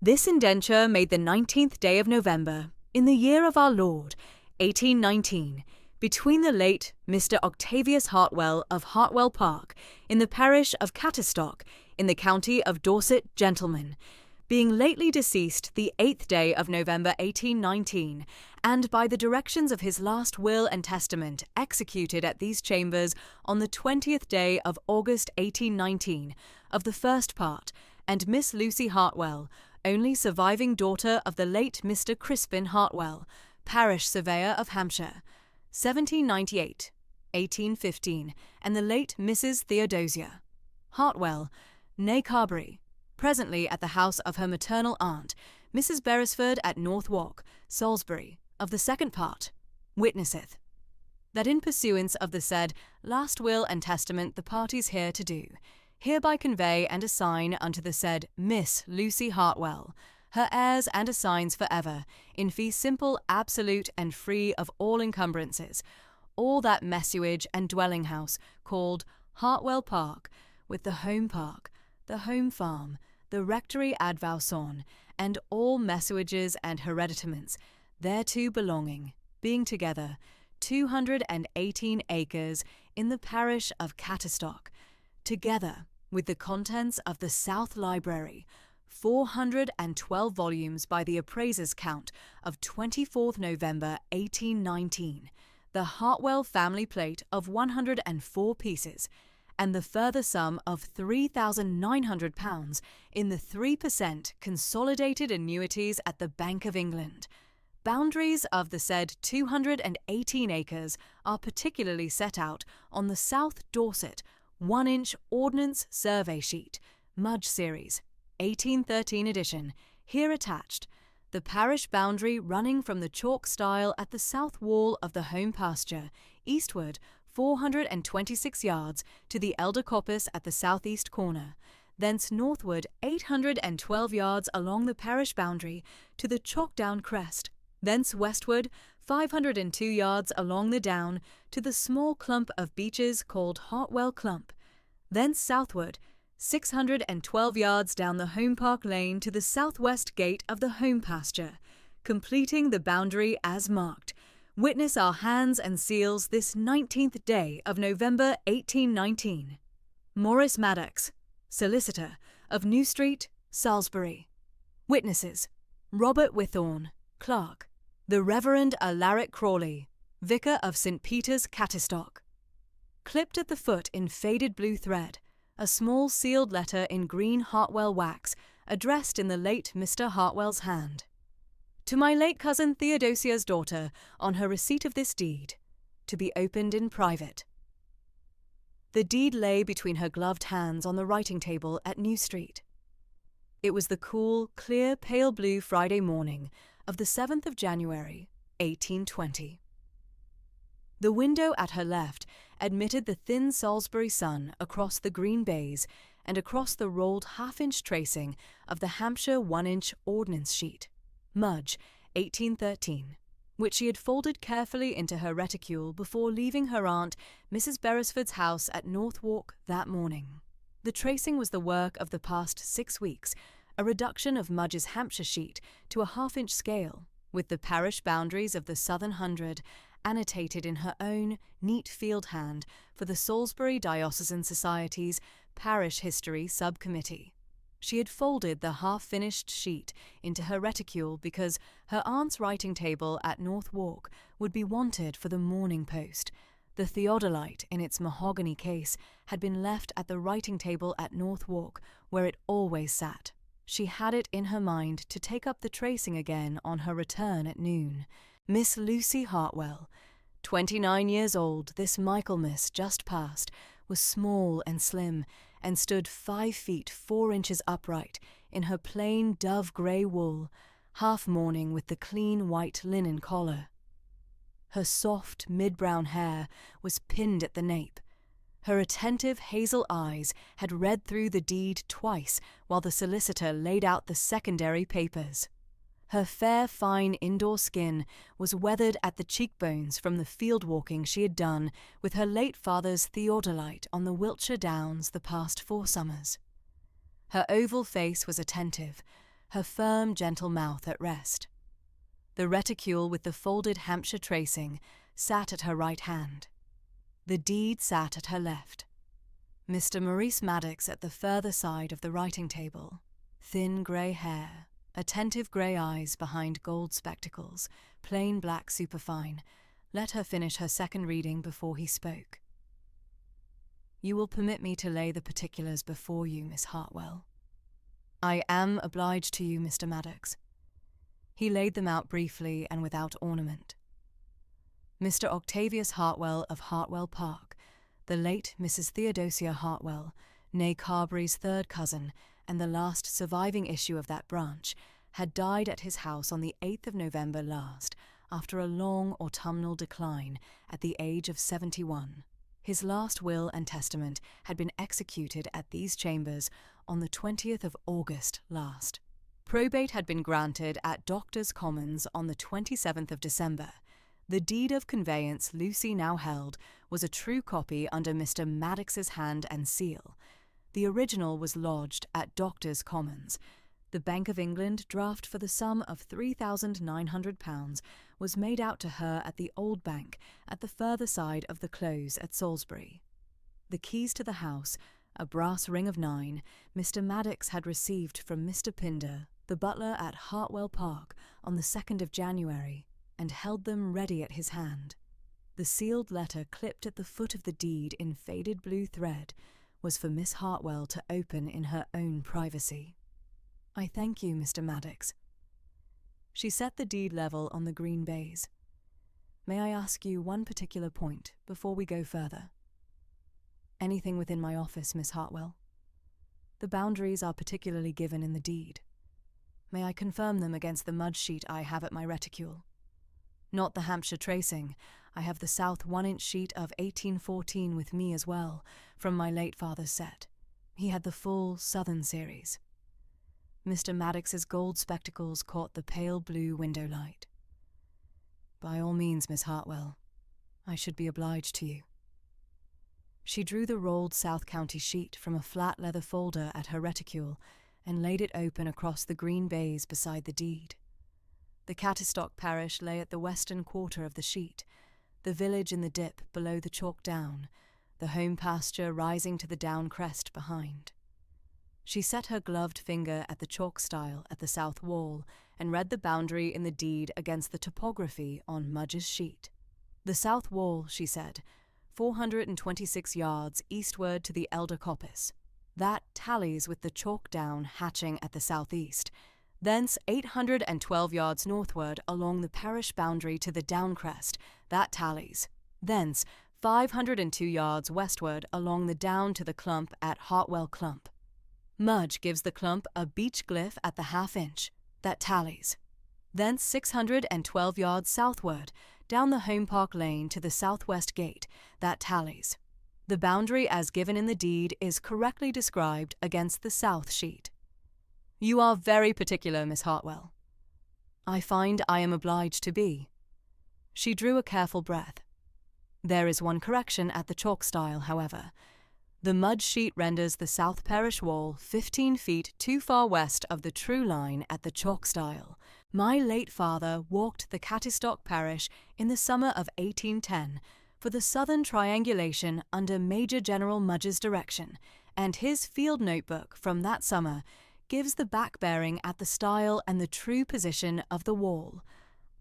This indenture made the 19th day of November, in the year of our Lord, 1819, between the late Mr. Octavius Hartwell of Hartwell Park, in the parish of Catterstock, in the county of Dorset, gentleman, being lately deceased the 8th day of November 1819, and by the directions of his last will and testament executed at these chambers on the 20th day of August 1819, of the first part, and Miss Lucy Hartwell, only surviving daughter of the late Mr. Crispin Hartwell, parish surveyor of Hampshire, 1798, 1815, and the late Mrs. Theodosia Hartwell, née Carberry, presently at the house of her maternal aunt, Mrs. Beresford at North Walk, Salisbury, of the second part, witnesseth, that in pursuance of the said last will and testament the parties here to do, hereby convey and assign unto the said Miss Lucy Hartwell, her heirs and assigns for ever, in fee simple, absolute, and free of all encumbrances, all that messuage and dwelling house called Hartwell Park, with the home park, the home farm, the rectory ad Vauxon, and all messuages and hereditaments thereto belonging, being together 218 acres in the parish of Catterstock, together with the contents of the South Library, 412 volumes by the appraiser's count of 24th November 1819, the Hartwell family plate of 104 pieces, and the further sum of £3,900 in the 3% consolidated annuities at the Bank of England. Boundaries of the said 218 acres are particularly set out on the South Dorset 1-inch Ordnance Survey Sheet, Mudge Series, 1813 edition, here attached, the parish boundary running from the chalk stile at the south wall of the home pasture, eastward 426 yards to the elder coppice at the southeast corner, thence northward 812 yards along the parish boundary to the chalk-down crest, thence westward 502 yards along the down to the small clump of beeches called Hartwell Clump, thence southward 612 yards down the Home Park Lane to the southwest gate of the home pasture, completing the boundary as marked. Witness our hands and seals this 19th day of November 1819. Morris Maddox, solicitor, of New Street, Salisbury. Witnesses: Robert Withorn, clerk. The Reverend Alaric Crawley, vicar of St. Peter's, Catterstock. Clipped at the foot in faded blue thread, a small sealed letter in green Hartwell wax, addressed in the late Mr. Hartwell's hand. To my late cousin Theodosia's daughter, on her receipt of this deed, to be opened in private. The deed lay between her gloved hands on the writing table at New Street. It was the cool, clear, pale blue Friday morning of the 7th of January, 1820. The window at her left admitted the thin Salisbury sun across the green baize and across the rolled half-inch tracing of the Hampshire 1-inch Ordnance Sheet, Mudge, 1813, which she had folded carefully into her reticule before leaving her aunt, Mrs. Beresford's house at North Walk that morning. The tracing was the work of the past 6 weeks, a reduction of Mudge's Hampshire sheet to a half-inch scale, with the parish boundaries of the Southern Hundred annotated in her own neat field hand for the Salisbury Diocesan Society's Parish History Subcommittee. She had folded the half-finished sheet into her reticule because her aunt's writing table at North Walk would be wanted for the Morning Post. The theodolite in its mahogany case had been left at the writing table at North Walk, where it always sat. She had it in her mind to take up the tracing again on her return at noon. Miss Lucy Hartwell, 29 years old, this Michaelmas just past, was small and slim, and stood 5 feet 4 inches upright in her plain dove-grey wool, half mourning with the clean white linen collar. Her soft mid-brown hair was pinned at the nape. Her attentive hazel eyes had read through the deed twice while the solicitor laid out the secondary papers. Her fair, fine indoor skin was weathered at the cheekbones from the field walking she had done with her late father's theodolite on the Wiltshire Downs the past 4 summers. Her oval face was attentive, her firm, gentle mouth at rest. The reticule with the folded Hampshire tracing sat at her right hand. The deed sat at her left. Mr. Maurice Maddox at the further side of the writing table. Thin grey hair, attentive grey eyes behind gold spectacles, plain black superfine, let her finish her second reading before he spoke. "You will permit me to lay the particulars before you, Miss Hartwell." "I am obliged to you, Mr. Maddox." He laid them out briefly and without ornament. Mr. Octavius Hartwell of Hartwell Park, the late Mrs. Theodosia Hartwell, née Carberry's third cousin and the last surviving issue of that branch, had died at his house on the 8th of November last, after a long autumnal decline, at the age of 71. His last will and testament had been executed at these chambers on the 20th of August last. Probate had been granted at Doctors' Commons on the 27th of December. The deed of conveyance Lucy now held was a true copy under Mr. Maddox's hand and seal. The original was lodged at Doctors' Commons. The Bank of England draft for the sum of £3,900 was made out to her at the Old Bank at the further side of the Close at Salisbury. The keys to the house, a brass ring of 9, Mr. Maddox had received from Mr. Pinder, the butler at Hartwell Park, on the 2nd of January, and held them ready at his hand. The sealed letter clipped at the foot of the deed in faded blue thread was for Miss Hartwell to open in her own privacy. "I thank you, Mr. Maddox." She set the deed level on the green baize. "May I ask you one particular point before we go further?" "Anything within my office, Miss Hartwell." "The boundaries are particularly given in the deed. May I confirm them against the mud sheet I have at my reticule?" "Not the Hampshire tracing. I have the south 1-inch sheet of 1814 with me as well, from my late father's set. He had the full southern series." Mr. Maddox's gold spectacles caught the pale blue window light. "By all means, Miss Hartwell. I should be obliged to you." She drew the rolled South County sheet from a flat leather folder at her reticule and laid it open across the green baize beside the deed. The Cattistock parish lay at the western quarter of the sheet, the village in the dip below the chalk down, the home pasture rising to the down crest behind. She set her gloved finger at the chalk stile at the south wall and read the boundary in the deed against the topography on Mudge's sheet. "The south wall," she said, 426 yards eastward to the Elder Coppice. That tallies with the chalk down hatching at the southeast. Thence 812 yards northward along the parish boundary to the downcrest. That tallies. Thence 502 yards westward along the down to the clump at Hartwell Clump. Mudge gives the clump a beech glyph at the half-inch. That tallies. Thence 612 yards southward, down the Home Park Lane to the southwest gate. That tallies. The boundary as given in the deed is correctly described against the south sheet. "You are very particular, Miss Hartwell." "I find I am obliged to be." She drew a careful breath. "There is one correction at the chalk stile, however. The mud sheet renders the south parish wall 15 feet too far west of the true line at the chalk stile. My late father walked the Cattistock parish in the summer of 1810 for the southern triangulation under Major General Mudge's direction, and his field notebook from that summer gives the back bearing at the stile and the true position of the wall.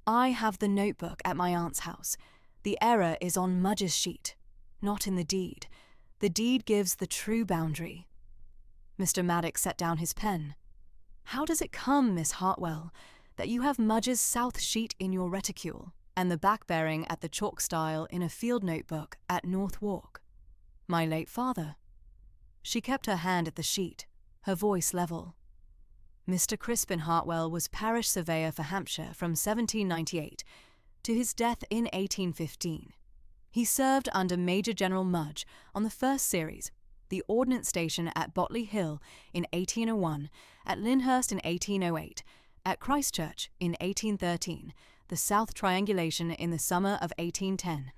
I have the notebook at my aunt's house. The error is on Mudge's sheet, not in the deed. The deed gives the true boundary." Mr. Maddox set down his pen. "How does it come, Miss Hartwell, that you have Mudge's south sheet in your reticule, and the back bearing at the chalk stile in a field notebook at North Walk?" "My late father." She kept her hand at the sheet, her voice level. "Mr. Crispin Hartwell was parish surveyor for Hampshire from 1798 to his death in 1815. He served under Major General Mudge on the first series, the Ordnance Station at Botley Hill in 1801, at Lyndhurst in 1808, at Christchurch in 1813, the South Triangulation in the summer of 1810.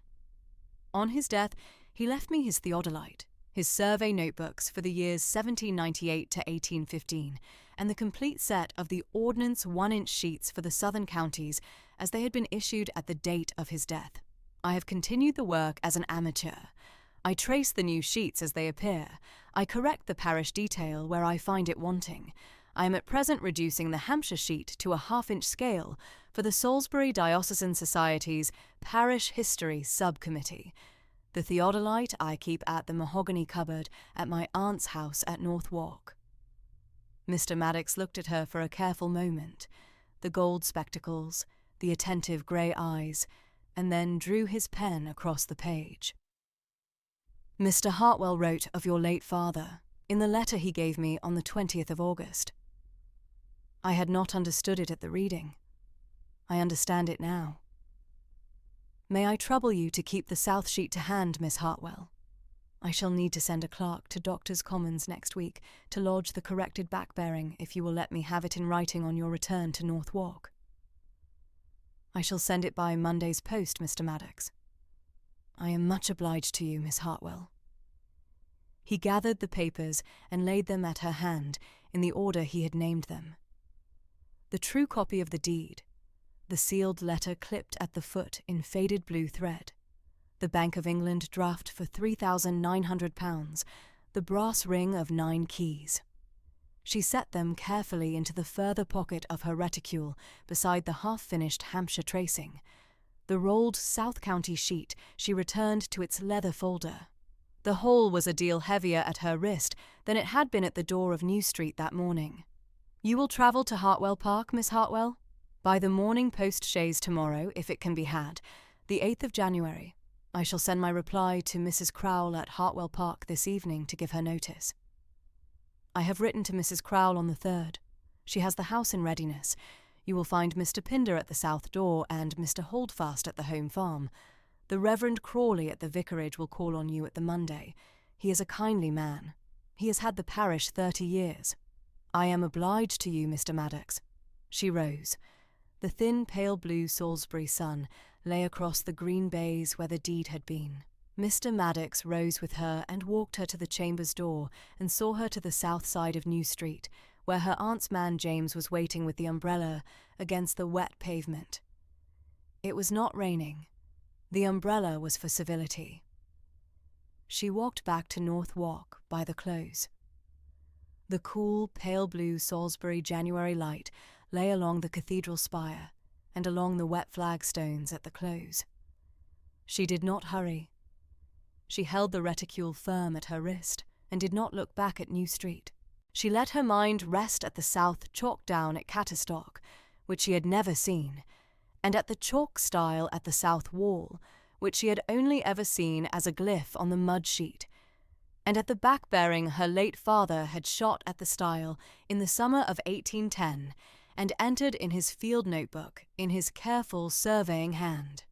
On his death, he left me his theodolite, his survey notebooks for the years 1798 to 1815, and the complete set of the Ordnance 1-inch sheets for the southern counties as they had been issued at the date of his death. I have continued the work as an amateur. I trace the new sheets as they appear. I correct the parish detail where I find it wanting. I am at present reducing the Hampshire sheet to a 1/2-inch scale for the Salisbury Diocesan Society's Parish History Subcommittee. The theodolite I keep at the mahogany cupboard at my aunt's house at North Walk. Mr. Maddox looked at her for a careful moment, the gold spectacles, the attentive grey eyes, and then drew his pen across the page. Mr. Hartwell wrote of your late father in the letter he gave me on the 20th of August. I had not understood it at the reading. I understand it now. May I trouble you to keep the south sheet to hand, Miss Hartwell? I shall need to send a clerk to Doctors' Commons next week to lodge the corrected back-bearing if you will let me have it in writing on your return to North Walk. I shall send it by Monday's post, Mr. Maddox. I am much obliged to you, Miss Hartwell. He gathered the papers and laid them at her hand in the order he had named them. The true copy of the deed, the sealed letter clipped at the foot in faded blue thread, the Bank of England draft for £3,900, the brass ring of 9 keys. She set them carefully into the further pocket of her reticule beside the half-finished Hampshire tracing. The rolled South County sheet she returned to its leather folder. The whole was a deal heavier at her wrist than it had been at the door of New Street that morning. You will travel to Hartwell Park, Miss Hartwell? By the morning post-chaise tomorrow, if it can be had, the 8th of January. I shall send my reply to Mrs. Crowle at Hartwell Park this evening to give her notice. I have written to Mrs. Crowle on the 3rd. She has the house in readiness. You will find Mr. Pinder at the south door and Mr. Holdfast at the home farm. The Reverend Crawley at the vicarage will call on you at the Monday. He is a kindly man. He has had the parish 30 years. I am obliged to you, Mr. Maddox. She rose. The thin, pale blue Salisbury sun lay across the green bays where the deed had been. Mr. Maddox rose with her and walked her to the chamber's door and saw her to the south side of New Street, where her aunt's man James was waiting with the umbrella against the wet pavement. It was not raining. The umbrella was for civility. She walked back to North Walk by the close. The cool, pale blue Salisbury January light lay along the cathedral spire and along the wet flagstones at the close. She did not hurry. She held the reticule firm at her wrist and did not look back at New Street. She let her mind rest at the south chalk down at Catterstock, which she had never seen, and at the chalk stile at the south wall, which she had only ever seen as a glyph on the mud sheet, and at the back-bearing her late father had shot at the stile in the summer of 1810, and entered in his field notebook in his careful surveying hand.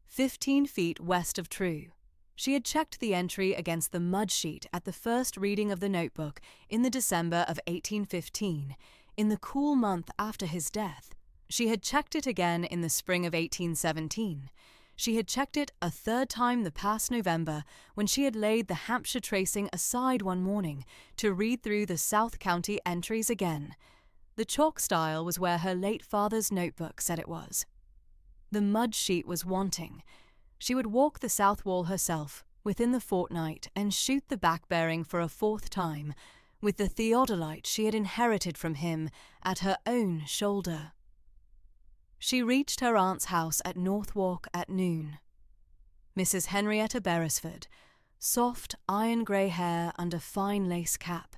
15 feet west of True. She had checked the entry against the mud sheet at the first reading of the notebook in the December of 1815, in the cool month after his death. She had checked it again in the spring of 1817. She had checked it a third time the past November when she had laid the Hampshire tracing aside one morning to read through the South County entries again. The chalk stile was where her late father's notebook said it was. The mud sheet was wanting. She would walk the south wall herself within the fortnight and shoot the back-bearing for a 4th time, with the theodolite she had inherited from him at her own shoulder. She reached her aunt's house at North Walk at noon. Mrs. Henrietta Beresford, soft iron-grey hair under fine lace cap,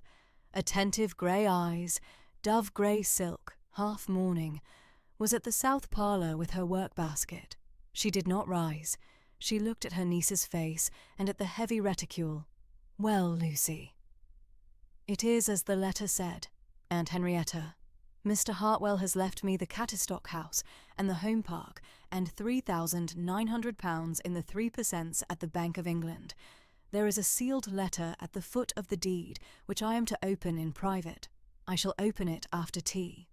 attentive grey eyes, dove-grey silk, half mourning, was at the south parlour with her work-basket. She did not rise. She looked at her niece's face and at the heavy reticule. "Well, Lucy." "It is as the letter said, Aunt Henrietta. Mr. Hartwell has left me the Catterstock house and the home park and £3,900 in the 3% at the Bank of England. There is a sealed letter at the foot of the deed which I am to open in private. I shall open it after tea.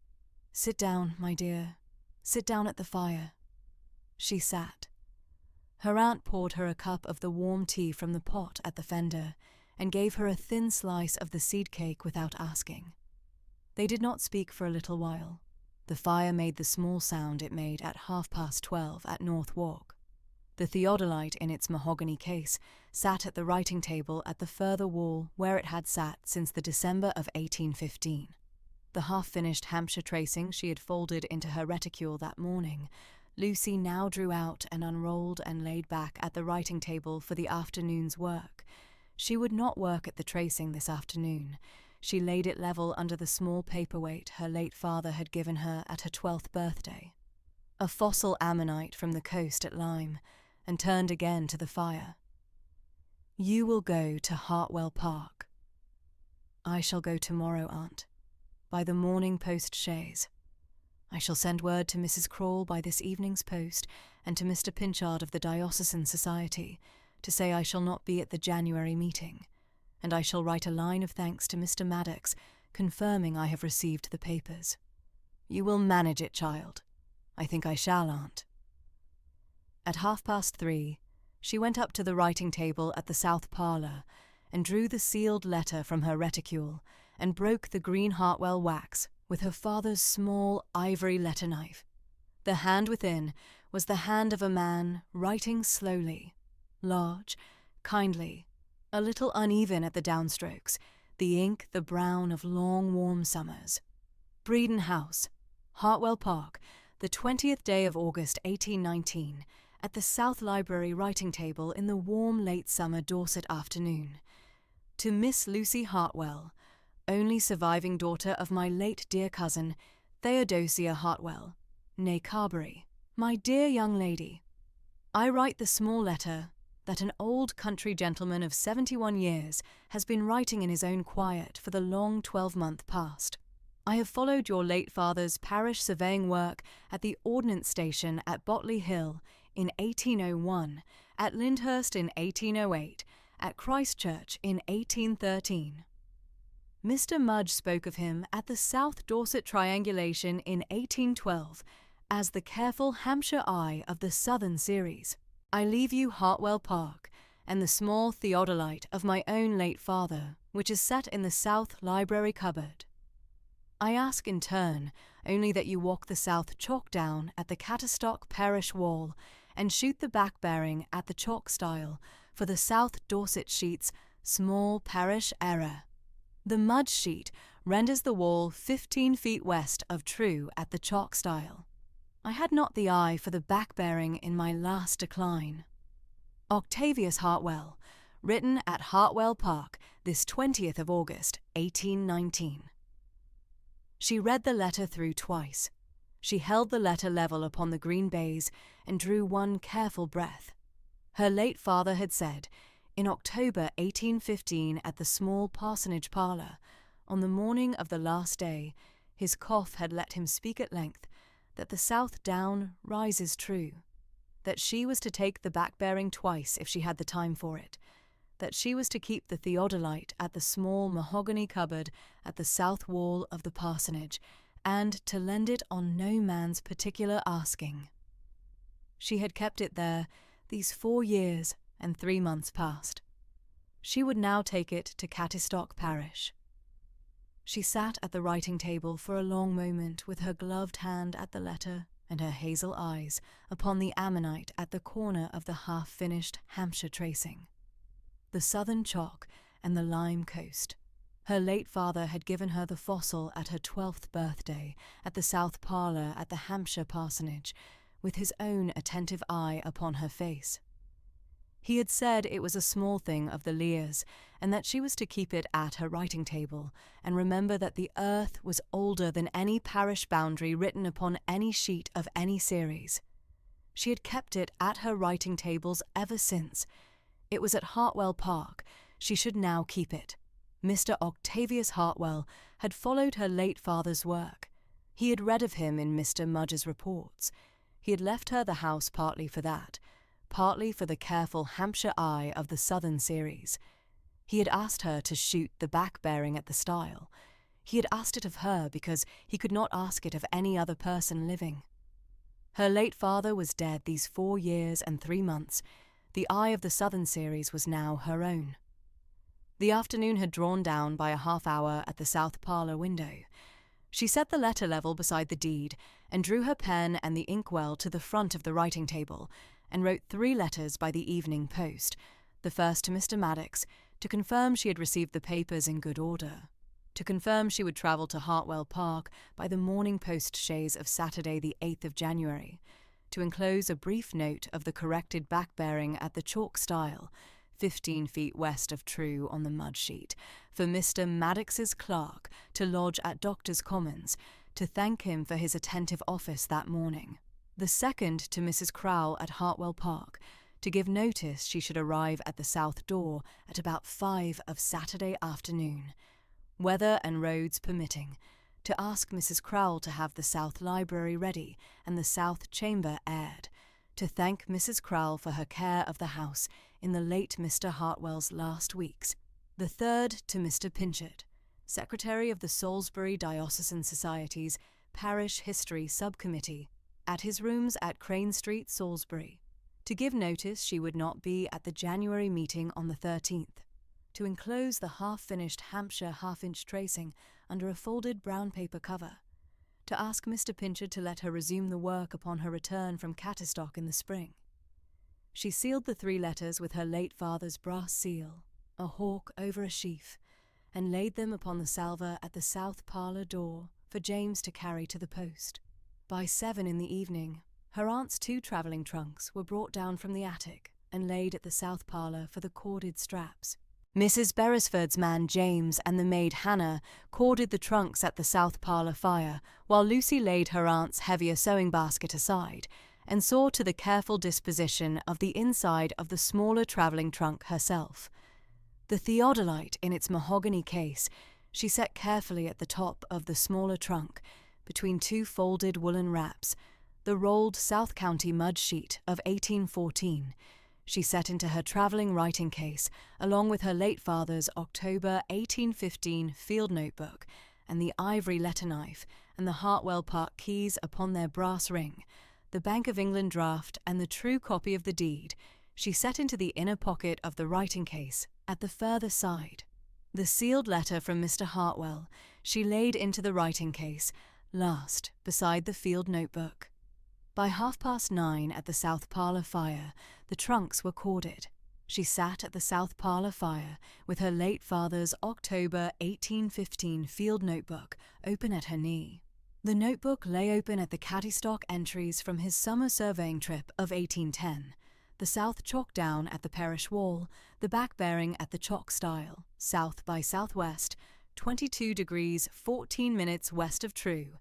Sit down, my dear. Sit down at the fire." She sat. Her aunt poured her a cup of the warm tea from the pot at the fender and gave her a thin slice of the seed cake without asking. They did not speak for a little while. The fire made the small sound it made at 12:30 at North Walk. The theodolite in its mahogany case sat at the writing table at the further wall where it had sat since the December of 1815. The half-finished Hampshire tracing she had folded into her reticule that morning, Lucy now drew out and unrolled and laid back at the writing table for the afternoon's work. She would not work at the tracing this afternoon. She laid it level under the small paperweight her late father had given her at her 12th birthday, a fossil ammonite from the coast at Lyme, and turned again to the fire. "You will go to Hartwell Park." "I shall go tomorrow, Aunt, by the morning post chaise. I shall send word to Mrs. Crawle by this evening's post and to Mr. Pinchard of the Diocesan Society to say I shall not be at the January meeting, and I shall write a line of thanks to Mr. Maddox confirming I have received the papers. You will manage it, child." "I think I shall, Aunt." At 3:30, she went up to the writing table at the south parlour and drew the sealed letter from her reticule and broke the green Hartwell wax with her father's small ivory letter knife. The hand within was the hand of a man writing slowly, large, kindly, a little uneven at the downstrokes, the ink the brown of long warm summers. "Breeden House, Hartwell Park, the 20th day of August 1819, at the South Library writing table in the warm late summer Dorset afternoon. To Miss Lucy Hartwell, only surviving daughter of my late dear cousin, Theodosia Hartwell, née Carberry. My dear young lady, I write the small letter that an old country gentleman of 71 years has been writing in his own quiet for the long 12-month past. I have followed your late father's parish surveying work at the Ordnance Station at Botley Hill in 1801, at Lyndhurst in 1808, at Christchurch in 1813. Mr. Mudge spoke of him at the South Dorset Triangulation in 1812 as the careful Hampshire eye of the Southern series. I leave you Hartwell Park and the small theodolite of my own late father, which is set in the South Library cupboard. I ask in turn only that you walk the south chalk down at the Catterstock parish wall and shoot the back bearing at the chalk stile for the South Dorset sheet's small parish error. The mud sheet renders the wall 15 feet west of true at the chalk stile. I had not the eye for the back bearing in my last decline. Octavius Hartwell, written at Hartwell Park this 20th of August, 1819. She read the letter through twice. She held the letter level upon the green baize and drew one careful breath. Her late father had said, in October 1815 at the small parsonage parlour, on the morning of the last day, his cough had let him speak at length, that the South Down rises true, that she was to take the back-bearing twice if she had the time for it, that she was to keep the theodolite at the small mahogany cupboard at the south wall of the parsonage, and to lend it on no man's particular asking. She had kept it there these 4 years and 3 months past. She would now take it to Catterstock parish. She sat at the writing table for a long moment with her gloved hand at the letter and her hazel eyes upon the ammonite at the corner of the half-finished Hampshire tracing. The southern chalk and the lime coast. Her late father had given her the fossil at her 12th birthday at the south parlour at the Hampshire parsonage, with his own attentive eye upon her face. He had said it was a small thing of the Lears, and that she was to keep it at her writing table, and remember that the earth was older than any parish boundary written upon any sheet of any series. She had kept it at her writing tables ever since. It was at Hartwell Park. She should now keep it. Mr. Octavius Hartwell had followed her late father's work. He had read of him in Mr. Mudge's reports. He had left her the house partly for that, partly for the careful Hampshire eye of the Southern series. He had asked her to shoot the back-bearing at the stile. He had asked it of her because he could not ask it of any other person living. Her late father was dead these 4 years and 3 months. The eye of the Southern series was now her own. The afternoon had drawn down by a half hour at the south parlour window. She set the letter level beside the deed and drew her pen and the inkwell to the front of the writing table and wrote 3 letters by the evening post, the first to Mr. Maddox, to confirm she had received the papers in good order, to confirm she would travel to Hartwell Park by the morning post chaise of Saturday the 8th of January, to enclose a brief note of the corrected back-bearing at the chalk stile, 15 feet west of True on the mud sheet, for Mr. Maddox's clerk to lodge at Doctors' Commons, to thank him for his attentive office that morning. The second to Mrs. Crowle at Hartwell Park, to give notice she should arrive at the south door at about 5 of Saturday afternoon, weather and roads permitting, to ask Mrs. Crowle to have the south library ready and the south chamber aired, to thank Mrs. Crowle for her care of the house in the late Mr. Hartwell's last weeks. The third to Mr. Pinchard, Secretary of the Salisbury Diocesan Society's Parish History Subcommittee, at his rooms at Crane Street, Salisbury, to give notice she would not be at the January meeting on the 13th, to enclose the half-finished Hampshire half-inch tracing under a folded brown paper cover, to ask Mr. Pinchard to let her resume the work upon her return from Cattestock in the spring. She sealed the 3 letters with her late father's brass seal, a hawk over a sheaf, and laid them upon the salver at the south parlour door for James to carry to the post. By 7 in the evening, her aunt's 2 travelling trunks were brought down from the attic and laid at the south parlour for the corded straps. Mrs. Beresford's man James and the maid Hannah corded the trunks at the south parlour fire, while Lucy laid her aunt's heavier sewing basket aside and saw to the careful disposition of the inside of the smaller travelling trunk herself. The theodolite in its mahogany case she set carefully at the top of the smaller trunk, between 2 folded woolen wraps, the rolled South County mud sheet of 1814, she set into her travelling writing case, along with her late father's October 1815 field notebook and the ivory letter knife and the Hartwell Park keys upon their brass ring, the Bank of England draft and the true copy of the deed, she set into the inner pocket of the writing case at the further side. The sealed letter from Mr. Hartwell she laid into the writing case, last beside the field notebook. By 9:30 at the south parlour fire, the trunks were corded. She sat at the south parlour fire with her late father's October 1815 field notebook open at her knee. The notebook lay open at the Cattestock entries from his summer surveying trip of 1810, the south chalk down at the parish wall, the back bearing at the chalk stile, south by southwest, 22 degrees 14 minutes west of True,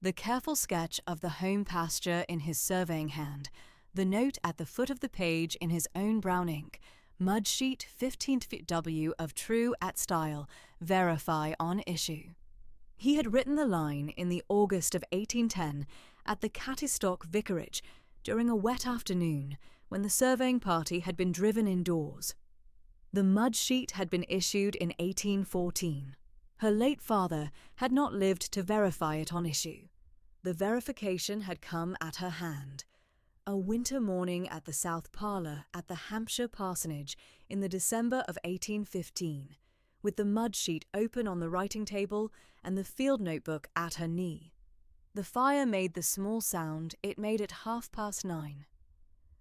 the careful sketch of the home pasture in his surveying hand, the note at the foot of the page in his own brown ink, mud sheet 15th feet W of True at stile, verify on issue. He had written the line in the August of 1810 at the Cattestock vicarage during a wet afternoon when the surveying party had been driven indoors. The mud sheet had been issued in 1814. Her late father had not lived to verify it on issue. The verification had come at her hand. A winter morning at the south parlour at the Hampshire parsonage in the December of 1815, with the mud sheet open on the writing table and the field notebook at her knee. The fire made the small sound it made at 9:30.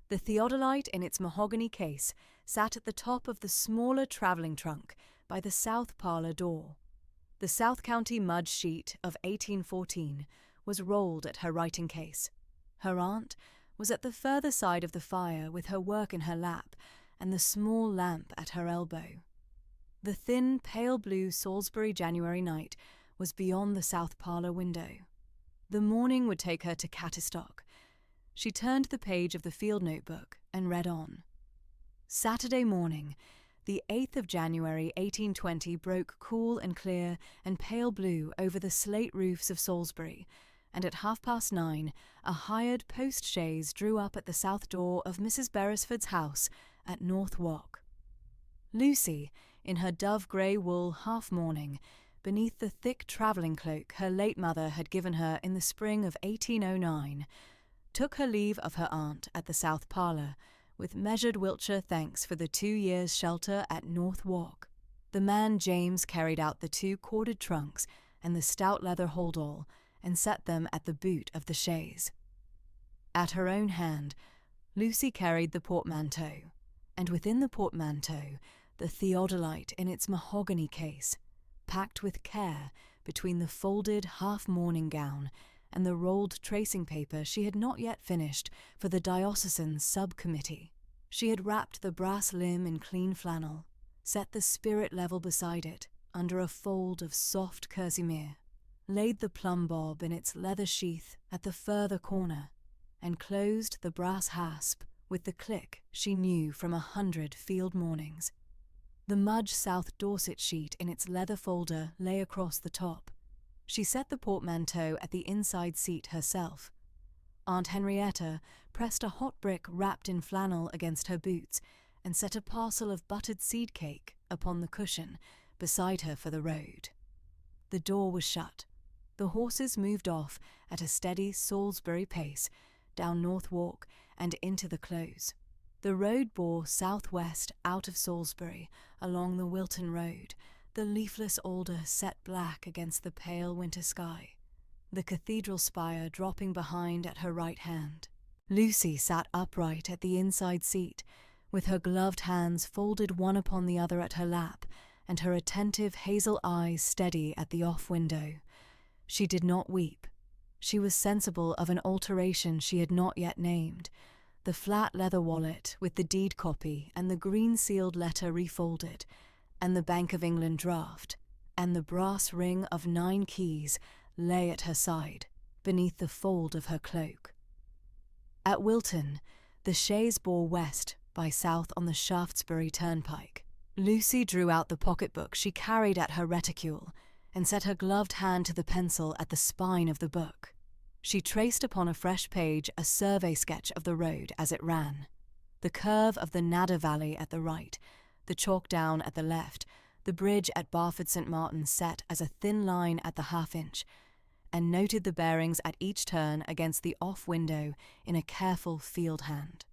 The theodolite in its mahogany case sat at the top of the smaller travelling trunk by the south parlour door. The South County mud sheet of 1814 was rolled at her writing case. Her aunt was at the further side of the fire with her work in her lap and the small lamp at her elbow. The thin, pale blue Salisbury January night was beyond the south parlour window. The morning would take her to Cattestock. She turned the page of the field notebook and read on. Saturday morning, the 8th of January 1820 broke cool and clear and pale blue over the slate roofs of Salisbury, and at 9:30 a hired post-chaise drew up at the south door of Mrs. Beresford's house at North Walk. Lucy, in her dove-grey wool half-mourning, beneath the thick travelling cloak her late mother had given her in the spring of 1809, took her leave of her aunt at the south parlour, with measured Wiltshire thanks for the 2 years' shelter at North Walk. The man James carried out the 2 corded trunks and the stout leather holdall, and set them at the boot of the chaise. At her own hand, Lucy carried the portmanteau, and within the portmanteau the theodolite in its mahogany case, packed with care between the folded half-morning gown and the rolled tracing paper she had not yet finished for the diocesan sub-committee. She had wrapped the brass limb in clean flannel, set the spirit level beside it under a fold of soft kerseymere, laid the plumb bob in its leather sheath at the further corner, and closed the brass hasp with the click she knew from 100 field mornings. The Mudge South Dorset sheet in its leather folder lay across the top. She set the portmanteau at the inside seat herself. Aunt Henrietta pressed a hot brick wrapped in flannel against her boots and set a parcel of buttered seed cake upon the cushion beside her for the road. The door was shut. The horses moved off at a steady Salisbury pace down North Walk and into the Close. The road bore southwest out of Salisbury along the Wilton Road, the leafless alder set black against the pale winter sky, the cathedral spire dropping behind at her right hand. Lucy sat upright at the inside seat, with her gloved hands folded one upon the other at her lap, and her attentive hazel eyes steady at the off window. She did not weep. She was sensible of an alteration she had not yet named. The flat leather wallet with the deed copy and the green-sealed letter refolded, and the Bank of England draft, and the brass ring of 9 keys lay at her side, beneath the fold of her cloak. At Wilton, the chaise bore west by south on the Shaftesbury turnpike. Lucy drew out the pocketbook she carried at her reticule, and set her gloved hand to the pencil at the spine of the book. She traced upon a fresh page a survey sketch of the road as it ran. The curve of the Nadder Valley at the right, the chalk down at the left, the bridge at Barford St. Martin set as a thin line at the half-inch, and noted the bearings at each turn against the off window in a careful field hand.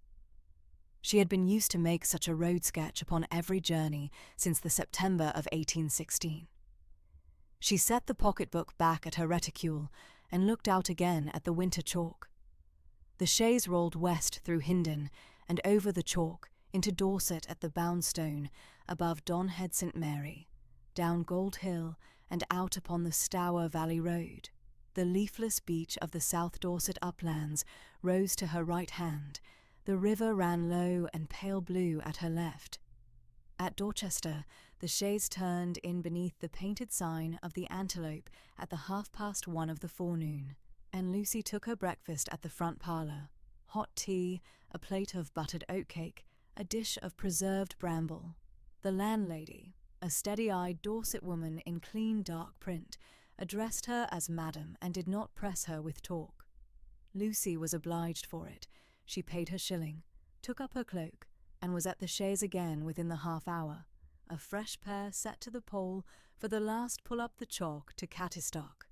She had been used to make such a road sketch upon every journey since the September of 1816. She set the pocketbook back at her reticule and looked out again at the winter chalk. The chaise rolled west through Hindon and over the chalk into Dorset at the Boundstone above Donhead St. Mary, down Gold Hill and out upon the Stour Valley Road. The leafless beach of the South Dorset uplands rose to her right hand. The river ran low and pale blue at her left. At Dorchester, the chaise turned in beneath the painted sign of the Antelope at the 1:30 of the forenoon, and Lucy took her breakfast at the front parlour: hot tea, a plate of buttered oatcake, a dish of preserved bramble. The landlady, a steady-eyed Dorset woman in clean dark print, addressed her as madam and did not press her with talk. Lucy was obliged for it. She paid her shilling, took up her cloak, and was at the chaise again within the half-hour, a fresh pair set to the pole for the last pull up the chalk to Cattistock.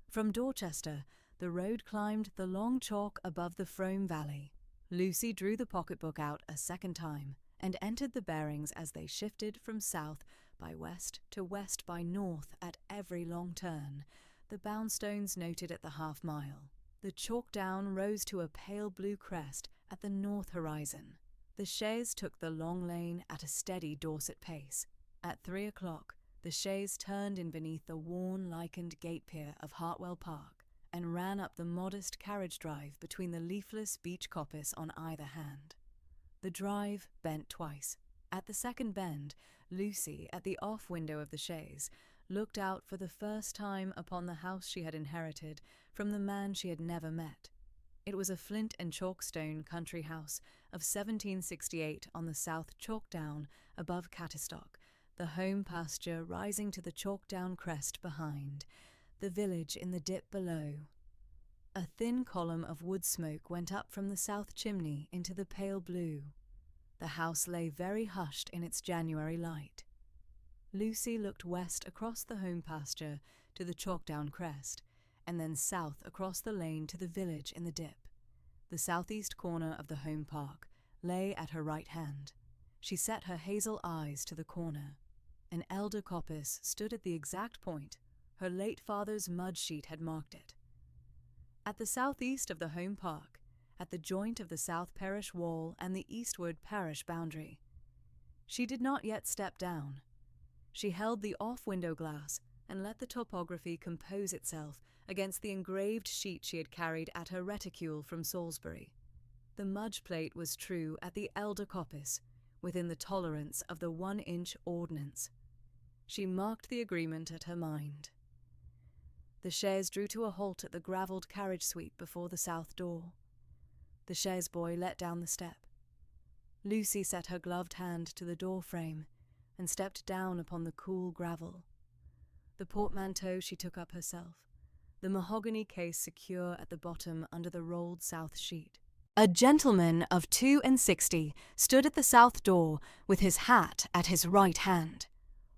From Dorchester, the road climbed the long chalk above the Frome Valley. Lucy drew the pocketbook out a second time, and entered the bearings as they shifted from south by west to west by north at every long turn, the Boundstones noted at the half-mile. The chalk down rose to a pale blue crest at the north horizon. The chaise took the long lane at a steady Dorset pace. At 3 o'clock, the chaise turned in beneath the worn, lichened gate pier of Hartwell Park, and ran up the modest carriage drive between the leafless beech coppice on either hand. The drive bent twice. At the second bend, Lucy, at the off window of the chaise, looked out for the first time upon the house she had inherited from the man she had never met. It was a flint and chalkstone country house of 1768 on the south chalk down above Cattistock, the home pasture rising to the chalk down crest behind, the village in the dip below. A thin column of wood smoke went up from the south chimney into the pale blue. The house lay very hushed in its January light. Lucy looked west across the home pasture to the chalk down crest, and then south across the lane to the village in the dip. The southeast corner of the home park lay at her right hand. She set her hazel eyes to the corner. An elder coppice stood at the exact point, Her late father's mud sheet had marked it. At the southeast of the home park, at the joint of the South Parish wall and the eastward parish boundary. She did not yet step down. She held the off-window glass and let the topography compose itself against the engraved sheet she had carried at her reticule from Salisbury. The mudge plate was true at the elder coppice, within the tolerance of the 1-inch ordnance. She marked the agreement at her mind. The chaise drew to a halt at the gravelled carriage sweep before the south door. The chaise boy let down the step. Lucy set her gloved hand to the door frame and stepped down upon the cool gravel. The portmanteau she took up herself, the mahogany case secure at the bottom under the rolled south sheet. A gentleman of 62 stood at the south door with his hat at his right hand.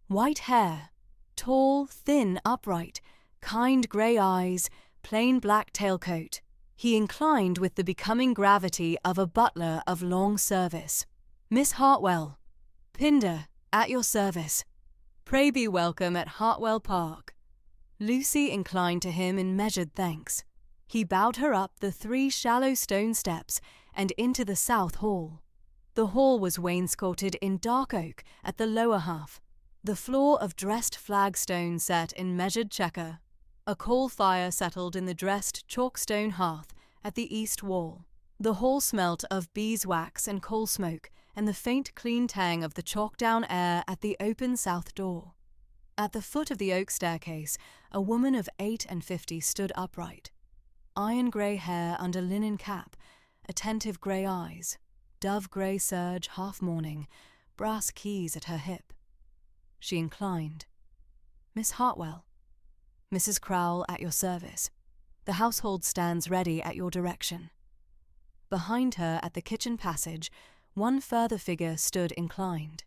White hair, tall, thin, upright, kind grey eyes, plain black tailcoat. He inclined with the becoming gravity of a butler of long service. Miss Hartwell, Pinder, at your service. Pray be welcome at Hartwell Park. Lucy inclined to him in measured thanks. He bowed her up the 3 shallow stone steps and into the south hall. The hall was wainscoted in dark oak at the lower half, the floor of dressed flagstone set in measured chequer. A coal fire settled in the dressed chalkstone hearth at the east wall. The hall smelt of beeswax and coal smoke and the faint clean tang of the chalk-down air at the open south door. At the foot of the oak staircase, a woman of 58 stood upright. Iron grey hair under linen cap, attentive grey eyes, dove grey serge half-mourning, brass keys at her hip. She inclined. Miss Hartwell. Mrs. Crowle at your service. The household stands ready at your direction. Behind her at the kitchen passage, one further figure stood inclined.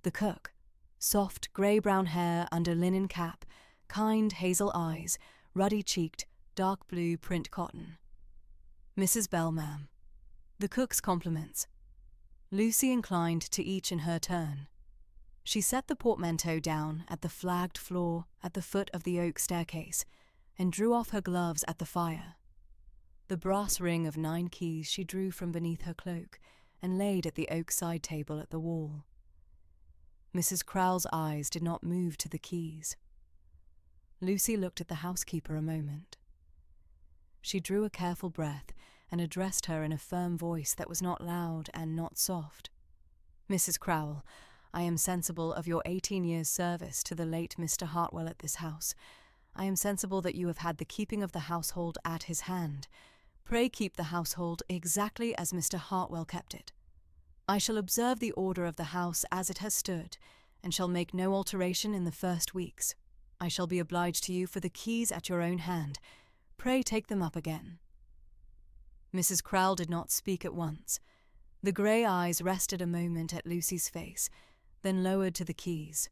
The cook, soft grey-brown hair under linen cap, kind hazel eyes, ruddy-cheeked, dark blue print cotton. Mrs. Bell, ma'am. The cook's compliments. Lucy inclined to each in her turn. She set the portmanteau down at the flagged floor at the foot of the oak staircase and drew off her gloves at the fire. The brass ring of 9 keys she drew from beneath her cloak and laid at the oak side table at the wall. Mrs. Crowle's eyes did not move to the keys. Lucy looked at the housekeeper a moment. She drew a careful breath and addressed her in a firm voice that was not loud and not soft. Mrs. Crowle, I am sensible of your 18 years' service to the late Mr. Hartwell at this house. I am sensible that you have had the keeping of the household at his hand. Pray keep the household exactly as Mr. Hartwell kept it. I shall observe the order of the house as it has stood, and shall make no alteration in the first weeks. I shall be obliged to you for the keys at your own hand. Pray take them up again. Mrs. Crowle did not speak at once. The grey eyes rested a moment at Lucy's face, then lowered to the keys.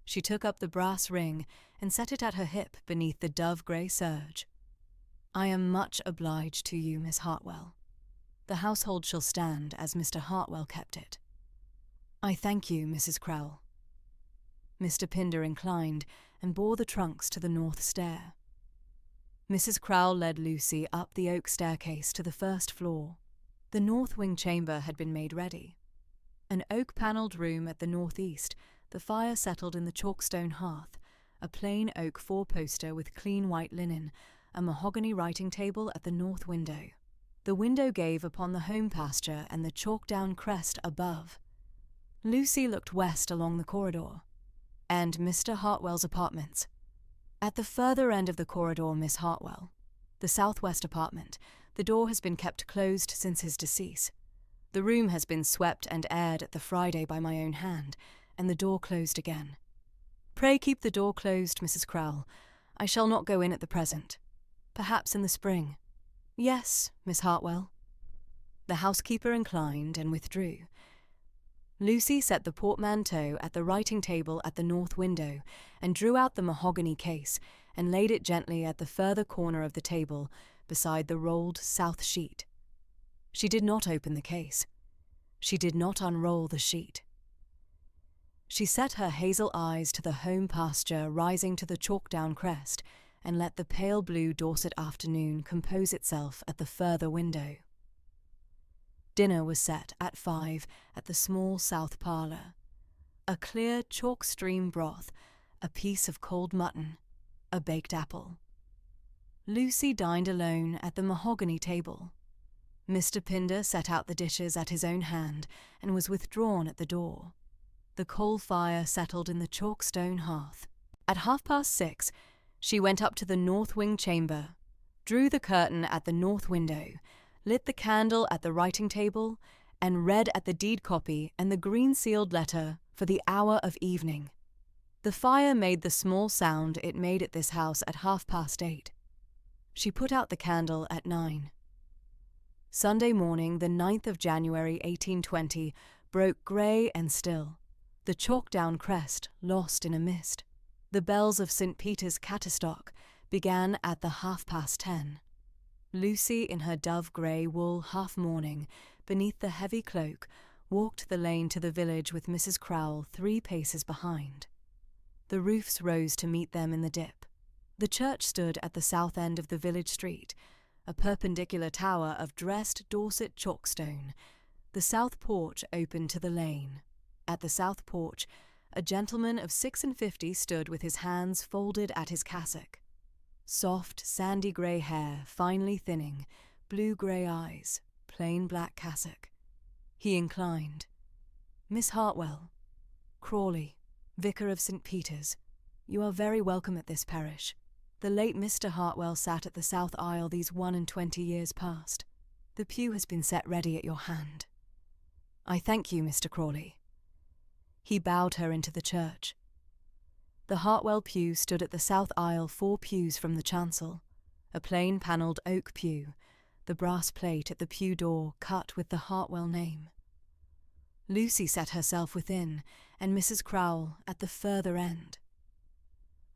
She took up the brass ring and set it at her hip beneath the dove-grey serge. I am much obliged to you, Miss Hartwell. The household shall stand as Mr. Hartwell kept it. I thank you, Mrs. Crowle. Mr. Pinder inclined and bore the trunks to the north stair. Mrs. Crowle led Lucy up the oak staircase to the first floor. The north wing chamber had been made ready. An oak-panelled room at the northeast, the fire settled in the chalkstone hearth, a plain oak four-poster with clean white linen, a mahogany writing table at the north window. The window gave upon the home pasture and the chalk-down crest above. Lucy looked west along the corridor. And Mr. Hartwell's apartments. At the further end of the corridor, Miss Hartwell, the southwest apartment, the door has been kept closed since his decease. The room has been swept and aired at the Friday by my own hand, and the door closed again. Pray keep the door closed, Mrs. Crowle. I shall not go in at the present. Perhaps in the spring. Yes, Miss Hartwell. The housekeeper inclined and withdrew. Lucy set the portmanteau at the writing table at the north window and drew out the mahogany case and laid it gently at the further corner of the table beside the rolled south sheet. She did not open the case. She did not unroll the sheet. She set her hazel eyes to the home pasture rising to the chalk-down crest and let the pale blue Dorset afternoon compose itself at the further window. Dinner was set at 5 at the small south parlour. A clear chalk stream broth, a piece of cold mutton, a baked apple. Lucy dined alone at the mahogany table. Mr. Pinder set out the dishes at his own hand and was withdrawn at the door. The coal fire settled in the chalk stone hearth. At 6:30, she went up to the north wing chamber, drew the curtain at the north window, lit the candle at the writing table, and read at the deed copy and the green-sealed letter for the hour of evening. The fire made the small sound it made at this house at 8:30. She put out the candle at 9. Sunday morning, the 9th of January 1820, broke grey and still, the chalk-down crest lost in a mist. The bells of St. Peter's Cattestock began at the 10:30. Lucy, in her dove-grey wool half-mourning, beneath the heavy cloak, walked the lane to the village with Mrs. Crowell 3 paces behind. The roofs rose to meet them in the dip. The church stood at the south end of the village street, a perpendicular tower of dressed Dorset chalkstone. The south porch opened to the lane. At the south porch, a gentleman of 56 stood with his hands folded at his cassock. Soft, sandy grey hair, finely thinning, blue-grey eyes, plain black cassock. He inclined. "Miss Hartwell, Crawley, Vicar of St. Peter's, you are very welcome at this parish. The late Mr. Hartwell sat at the south aisle these 21 years past. The pew has been set ready at your hand. I thank you, Mr. Crawley." He bowed her into the church. The Hartwell pew stood at the south aisle 4 pews from the chancel, a plain panelled oak pew, the brass plate at the pew door cut with the Hartwell name. Lucy set herself within, and Mrs. Crowell at the further end.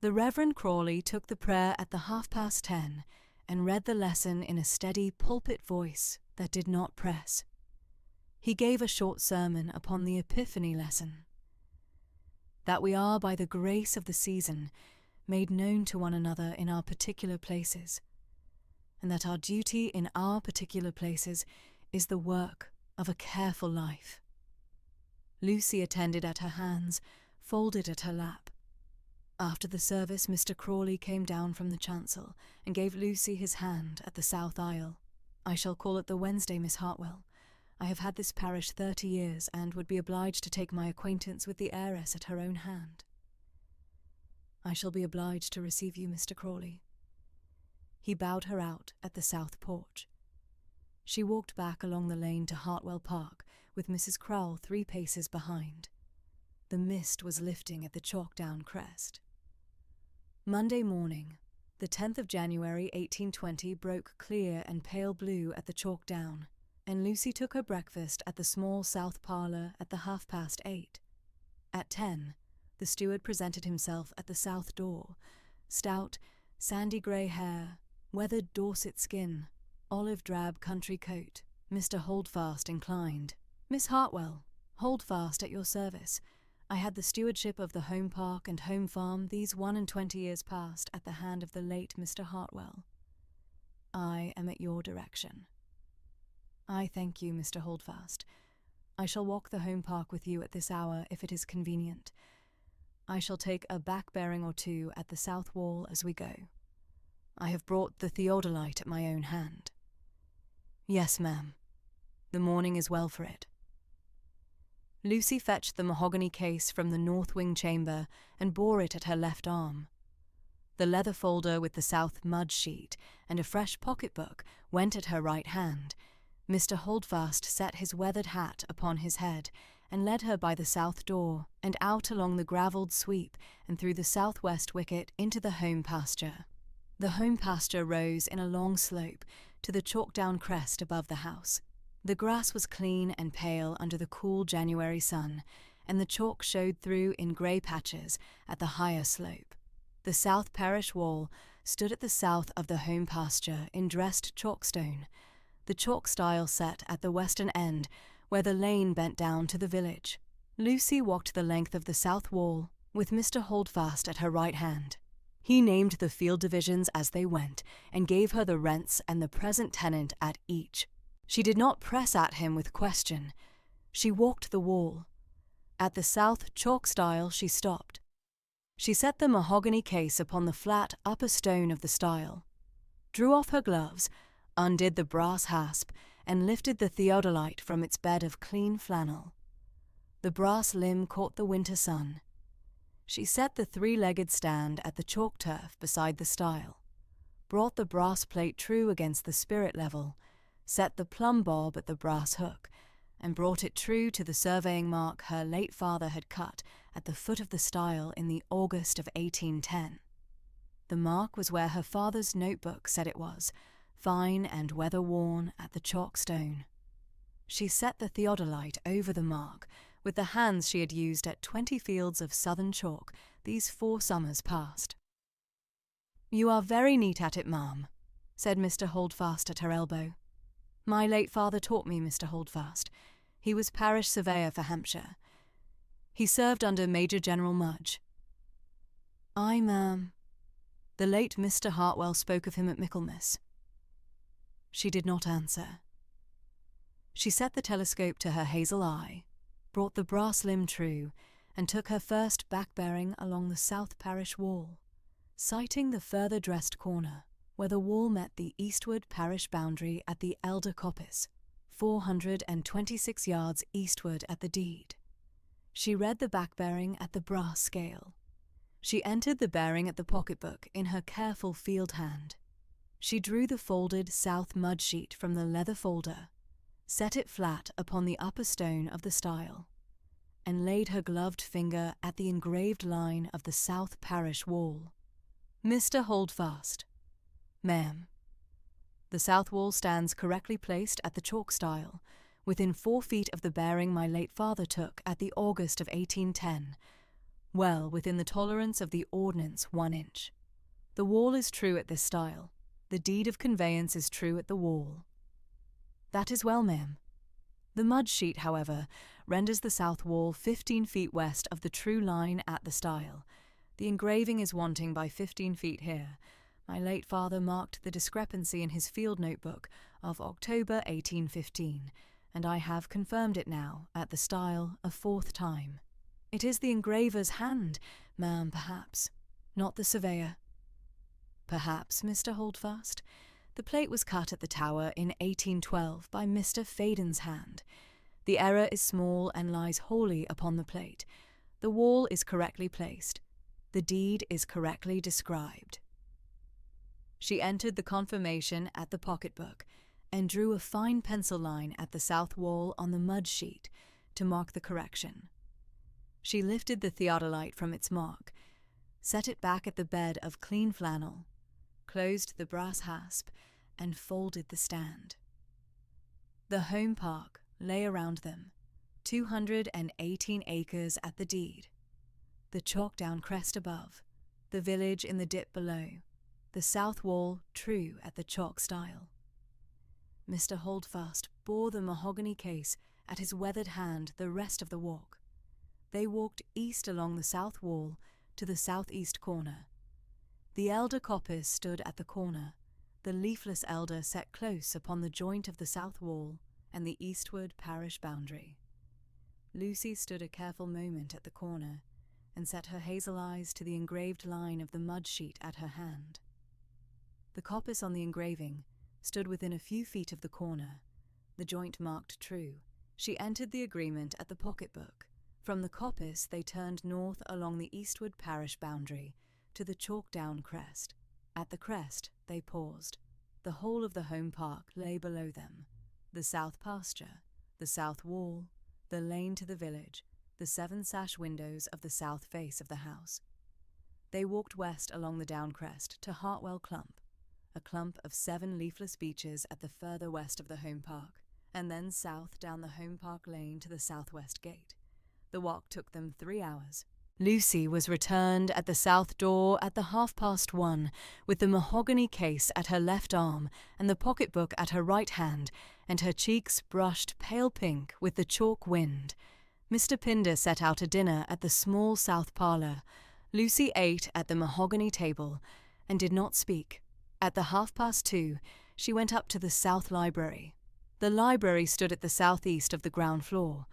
The Reverend Crawley took the prayer at the 10:30 and read the lesson in a steady pulpit voice that did not press. He gave a short sermon upon the Epiphany lesson. That we are by the grace of the season made known to one another in our particular places, and that our duty in our particular places is the work of a careful life. Lucy attended at her hands, folded at her lap. After the service, Mr. Crawley came down from the chancel and gave Lucy his hand at the south aisle. "I shall call it the Wednesday, Miss Hartwell. I have had this parish 30 years and would be obliged to take my acquaintance with the heiress at her own hand." "I shall be obliged to receive you, Mr. Crawley." He bowed her out at the south porch. She walked back along the lane to Hartwell Park, with Mrs. Crowell 3 paces behind. The mist was lifting at the chalk-down crest. Monday morning, the 10th of January 1820, broke clear and pale blue at the chalk down, and Lucy took her breakfast at the small south parlour at the 8:30. At 10, the steward presented himself at the south door, stout, sandy grey hair, weathered Dorset skin, olive drab country coat. Mr. Holdfast inclined. "Miss Hartwell, Holdfast at your service. I had the stewardship of the home park and home farm these 21 years past at the hand of the late Mr. Hartwell. I am at your direction." "I thank you, Mr. Holdfast. I shall walk the home park with you at this hour if it is convenient. I shall take a back-bearing or 2 at the south wall as we go. I have brought the theodolite at my own hand." "Yes, ma'am. The morning is well for it." Lucy fetched the mahogany case from the north wing chamber and bore it at her left arm. The leather folder with the south mud sheet and a fresh pocket-book went at her right hand. Mr. Holdfast set his weathered hat upon his head and led her by the south door and out along the gravelled sweep and through the southwest wicket into the home pasture. The home pasture rose in a long slope to the chalk-down crest above the house. The grass was clean and pale under the cool January sun, and the chalk showed through in grey patches at the higher slope. The south parish wall stood at the south of the home pasture in dressed chalkstone, the chalk stile set at the western end where the lane bent down to the village. Lucy walked the length of the south wall, with Mr. Holdfast at her right hand. He named the field divisions as they went, and gave her the rents and the present tenant at each. She did not press at him with question. She walked the wall. At the south chalk stile she stopped. She set the mahogany case upon the flat upper stone of the stile, drew off her gloves, undid the brass hasp, and lifted the theodolite from its bed of clean flannel. The brass limb caught the winter sun. She set the three-legged stand at the chalk turf beside the stile, brought the brass plate true against the spirit level, set the plumb bob at the brass hook, and brought it true to the surveying mark her late father had cut at the foot of the stile in the August of 1810. The mark was where her father's notebook said it was, fine and weather-worn at the chalk stone. She set the theodolite over the mark with the hands she had used at 20 fields of southern chalk these 4 summers past. "You are very neat at it, ma'am," said Mr. Holdfast at her elbow. "My late father taught me, Mr. Holdfast. He was parish surveyor for Hampshire. He served under Major General Mudge." "Aye, ma'am. The late Mr. Hartwell spoke of him at Michaelmas." She did not answer. She set the telescope to her hazel eye, brought the brass limb true, and took her first back-bearing along the south parish wall, sighting the further dressed corner, where the wall met the eastward parish boundary at the elder coppice, 426 yards eastward at the deed. She read the back-bearing at the brass scale. She entered the bearing at the pocketbook in her careful field hand. She drew the folded south mud sheet from the leather folder, set it flat upon the upper stone of the stile, and laid her gloved finger at the engraved line of the south parish wall. "Mr. Holdfast." "Ma'am." "The south wall stands correctly placed at the chalk stile, within 4 feet of the bearing my late father took at the August of 1810, well within the tolerance of the ordnance 1 inch. The wall is true at this stile. The deed of conveyance is true at the wall." "That is well, ma'am." The mud sheet, however, renders the south wall 15 feet west of the true line at the stile. The engraving is wanting by 15 feet here. My late father marked the discrepancy in his field notebook of October 1815, and I have confirmed it now at the stile a 4th time. It is the engraver's hand, ma'am, perhaps, not the surveyor. "Perhaps, Mr. Holdfast. The plate was cut at the Tower in 1812 by Mr. Faden's hand. The error is small and lies wholly upon the plate. The wall is correctly placed. The deed is correctly described." She entered the confirmation at the pocketbook, and drew a fine pencil line at the south wall on the mud sheet to mark the correction. She lifted the theodolite from its mark, set it back at the bed of clean flannel, closed the brass hasp, and folded the stand. The home park lay around them, 218 acres at the deed, the chalk-down crest above, the village in the dip below, the south wall true at the chalk stile. Mr. Holdfast bore the mahogany case at his weathered hand the rest of the walk. They walked east along the south wall to the southeast corner. The elder coppice stood at the corner, the leafless elder set close upon the joint of the south wall and the eastward parish boundary. Lucy stood a careful moment at the corner, and set her hazel eyes to the engraved line of the mud sheet at her hand. The coppice on the engraving stood within a few feet of the corner, the joint marked true. She entered the agreement at the pocketbook. From the coppice they turned north along the eastward parish boundary to the chalk-down crest. At the crest they paused. The whole of the home park lay below them, the south pasture, the south wall, the lane to the village, the 7 sash windows of the south face of the house. They walked west along the down crest to Hartwell Clump, a clump of 7 leafless beeches at the further west of the home park, and then south down the home park lane to the southwest gate. The walk took them 3 hours. Lucy was returned at the south door at the 1:30, with the mahogany case at her left arm and the pocketbook at her right hand, and her cheeks brushed pale pink with the chalk wind. Mr. Pinder set out a dinner at the small south parlour. Lucy ate at the mahogany table and did not speak. At the 2:30, she went up to the south library. The library stood at the southeast of the ground floor,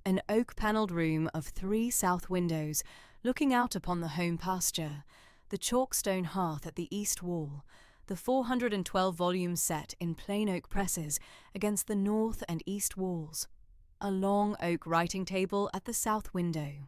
an oak-panelled room of 3 south windows looking out upon the home pasture, the chalk-stone hearth at the east wall, the 412-volume set in plain oak presses against the north and east walls, a long oak writing table at the south window.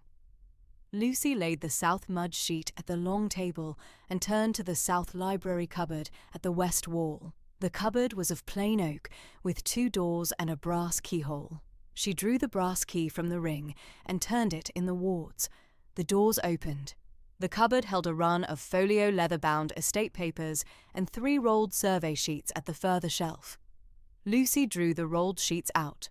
Lucy laid the south mud sheet at the long table and turned to the south library cupboard at the west wall. The cupboard was of plain oak, with 2 doors and a brass keyhole. She drew the brass key from the ring and turned it in the wards. The doors opened. The cupboard held a run of folio leather-bound estate papers and 3 rolled survey sheets at the further shelf. Lucy drew the rolled sheets out.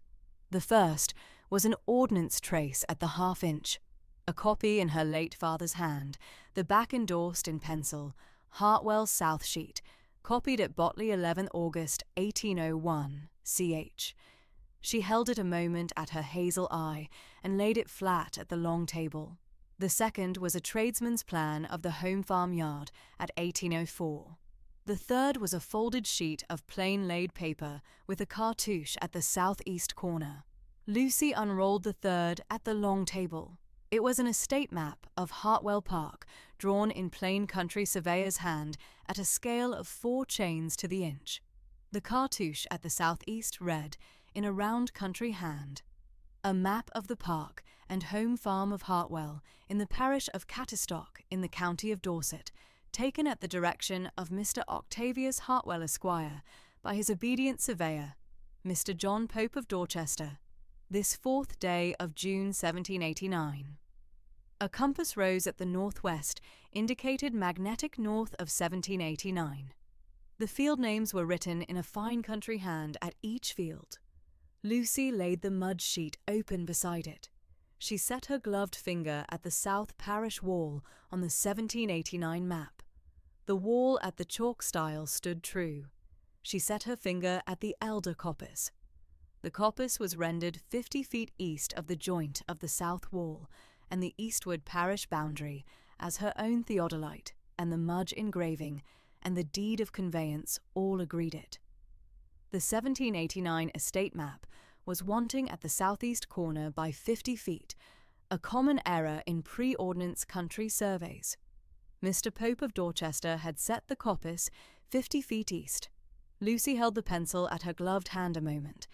The first was an ordnance trace at the 1/2 inch, a copy in her late father's hand, the back endorsed in pencil, Hartwell's South Sheet, copied at Botley 11th August 1801, ch. She held it a moment at her hazel eye and laid it flat at the long table. The second was a tradesman's plan of the home farm yard at 1804. The third was a folded sheet of plain laid paper with a cartouche at the southeast corner. Lucy unrolled the third at the long table. It was an estate map of Hartwell Park, drawn in plain country surveyor's hand at a scale of 4 chains to the inch. The cartouche at the southeast read, in a round country hand, "A map of the park and home farm of Hartwell in the parish of Cattestock in the county of Dorset, taken at the direction of Mr. Octavius Hartwell, Esquire, by his obedient surveyor, Mr. John Pope of Dorchester, this 4th day of June 1789. A compass rose at the northwest indicated magnetic north of 1789. The field names were written in a fine country hand at each field. Lucy laid the mud sheet open beside it. She set her gloved finger at the south parish wall on the 1789 map. The wall at the chalk stile stood true. She set her finger at the elder coppice. The coppice was rendered 50 feet east of the joint of the south wall and the eastward parish boundary as her own theodolite and the mud engraving and the deed of conveyance all agreed it. The 1789 estate map was wanting at the southeast corner by 50 feet, a common error in pre-ordnance country surveys. Mr. Pope of Dorchester had set the coppice 50 feet east. Lucy held the pencil at her gloved hand a moment.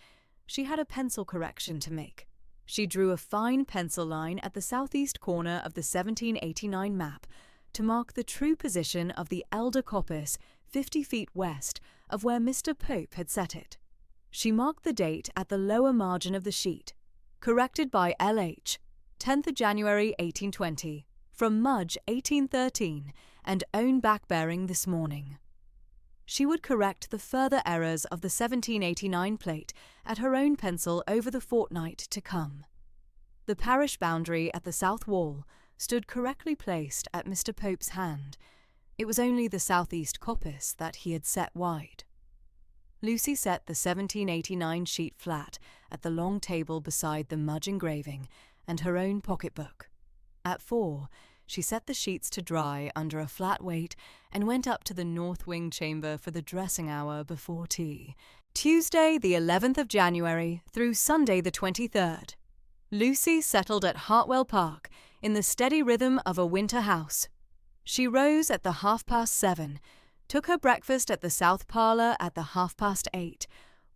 She had a pencil correction to make. She drew a fine pencil line at the southeast corner of the 1789 map to mark the true position of the elder coppice 50 feet west of where Mr. Pope had set it. She marked the date at the lower margin of the sheet, corrected by L.H., 10th of January 1820, from Mudge 1813, and own back-bearing this morning. She would correct the further errors of the 1789 plate at her own pencil over the fortnight to come. The parish boundary at the south wall stood correctly placed at Mr. Pope's hand. It was only the southeast coppice that he had set wide. Lucy set the 1789 sheet flat at the long table beside the Mudge engraving and her own pocketbook. At 4, she set the sheets to dry under a flat weight and went up to the north wing chamber for the dressing hour before tea. Tuesday, the 11th of January, through Sunday, the 23rd. Lucy settled at Hartwell Park in the steady rhythm of a winter house. She rose at the 7:30, took her breakfast at the south parlour at the 8:30,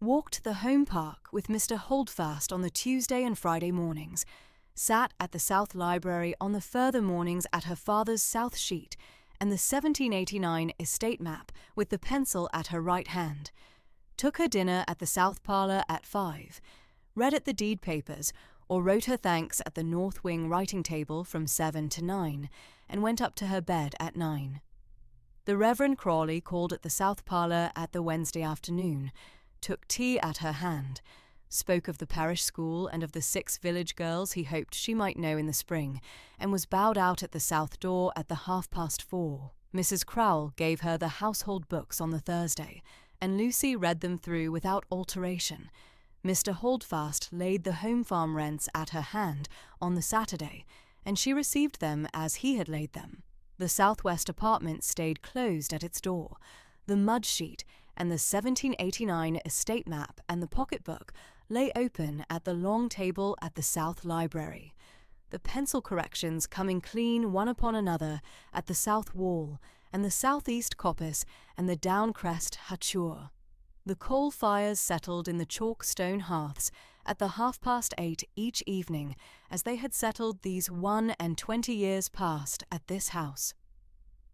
walked the home park with Mr. Holdfast on the Tuesday and Friday mornings, sat at the South Library on the further mornings at her father's south sheet and the 1789 estate map with the pencil at her right hand, took her dinner at the South Parlour at 5, read at the deed papers or wrote her thanks at the north wing writing table from 7 to 9, and went up to her bed at 9. The Reverend Crawley called at the South Parlour at the Wednesday afternoon, took tea at her hand, spoke of the parish school and of the 6 village girls he hoped she might know in the spring, and was bowed out at the south door at the 4:30. Mrs. Crowell gave her the household books on the Thursday, and Lucy read them through without alteration. Mr. Holdfast laid the home farm rents at her hand on the Saturday, and she received them as he had laid them. The southwest apartment stayed closed at its door. The mud sheet and the 1789 estate map and the pocketbook lay open at the long table at the south library. The pencil corrections coming clean one upon another at the south wall and the southeast coppice and the down crest hachure. The coal fires settled in the chalk stone hearths at the 8:30 each evening, as they had settled these 21 years past at this house.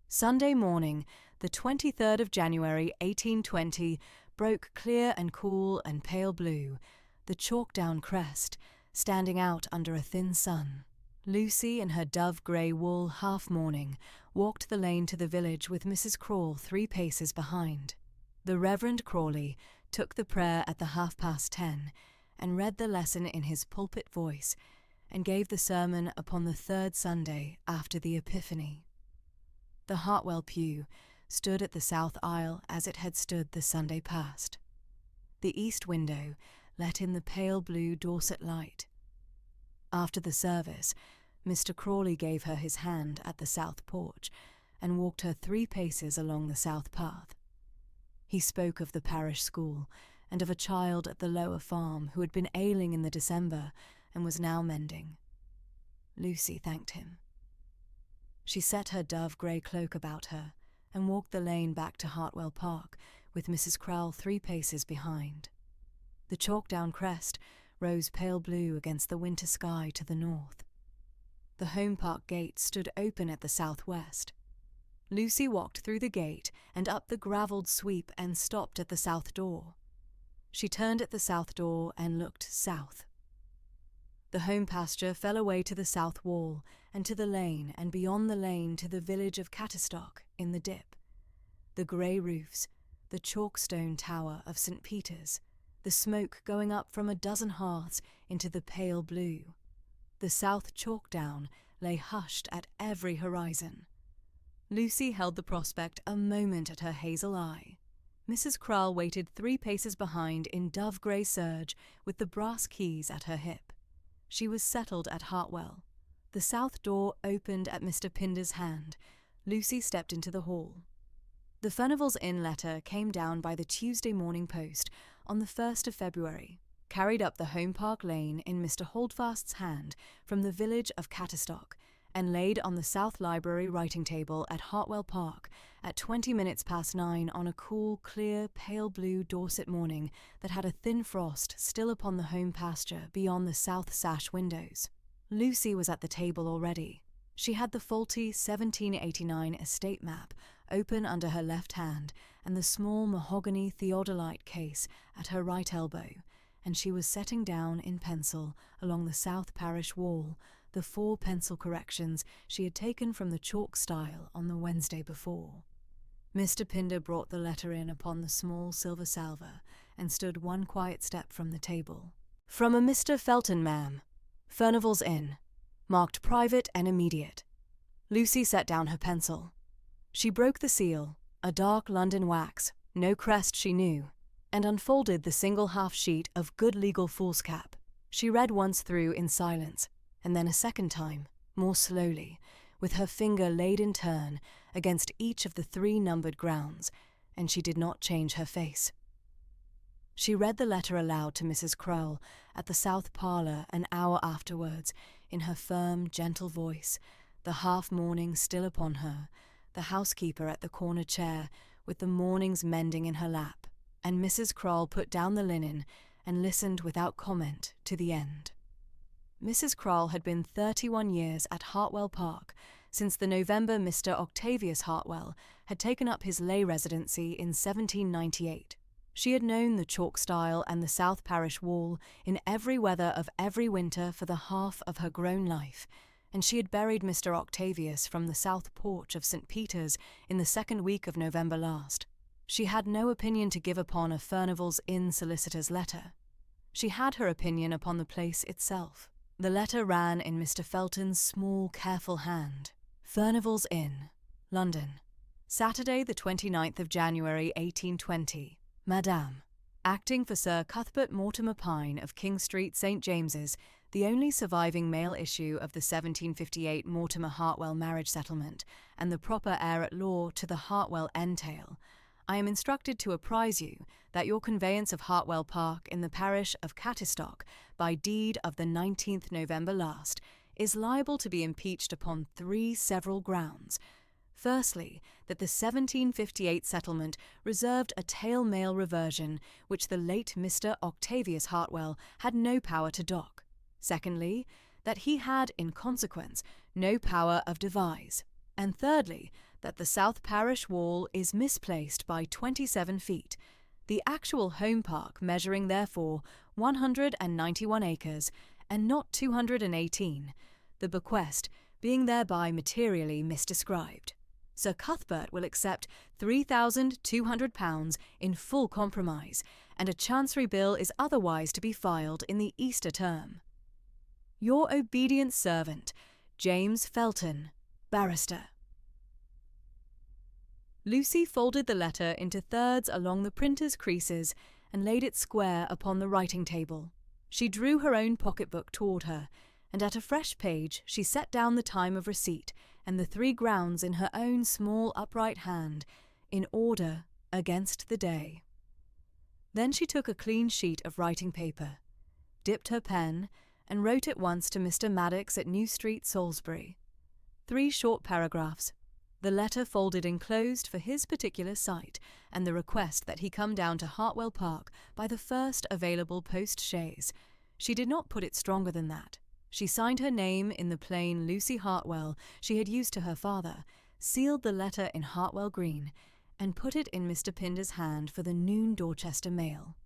Sunday morning, the 23rd of January 1820, broke clear and cool and pale blue, the chalk-down crest standing out under a thin sun. Lucy, in her dove-grey wool half-mourning, walked the lane to the village with Mrs. Crawl 3 paces behind. The Reverend Crawley took the prayer at the 10:30 and read the lesson in his pulpit voice, and gave the sermon upon the 3rd Sunday after the Epiphany. The Hartwell pew stood at the south aisle as it had stood the Sunday past. The east window let in the pale blue Dorset light. After the service, Mr. Crawley gave her his hand at the south porch and walked her 3 paces along the south path. He spoke of the parish school and of a child at the lower farm who had been ailing in the December and was now mending. Lucy thanked him. She set her dove-grey cloak about her and walked the lane back to Hartwell Park with Mrs. Crowell 3 paces behind. The chalk-down crest rose pale blue against the winter sky to the north. The Home Park gate stood open at the southwest. Lucy walked through the gate and up the gravelled sweep and stopped at the south door. She turned at the south door and looked south. The home pasture fell away to the south wall and to the lane, and beyond the lane to the village of Catterstock in the dip. The grey roofs, the chalk-stone tower of St. Peter's, the smoke going up from a dozen hearths into the pale blue. The south chalk down lay hushed at every horizon. Lucy held the prospect a moment at her hazel eye. Mrs. Crowell waited 3 paces behind in dove-grey serge with the brass keys at her hip. She was settled at Hartwell. The south door opened at Mr. Pinder's hand. Lucy stepped into the hall. The Furnival's Inn letter came down by the Tuesday morning post on the 1st of February, carried up the Home Park Lane in Mr. Holdfast's hand from the village of Catterstock, and laid on the South Library writing table at Hartwell Park at 9:20 on a cool, clear, pale blue Dorset morning that had a thin frost still upon the home pasture beyond the south sash windows. Lucy was at the table already. She had the faulty 1789 estate map open under her left hand and the small mahogany theodolite case at her right elbow, and she was setting down in pencil along the south parish wall the 4 pencil corrections she had taken from the chalk stile on the Wednesday before. Mr. Pinder brought the letter in upon the small silver salver and stood 1 quiet step from the table. "From a Mr. Felton, ma'am. Furnival's Inn. Marked private and immediate." Lucy set down her pencil. She broke the seal, a dark London wax, no crest she knew, and unfolded the single half-sheet of good legal foolscap. She read once through in silence, and then a second time, more slowly, with her finger laid in turn against each of the 3 numbered grounds, and she did not change her face. She read the letter aloud to Mrs. Crowell at the south parlour an hour afterwards, in her firm, gentle voice, the half-mourning still upon her, the housekeeper at the corner chair with the morning's mending in her lap, and Mrs. Crowell put down the linen and listened without comment to the end. Mrs. Crowell had been 31 years at Hartwell Park, since the November Mr. Octavius Hartwell had taken up his lay residency in 1798. She had known the chalk stile and the south parish wall in every weather of every winter for the half of her grown life, and she had buried Mr. Octavius from the south porch of St. Peter's in the 2nd week of November last. She had no opinion to give upon a Furnival's Inn solicitor's letter. She had her opinion upon the place itself. The letter ran in Mr. Felton's small, careful hand. Furnival's Inn, London. Saturday the 29th of January 1820. Madame, Acting for Sir Cuthbert Mortimer Pine of King Street, St. James's, the only surviving male issue of the 1758 Mortimer-Hartwell marriage settlement, and the proper heir at law to the Hartwell entail, I am instructed to apprise you that your conveyance of Hartwell Park in the parish of Cattistock by deed of the 19th November last is liable to be impeached upon 3 several grounds. Firstly, that the 1758 settlement reserved a tail-mail reversion which the late Mr. Octavius Hartwell had no power to dock. Secondly, that he had, in consequence, no power of devise. And thirdly, that the south parish wall is misplaced by 27 feet, the actual home park measuring therefore 191 acres, and not 218, the bequest being thereby materially misdescribed. Sir Cuthbert will accept £3,200 in full compromise, and a chancery bill is otherwise to be filed in the Easter term. Your obedient servant, James Felton, Barrister. Lucy folded the letter into thirds along the printer's creases and laid it square upon the writing table. She drew her own pocketbook toward her, and at a fresh page she set down the time of receipt and the 3 grounds in her own small upright hand, in order against the day. Then she took a clean sheet of writing paper, dipped her pen, and wrote at once to Mr. Maddox at New Street, Salisbury. 3 short paragraphs, the letter folded enclosed for his particular sight, and the request that he come down to Hartwell Park by the first available post-chaise. She did not put it stronger than that. She signed her name in the plain Lucy Hartwell she had used to her father, sealed the letter in Hartwell green, and put it in Mr. Pinder's hand for the noon Dorchester mail.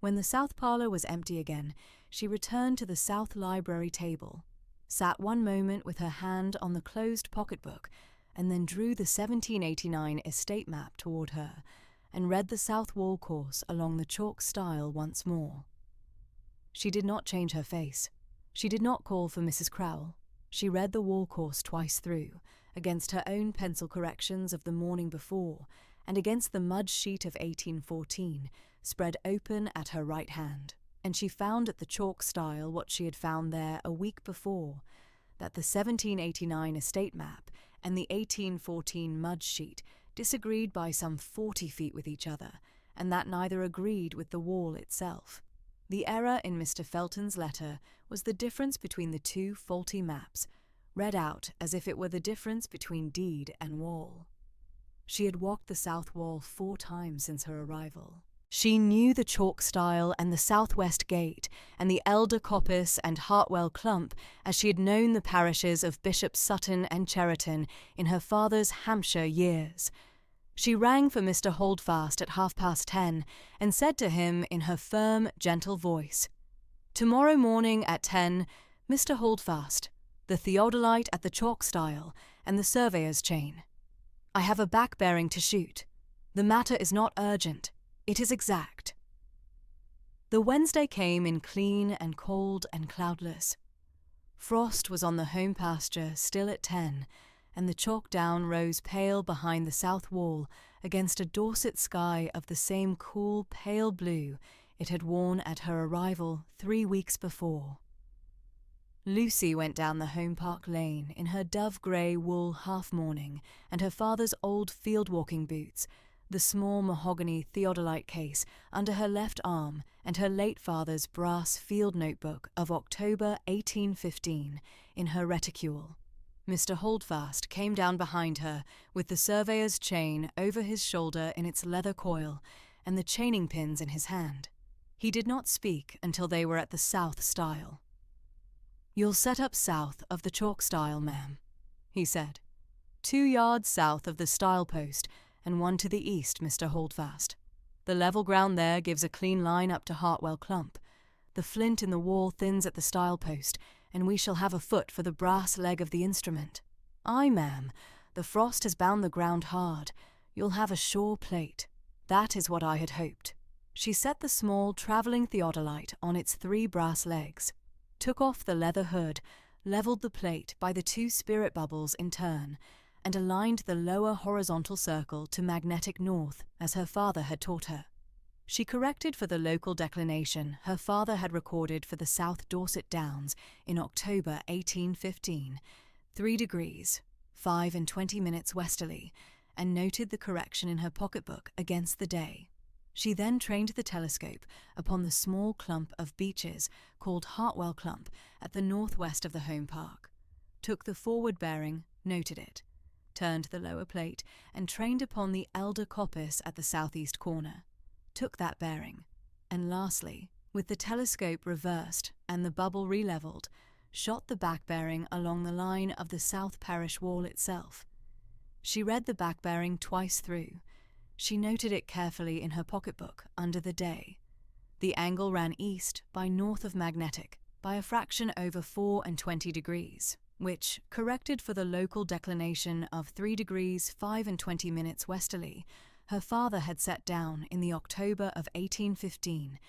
When the south parlour was empty again, she returned to the south library table, sat one moment with her hand on the closed pocketbook, and then drew the 1789 estate map toward her, and read the south wall course along the chalk stile once more. She did not change her face. She did not call for Mrs. Crowell. She read the wall course twice through, against her own pencil corrections of the morning before, and against the mud sheet of 1814, spread open at her right hand, and she found at the chalk stile what she had found there a week before, that the 1789 estate map and the 1814 mud sheet disagreed by some 40 feet with each other, and that neither agreed with the wall itself. The error in Mr. Felton's letter was the difference between the 2 faulty maps, read out as if it were the difference between deed and wall. She had walked the south wall 4 times since her arrival. She knew the chalk stile and the southwest gate, and the elder coppice and Hartwell clump, as she had known the parishes of Bishop Sutton and Cheriton in her father's Hampshire years. She rang for Mr. Holdfast at 10:30, and said to him in her firm, gentle voice, "Tomorrow morning at 10, Mr. Holdfast, the theodolite at the chalk stile, and the surveyor's chain. I have a back-bearing to shoot. The matter is not urgent. It is exact." The Wednesday came in clean and cold and cloudless. Frost was on the home pasture still at 10, and the chalk down rose pale behind the south wall against a Dorset sky of the same cool, pale blue it had worn at her arrival 3 weeks before. Lucy went down the home park lane in her dove-grey wool half-mourning and her father's old field-walking boots, the small mahogany theodolite case under her left arm, and her late father's brass field notebook of October 1815 in her reticule. Mr. Holdfast came down behind her with the surveyor's chain over his shoulder in its leather coil and the chaining pins in his hand. He did not speak until they were at the south stile. "You'll set up south of the chalk stile, ma'am," he said. 2 yards south of the stile post, and 1 to the east, Mr. Holdfast. The level ground there gives a clean line up to Hartwell Clump. The flint in the wall thins at the stile post, and we shall have a foot for the brass leg of the instrument. Ay, ma'am, the frost has bound the ground hard. You'll have a sure plate. That is what I had hoped." She set the small travelling theodolite on its 3 brass legs, took off the leather hood, levelled the plate by the 2 spirit bubbles in turn, and aligned the lower horizontal circle to magnetic north, as her father had taught her. She corrected for the local declination her father had recorded for the South Dorset Downs in October 1815, 3 degrees, 5 and 20 minutes westerly, and noted the correction in her pocketbook against the day. She then trained the telescope upon the small clump of beeches called Hartwell Clump at the northwest of the home park, took the forward bearing, noted it, turned the lower plate, and trained upon the elder coppice at the southeast corner, took that bearing, and lastly, with the telescope reversed and the bubble relevelled, shot the back bearing along the line of the south parish wall itself. She read the back bearing twice through. She noted it carefully in her pocketbook under the day. The angle ran east by north of magnetic by a fraction over 4 and 20 degrees, which, corrected for the local declination of 3 degrees 5 and 20 minutes westerly, her father had set down in the October of 1815,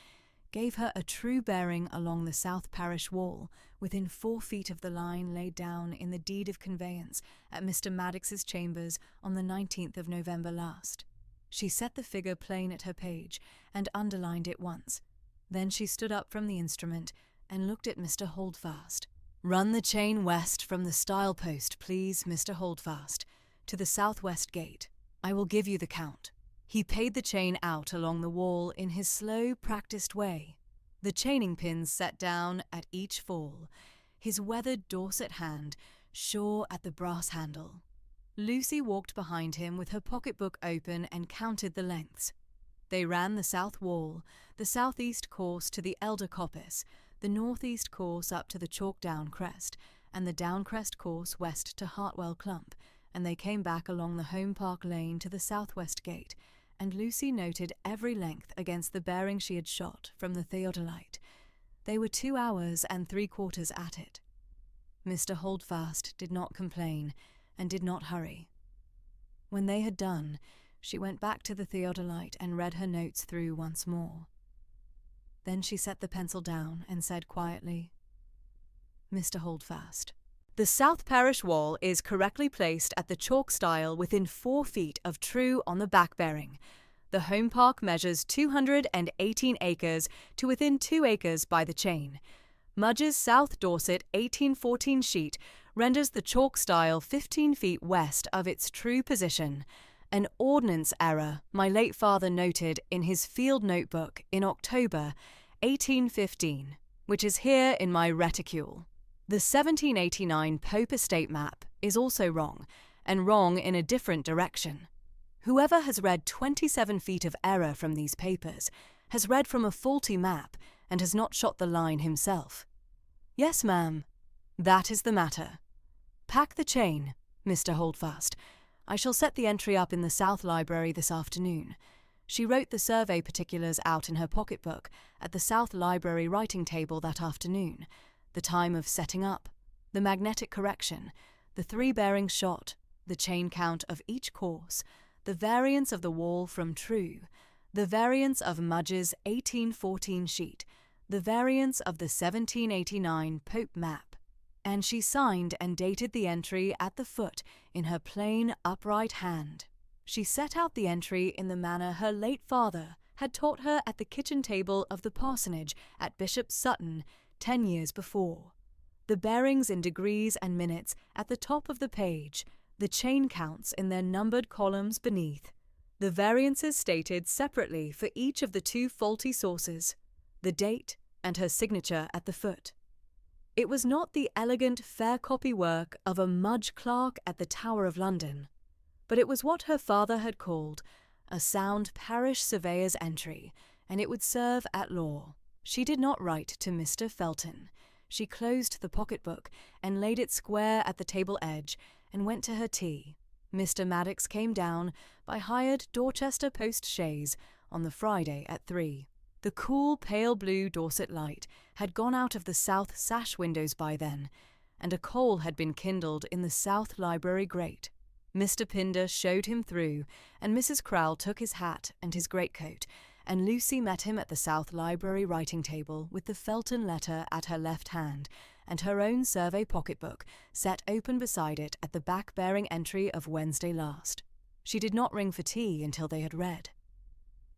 gave her a true bearing along the south parish wall within 4 feet of the line laid down in the deed of conveyance at Mr. Maddox's chambers on the 19th of November last. She set the figure plain at her page and underlined it once. Then she stood up from the instrument and looked at Mr. Holdfast. "Run the chain west from the stile post, please, Mr. Holdfast, to the southwest gate. I will give you the count." He paid the chain out along the wall in his slow, practised way, the chaining pins set down at each fall, his weathered Dorset hand sure at the brass handle. Lucy walked behind him with her pocketbook open and counted the lengths. They ran the south wall, the southeast course to the elder coppice, the northeast course up to the chalk down crest, and the down crest course west to Hartwell Clump, and they came back along the home park lane to the southwest gate, and Lucy noted every length against the bearing she had shot from the theodolite. They were 2 hours and 3/4 at it. Mr. Holdfast did not complain, and did not hurry. When they had done, she went back to the theodolite and read her notes through once more. Then she set the pencil down and said quietly, "Mr. Holdfast, the south parish wall is correctly placed at the chalk stile within 4 feet of true on the back bearing. The home park measures 218 acres to within 2 acres by the chain. Mudge's South Dorset 1814 sheet renders the chalk stile 15 feet west of its true position, an ordnance error my late father noted in his field notebook in October 1815, which is here in my reticule. The 1789 Pope Estate map is also wrong, and wrong in a different direction. Whoever has read 27 feet of error from these papers has read from a faulty map and has not shot the line himself. Yes, ma'am, that is the matter. Pack the chain, Mr. Holdfast. I shall set the entry up in the South Library this afternoon. She wrote the survey particulars out in her pocketbook at the South Library writing table that afternoon, the time of setting up, the magnetic correction, the 3 bearings shot, the chain count of each course, the variance of the wall from true, the variance of Mudge's 1814 sheet, the variance of the 1789 Pope map, and she signed and dated the entry at the foot in her plain, upright hand. She set out the entry in the manner her late father had taught her at the kitchen table of the parsonage at Bishop Sutton 10 years before. The bearings in degrees and minutes at the top of the page, the chain counts in their numbered columns beneath, the variances stated separately for each of the 2 faulty sources, the date and her signature at the foot. It was not the elegant, fair copy work of a Mudge clerk at the Tower of London, but it was what her father had called a sound parish surveyor's entry, and it would serve at law. She did not write to Mr. Felton. She closed the pocketbook and laid it square at the table edge and went to her tea. Mr. Maddox came down by hired Dorchester post chaise on the Friday at 3. The cool, pale blue Dorset light had gone out of the south sash windows by then, and a coal had been kindled in the south library grate. Mr. Pinder showed him through, and Mrs. Crowle took his hat and his greatcoat, and Lucy met him at the south library writing table with the Felton letter at her left hand, and her own survey pocketbook set open beside it at the back bearing entry of Wednesday last. She did not ring for tea until they had read.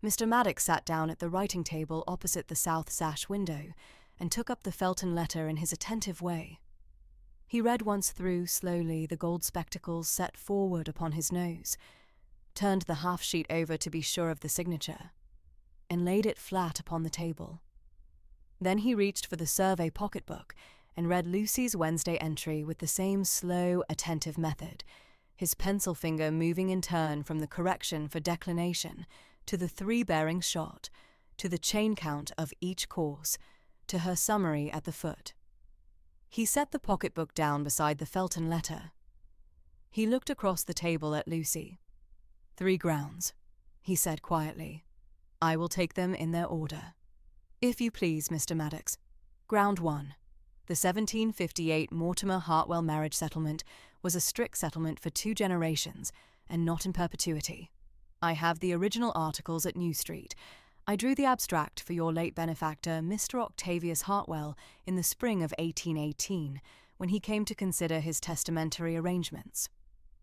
Mr. Maddox sat down at the writing table opposite the south sash window and took up the Felton letter in his attentive way. He read once through slowly, the gold spectacles set forward upon his nose, turned the half-sheet over to be sure of the signature, and laid it flat upon the table. Then he reached for the survey pocketbook and read Lucy's Wednesday entry with the same slow, attentive method, his pencil finger moving in turn from the correction for declination to the 3 bearings shot, to the chain count of each course, to her summary at the foot. He set the pocketbook down beside the Felton letter. He looked across the table at Lucy. 3 grounds, he said quietly. I will take them in their order. If you please, Mr. Maddox. Ground 1. The 1758 Mortimer Hartwell marriage settlement was a strict settlement for 2 generations, and not in perpetuity. I have the original articles at New Street. I drew the abstract for your late benefactor, Mr. Octavius Hartwell, in the spring of 1818, when he came to consider his testamentary arrangements.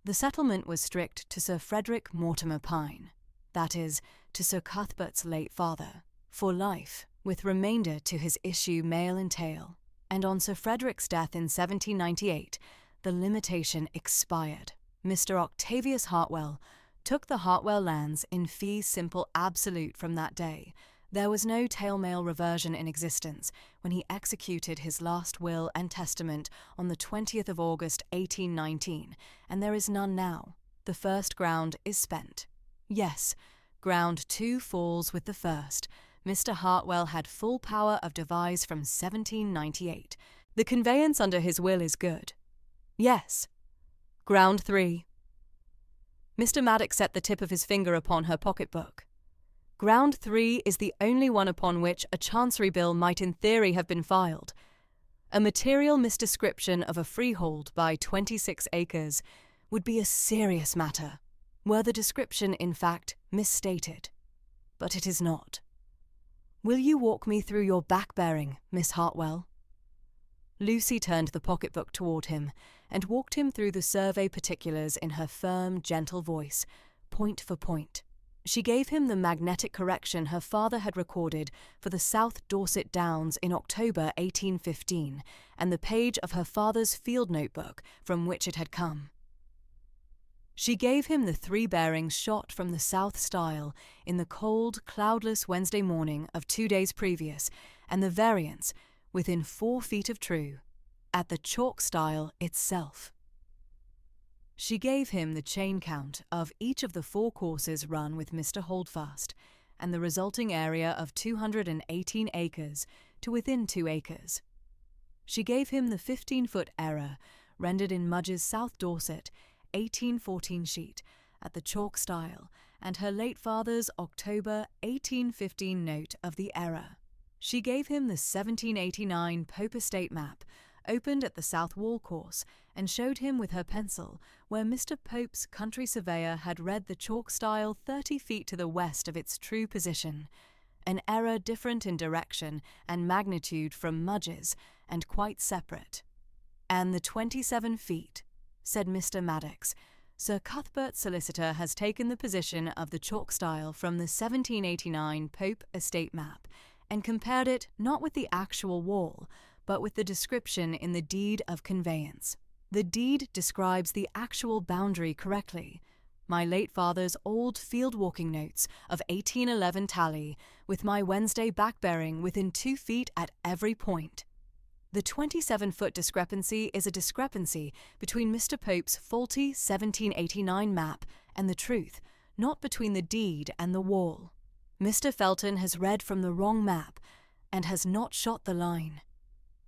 The settlement was strict to Sir Frederick Mortimer Pine, that is, to Sir Cuthbert's late father, for life, with remainder to his issue male and tail, and on Sir Frederick's death in 1798, the limitation expired. Mr. Octavius Hartwell took the Hartwell lands in fee simple absolute from that day. There was no tail-male reversion in existence when he executed his last will and testament on the 20th of August 1819, and there is none now. The first ground is spent. Yes, ground 2 falls with the first. Mr. Hartwell had full power of devise from 1798. The conveyance under his will is good. Yes. Ground 3. Mr. Maddox set the tip of his finger upon her pocketbook. Ground 3 is the only one upon which a chancery bill might in theory have been filed. A material misdescription of a freehold by 26 acres would be a serious matter, were the description in fact misstated. But it is not. Will you walk me through your back-bearing, Miss Hartwell? Lucy turned the pocketbook toward him and walked him through the survey particulars in her firm, gentle voice, point for point. She gave him the magnetic correction her father had recorded for the South Dorset Downs in October 1815, and the page of her father's field notebook from which it had come. She gave him the 3 bearings shot from the south stile in the cold, cloudless Wednesday morning of 2 days previous, and the variance, within 4 feet of true, at the chalk stile itself. She gave him the chain count of each of the 4 courses run with Mr. Holdfast, and the resulting area of 218 acres to within 2 acres. She gave him the 15-foot error, rendered in Mudge's South Dorset, 1814 sheet, at the chalk stile, and her late father's October 1815 note of the error. She gave him the 1789 Pope Estate map, opened at the South Wall course, and showed him with her pencil where Mr. Pope's country surveyor had read the chalk stile 30 feet to the west of its true position, an error different in direction and magnitude from Mudge's, and quite separate. And the 27 feet, said Mr. Maddox. Sir Cuthbert's solicitor has taken the position of the chalk stile from the 1789 Pope Estate map, and compared it not with the actual wall, but with the description in the deed of conveyance. The deed describes the actual boundary correctly. My late father's old field-walking notes of 1811 tally, with my Wednesday back-bearing within 2 feet at every point. The 27-foot discrepancy is a discrepancy between Mr. Pope's faulty 1789 map and the truth, not between the deed and the wall. Mr. Felton has read from the wrong map, and has not shot the line.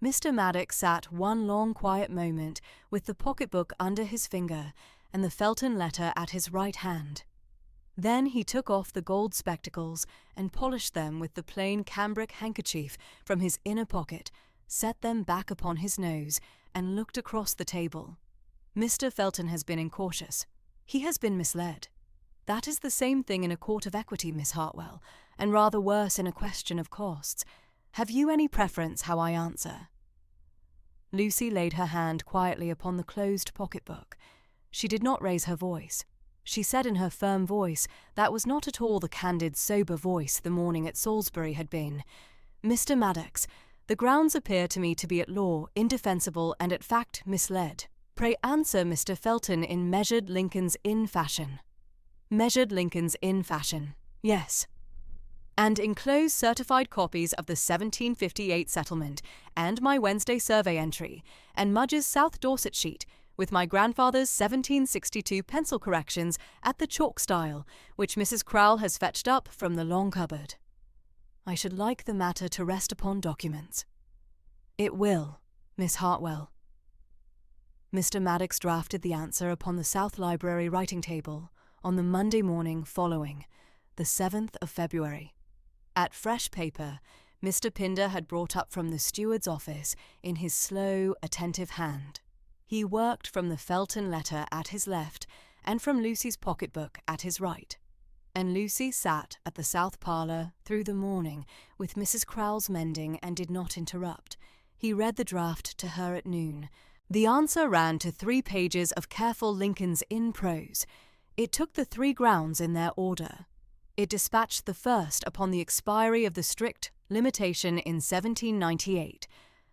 Mr. Maddox sat one long quiet moment with the pocketbook under his finger and the Felton letter at his right hand. Then he took off the gold spectacles and polished them with the plain cambric handkerchief from his inner pocket, set them back upon his nose, and looked across the table. Mr. Felton has been incautious. He has been misled. That is the same thing in a court of equity, Miss Hartwell, and rather worse in a question of costs. Have you any preference how I answer? Lucy laid her hand quietly upon the closed pocketbook. She did not raise her voice. she said in her firm voice that was not at all the candid, sober voice the morning at Salisbury had been. "Mr. Maddox, the grounds appear to me to be at law, indefensible, and at fact misled. Pray answer Mr. Felton in measured Lincoln's Inn fashion." "Measured Lincoln's Inn fashion, yes." "And enclose certified copies of the 1758 settlement, and my Wednesday survey entry, and Mudge's South Dorset sheet, with my grandfather's 1762 pencil corrections at the chalk style, which Mrs. Crowle has fetched up from the long cupboard." "I should like the matter to rest upon documents." "It will, Miss Hartwell." Mr. Maddox drafted the answer upon the South Library writing table on the Monday morning following, the 7th of February. At fresh paper, Mr. Pinder had brought up from the steward's office in his slow, attentive hand. He worked from the Felton letter at his left and from Lucy's pocketbook at his right, and Lucy sat at the south parlour through the morning with Mrs. Crowle's mending and did not interrupt. He read the draft to her at noon. The answer ran to 3 pages of careful Lincoln's Inn prose. It took the 3 grounds in their order. It dispatched the first upon the expiry of the strict limitation in 1798,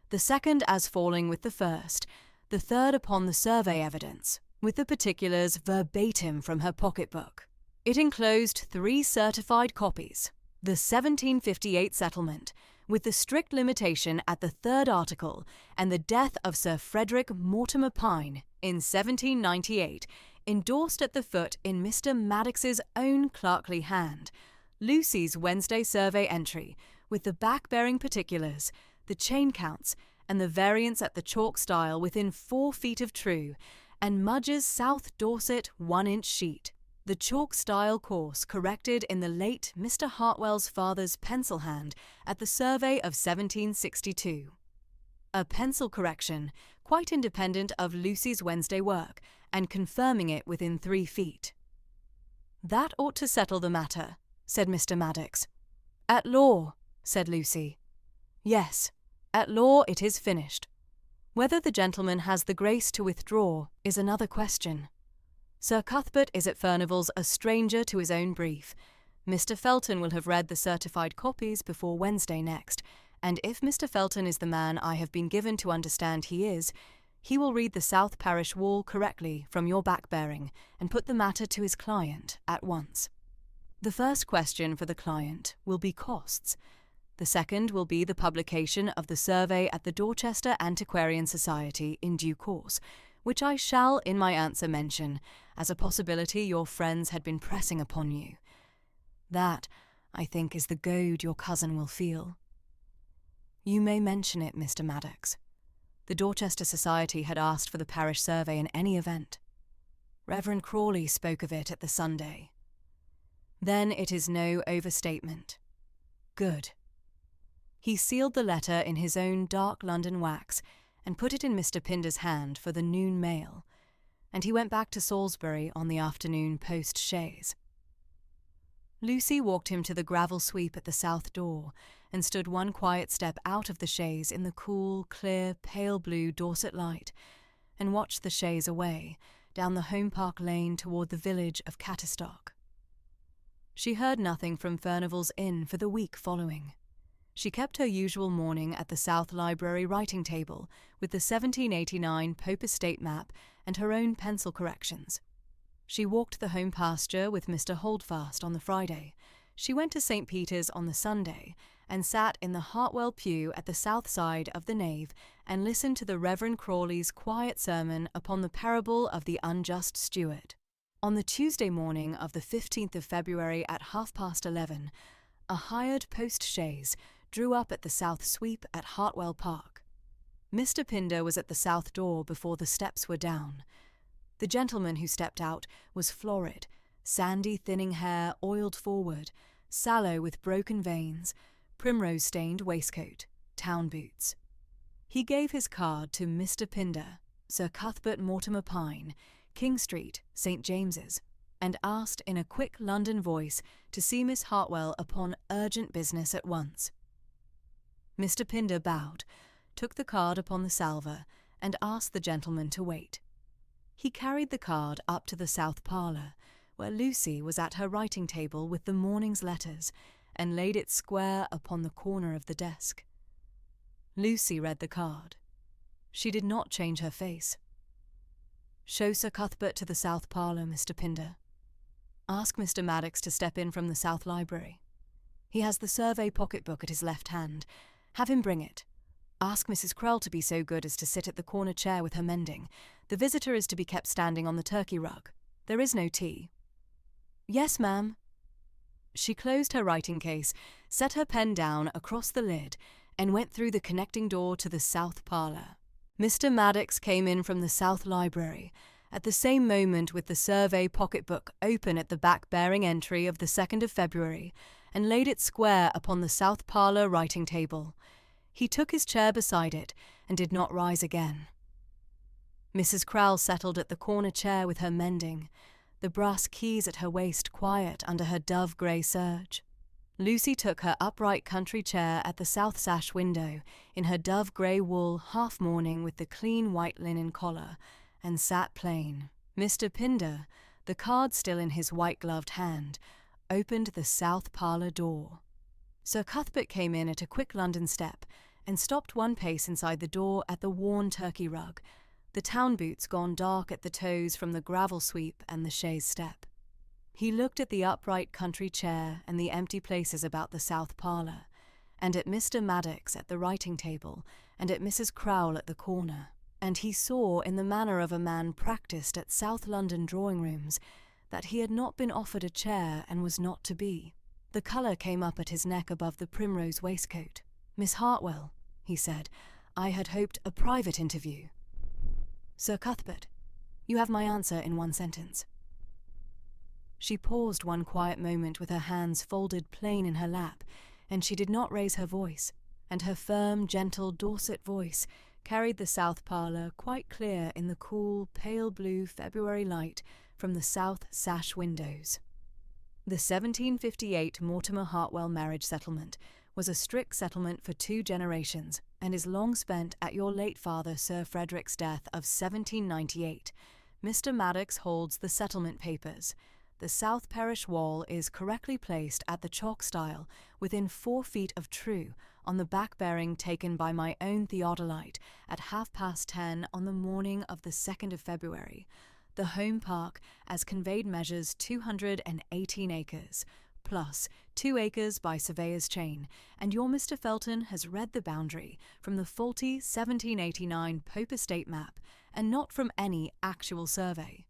the second as falling with the first, the third upon the survey evidence, with the particulars verbatim from her pocketbook. It enclosed 3 certified copies, the 1758 settlement, with the strict limitation at the 3rd article, and the death of Sir Frederick Mortimer Pine in 1798, endorsed at the foot in Mr. Maddox's own clerkly hand, Lucy's Wednesday survey entry, with the back-bearing particulars, the chain counts, and the variance at the chalk style within 4 feet of true, and Mudge's South Dorset 1-inch sheet, the chalk style course corrected in the late Mr. Hartwell's father's pencil hand at the survey of 1762. A pencil correction, quite independent of Lucy's Wednesday work, and confirming it within 3 feet. "That ought to settle the matter," said Mr. Maddox. "At law," said Lucy. "Yes, at law it is finished. Whether the gentleman has the grace to withdraw is another question. Sir Cuthbert is at Furnival's a stranger to his own brief. Mr. Felton will have read the certified copies before Wednesday next, and if Mr. Felton is the man I have been given to understand he is, he will read the South Parish wall correctly from your back-bearing and put the matter to his client at once. The first question for the client will be costs. The second will be the publication of the survey at the Dorchester Antiquarian Society in due course, which I shall in my answer mention as a possibility your friends had been pressing upon you. That, I think, is the goad your cousin will feel. You may mention it, Mr. Maddox. The Dorchester Society had asked for the parish survey in any event. Reverend Crawley spoke of it at the Sunday. Then it is no overstatement. Good. He sealed the letter in his own dark London wax and put it in Mr. Pinder's hand for the noon mail, and he went back to Salisbury on the afternoon post-chaise. Lucy walked him to the gravel sweep at the south door and stood one quiet step out of the chaise in the cool, clear, pale blue Dorset light, and watched the chaise away down the Home Park lane toward the village of Catterstock. She heard nothing from Furnival's Inn for the week following. She kept her usual morning at the South Library writing table with the 1789 Pope Estate map and her own pencil corrections. She walked the home pasture with Mr. Holdfast on the Friday. She went to St. Peter's on the Sunday and sat in the Hartwell pew at the south side of the nave and listened to the Reverend Crawley's quiet sermon upon the parable of the unjust steward. On the Tuesday morning of the 15th of February at 11:30, a hired post-chaise drew up at the south sweep at Hartwell Park. Mr. Pinder was at the south door before the steps were down. The gentleman who stepped out was florid, sandy thinning hair oiled forward, sallow with broken veins, primrose-stained waistcoat, town boots. He gave his card to Mr. Pinder, Sir Cuthbert Mortimer Pine, King Street, St. James's, and asked in a quick London voice to see Miss Hartwell upon urgent business at once. Mr. Pinder bowed, took the card upon the salver, and asked the gentleman to wait. He carried the card up to the south parlour, where Lucy was at her writing table with the morning's letters and laid it square upon the corner of the desk. Lucy read the card. She did not change her face. "Show Sir Cuthbert to the south parlour, Mr. Pinder. Ask Mr. Maddox to step in from the south library. He has the survey pocketbook at his left hand. Have him bring it. Ask Mrs. Krell to be so good as to sit at the corner chair with her mending. The visitor is to be kept standing on the turkey rug. There is no tea." "Yes, ma'am." She closed her writing case, set her pen down across the lid, and went through the connecting door to the south parlour. Mr. Maddox came in from the south library, at the same moment with the survey pocketbook open at the back-bearing entry of the 2nd of February, and laid it square upon the south parlour writing table. He took his chair beside it, and did not rise again. Mrs. Krell settled at the corner chair with her mending, the brass keys at her waist quiet under her dove-grey serge. Lucy took her upright country chair at the south sash window, in her dove-grey wool half-mourning with the clean white linen collar, and sat plain. Mr. Pinder, the card still in his white-gloved hand, opened the south parlour door. Sir Cuthbert came in at a quick London step, and stopped one pace inside the door at the worn turkey rug, the town boots gone dark at the toes from the gravel sweep and the chaise step. He looked at the upright country chair and the empty places about the south parlour, and at Mr. Maddox at the writing table, and at Mrs. Krell at the corner, and he saw in the manner of a man practised at South London drawing-rooms that he had not been offered a chair and was not to be. The colour came up at his neck above the primrose waistcoat. "Miss Hartwell," he said, "I had hoped a private interview." "Sir Cuthbert, you have my answer in one sentence." She paused one quiet moment with her hands folded plain in her lap, and she did not raise her voice, and her firm, gentle Dorset voice carried the south parlour quite clear in the cool, pale blue February light from the south sash windows. The 1758 Mortimer Hartwell marriage settlement was a strict settlement for 2 generations, and is long spent at your late father Sir Frederick's death of 1798. Mr. Maddox holds the settlement papers. The south parish wall is correctly placed at the chalk stile, within 4 feet of true, on the back-bearing taken by my own theodolite at 10:30 on the morning of the 2nd of February. The home park, as conveyed, measures 218 acres, plus 2 acres by surveyor's chain, and your Mr. Felton has read the boundary from the faulty 1789 Pope Estate map, and not from any actual survey.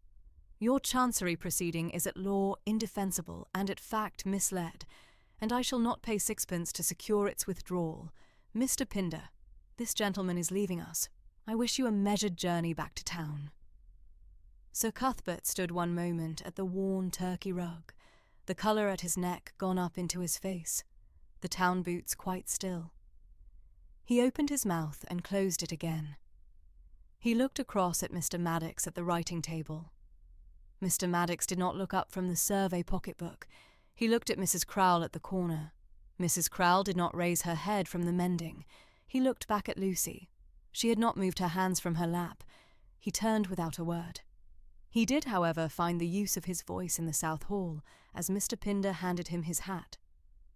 Your chancery proceeding is at law indefensible and at fact misled, and I shall not pay 6pence to secure its withdrawal. Mr. Pinder, this gentleman is leaving us. I wish you a measured journey back to town." Sir Cuthbert stood one moment at the worn turkey rug, the colour at his neck gone up into his face, the town boots quite still. He opened his mouth and closed it again. He looked across at Mr. Maddox at the writing table. Mr. Maddox did not look up from the survey pocketbook. He looked at Mrs. Krell at the corner. Mrs. Krell did not raise her head from the mending. He looked back at Lucy. She had not moved her hands from her lap. He turned without a word. He did, however, find the use of his voice in the south hall as Mr. Pinder handed him his hat.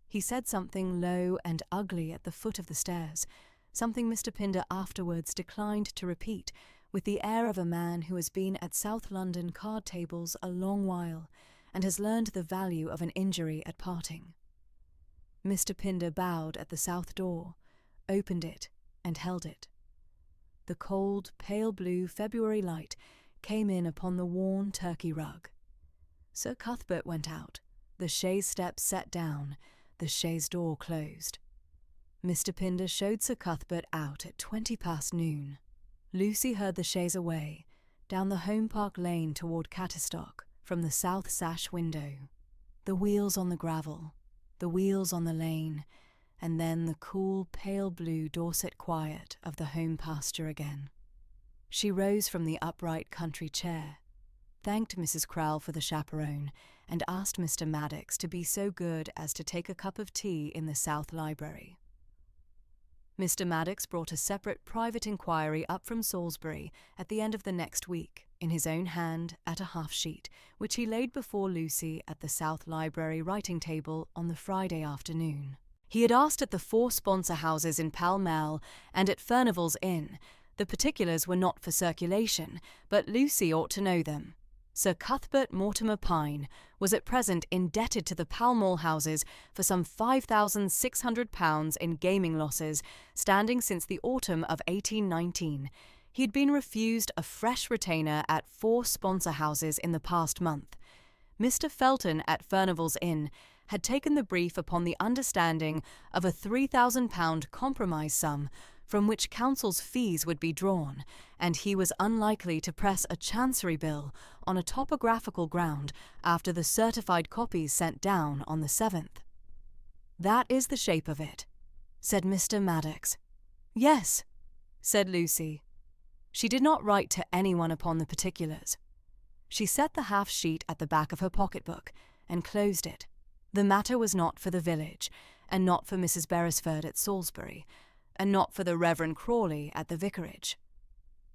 He said something low and ugly at the foot of the stairs, something Mr. Pinder afterwards declined to repeat, with the air of a man who has been at South London card tables a long while, and has learned the value of an injury at parting. Mr. Pinder bowed at the south door, opened it, and held it. The cold, pale blue February light came in upon the worn turkey rug. Sir Cuthbert went out, the chaise steps set down, the chaise door closed. Mr. Pinder showed Sir Cuthbert out at 20 past noon. Lucy heard the chaise away, down the Home Park lane toward Catterstock, from the south sash window. The wheels on the gravel, the wheels on the lane, and then the cool, pale blue Dorset quiet of the home pasture again. She rose from the upright country chair, thanked Mrs. Krell for the chaperone, and asked Mr. Maddox to be so good as to take a cup of tea in the south library. Mr. Maddox brought a separate private inquiry up from Salisbury at the end of the next week, in his own hand at a half-sheet, which he laid before Lucy at the South Library writing table on the Friday afternoon. He had asked at the 4 sponsor houses in Pall Mall and at Furnival's Inn. The particulars were not for circulation, but Lucy ought to know them. Sir Cuthbert Mortimer Pine was at present indebted to the Pall Mall houses for some £5,600 in gaming losses, standing since the autumn of 1819. He had been refused a fresh retainer at 4 sponsor houses in the past month. Mr. Felton at Furnival's Inn had taken the brief upon the understanding of a £3,000 compromise sum from which counsel's fees would be drawn, and he was unlikely to press a chancery bill on a topographical ground after the certified copies sent down on the 7th. "That is the shape of it," said Mr. Maddox. "Yes," said Lucy. She did not write to anyone upon the particulars. She set the half-sheet at the back of her pocketbook and closed it. The matter was not for the village, and not for Mrs. Beresford at Salisbury, and not for the Reverend Crawley at the vicarage.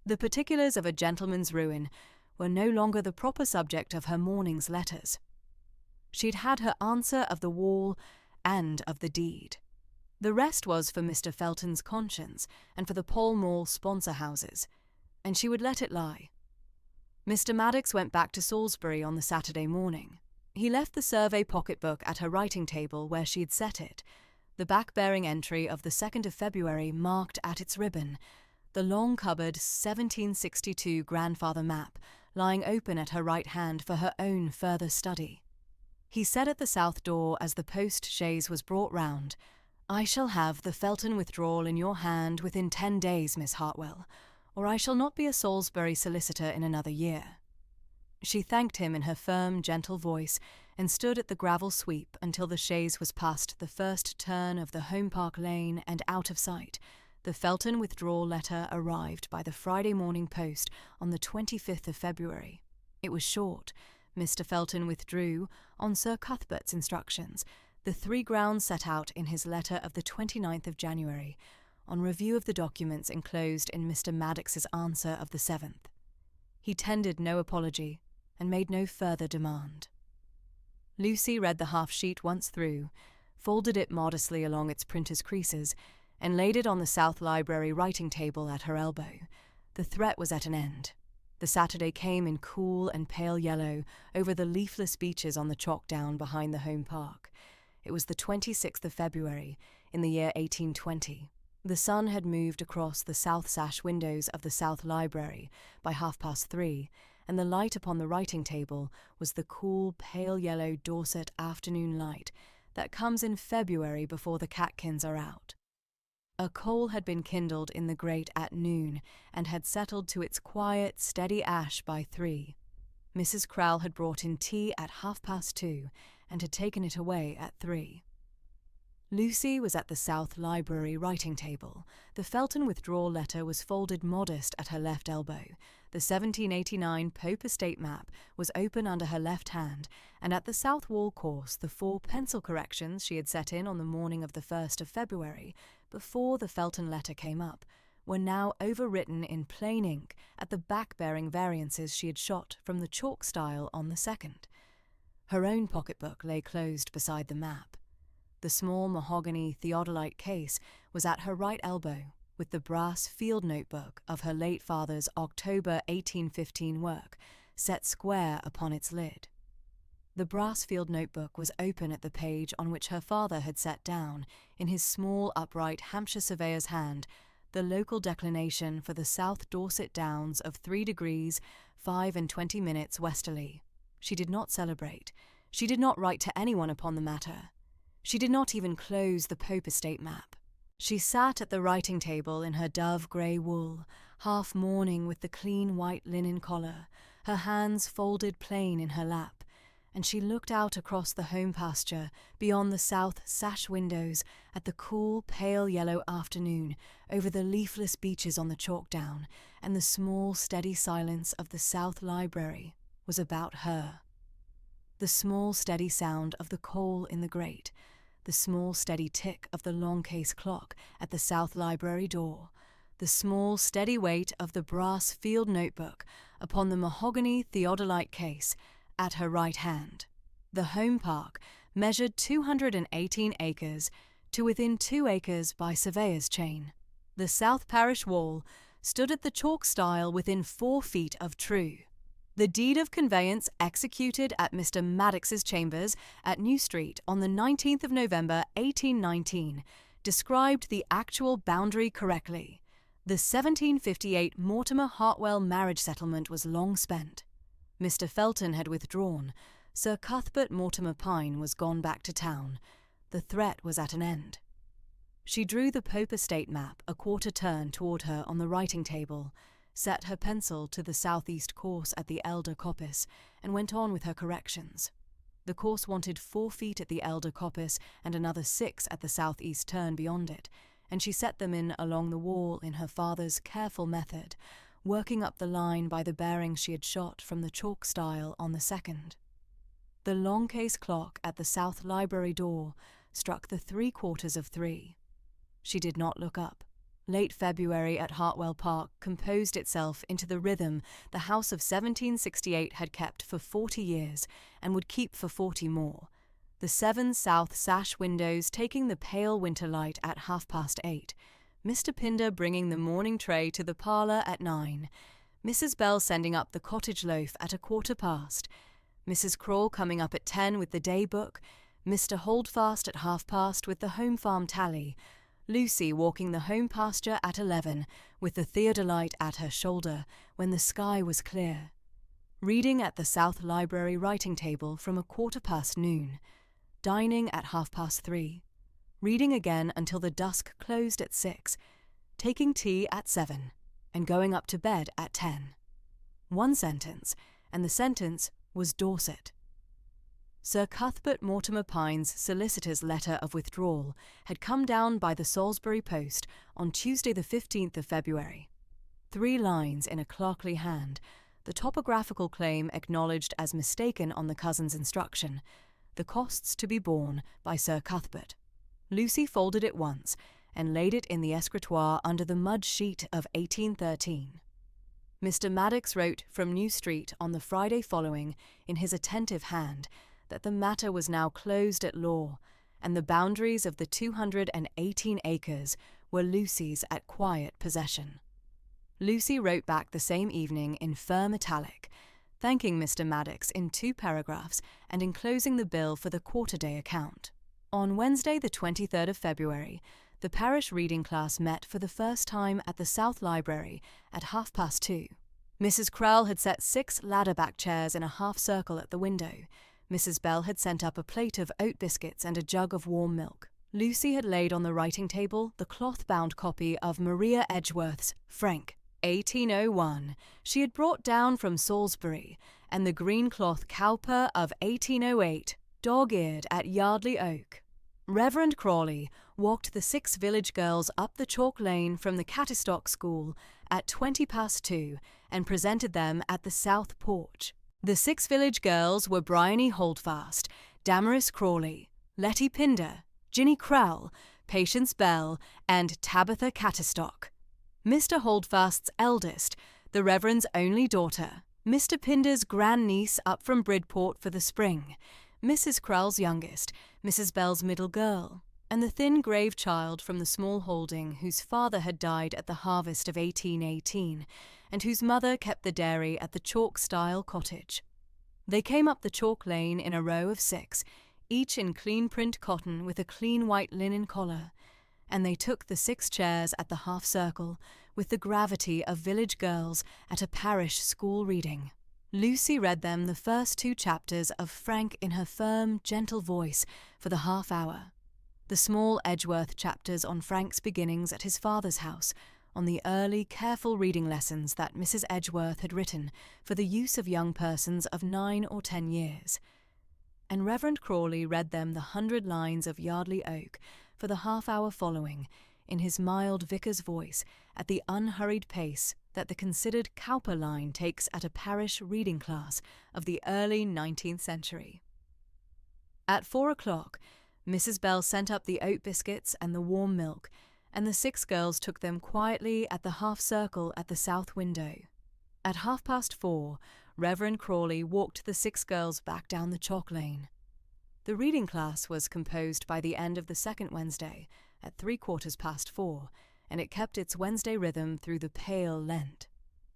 The particulars of a gentleman's ruin were no longer the proper subject of her morning's letters. She had had her answer of the wall and of the deed. The rest was for Mr. Felton's conscience and for the Pall Mall sponsor houses, and she would let it lie. Mr. Maddox went back to Salisbury on the Saturday morning. He left the survey pocketbook at her writing table where she had set it, the back-bearing entry of the 2nd of February marked at its ribbon, the long cupboard 1762 grandfather map lying open at her right hand for her own further study. He said at the south door as the post-chaise was brought round, "I shall have the Felton withdrawal in your hand within 10 days, Miss Hartwell, or I shall not be a Salisbury solicitor in another year." She thanked him in her firm, gentle voice and stood at the gravel sweep until the chaise was past the first turn of the Home Park Lane and out of sight. The Felton withdrawal letter arrived by the Friday morning post on the 25th of February. It was short. Mr. Felton withdrew, on Sir Cuthbert's instructions, the 3 grounds set out in his letter of the 29th of January, on review of the documents enclosed in Mr. Maddox's answer of the 7th. He tendered no apology and made no further demand. Lucy read the half-sheet once through, folded it modestly along its printer's creases, and laid it on the South Library writing table at her elbow. The threat was at an end. The Saturday came in cool and pale yellow over the leafless beeches on the chalk down behind the Home Park. It was the 26th of February, in the year 1820. The sun had moved across the south sash windows of the South Library by 3:30, and the light upon the writing table was the cool, pale yellow Dorset afternoon light that comes in February before the catkins are out. A coal had been kindled in the grate at noon and had settled to its quiet, steady ash by 3. Mrs. Crowle had brought in tea at 2:30 and had taken it away at 3. Lucy was at the South Library writing table. The Felton withdrawal letter was folded modest at her left elbow. The 1789 Pope Estate map was open under her left hand, and at the south wall course the 4 pencil corrections she had set in on the morning of the 1st of February, before the Felton letter came up, were now overwritten in plain ink at the back-bearing variances she had shot from the chalk style on the 2nd. Her own pocketbook lay closed beside the map. The small mahogany theodolite case was at her right elbow, with the brass field notebook of her late father's October 1815 work set square upon its lid. The brass field notebook was open at the page on which her father had set down, in his small upright Hampshire surveyor's hand, the local declination for the South Dorset Downs of 3 degrees 5 and 20 minutes westerly. She did not celebrate. She did not write to anyone upon the matter. She did not even close the Pope Estate map. She sat at the writing table in her dove-grey wool, half mourning with the clean white linen collar, her hands folded plain in her lap, and she looked out across the home pasture beyond the south sash windows at the cool, pale yellow afternoon over the leafless beeches on the chalk down, and the small, steady silence of the South Library was about her. The small, steady sound of the coal in the grate, the small steady tick of the long case clock at the south library door, the small steady weight of the brass field notebook upon the mahogany theodolite case at her right hand. The home park measured 218 acres to within 2 acres by surveyor's chain. The south parish wall stood at the chalk stile within 4 feet of true. The deed of conveyance executed at Mr. Maddox's chambers at New Street on the 19th of November 1819 described the actual boundary correctly. The 1758 Mortimer Hartwell marriage settlement was long spent. Mr. Felton had withdrawn. Sir Cuthbert Mortimer Pine was gone back to town. The threat was at an end. She drew the Pope estate map a quarter turn toward her on the writing table, set her pencil to the southeast course at the elder coppice, and went on with her corrections. The course wanted 4 feet at the elder coppice and another 6 at the southeast turn beyond it, and she set them in along the wall in her father's careful method, working up the line by the bearings she had shot from the chalk stile on the second. The long case clock at the south library door struck the 3/4 She did not look up. Late February at Hartwell Park composed itself into the rhythm the house of 1768 had kept for 40 years and would keep for 40 more, the 7 south sash windows taking the pale winter light at 8:30, Mr. Pinder bringing the morning tray to the parlour at 9, Mrs. Bell sending up the cottage loaf at 1/4, Mrs. Crawl coming up at 10 with the day book, Mr. Holdfast at 1/2 with the home farm tally, Lucy walking the home pasture at 11 with the theodolite at her shoulder when the sky was clear, reading at the south library writing table from 1/4 noon, dining at 3:30, reading again until the dusk closed at 6, taking tea at 7, and going up to bed at 10. 1 sentence, and the sentence was Dorset. Sir Cuthbert Mortimer Pine's solicitor's letter of withdrawal had come down by the Salisbury post on Tuesday the 15th of February. 3 lines in a clerkly hand, the topographical claim acknowledged as mistaken on the cousin's instruction, the costs to be borne by Sir Cuthbert. Lucy folded it once and laid it in the escritoire under the mud sheet of 1813. Mr. Maddox wrote from New Street on the Friday following in his attentive hand that the matter was now closed at law, and the boundaries of the 218 acres were Lucy's at quiet possession. Lucy wrote back the same evening in firm italic, thanking Mr. Maddox in 2 paragraphs and enclosing the bill for the quarter-day account. On Wednesday the 23rd of February, the parish reading class met for the first time at the South Library at 2:30. Mrs. Crowell had set 6 ladder-back chairs in a half-circle at the window. Mrs. Bell had sent up a plate of oat biscuits and a jug of warm milk. Lucy had laid on the writing table the cloth-bound copy of Maria Edgeworth's Frank, 1801, she had brought down from Salisbury, and the green cloth Cowper of 1808, dog-eared at Yardley Oak. Reverend Crawley walked the 6 village girls up the chalk lane from the Cattistock School at 2:20 and presented them at the south porch. The 6 village girls were Bryony Holdfast, Damaris Crawley, Letty Pinder, Ginny Crowell, Patience Bell, and Tabitha Cattistock. Mr. Holdfast's eldest, the Reverend's only daughter, Mr. Pinder's grandniece up from Bridport for the spring, Mrs. Crowell's youngest, Mrs. Bell's middle girl, and the thin grave child from the small holding whose father had died at the harvest of 1818, and whose mother kept the dairy at the chalk-stile cottage. They came up the chalk lane in a row of 6, each in clean print cotton with a clean white linen collar, and they took the 6 chairs at the half-circle with the gravity of village girls at a parish school reading. Lucy read them the first 2 chapters of Frank in her firm, gentle voice for the half-hour. The small Edgeworth chapters on Frank's beginnings at his father's house, on the early, careful reading lessons that Mrs. Edgeworth had written for the use of young persons of 9 or 10 years. And Reverend Crawley read them the 100 lines of Yardley Oak for the half-hour following, in his mild vicar's voice, at the unhurried pace that the considered Cowper line takes at a parish reading class of the early 19th century. At 4 o'clock, Mrs. Bell sent up the oat biscuits and the warm milk, and the 6 girls took them quietly at the half-circle at the south window. At 4:30, Reverend Crawley walked the 6 girls back down the chalk lane. The reading class was composed by the end of the second Wednesday at 4:15, and it kept its Wednesday rhythm through the pale Lent.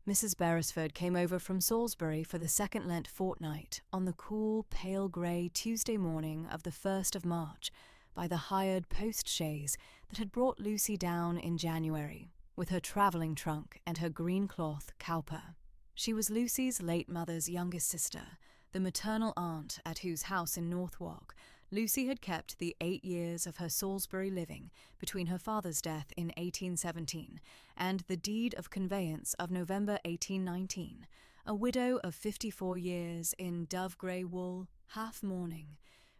Mrs. Beresford came over from Salisbury for the second Lent fortnight on the cool, pale grey Tuesday morning of the 1st of March by the hired post-chaise that had brought Lucy down in January, with her travelling trunk and her green cloth cowper. She was Lucy's late mother's youngest sister, the maternal aunt at whose house in Northwark Lucy had kept the 8 years of her Salisbury living between her father's death in 1817 and the deed of conveyance of November 1819, a widow of 54 years in dove-grey wool, half-mourning,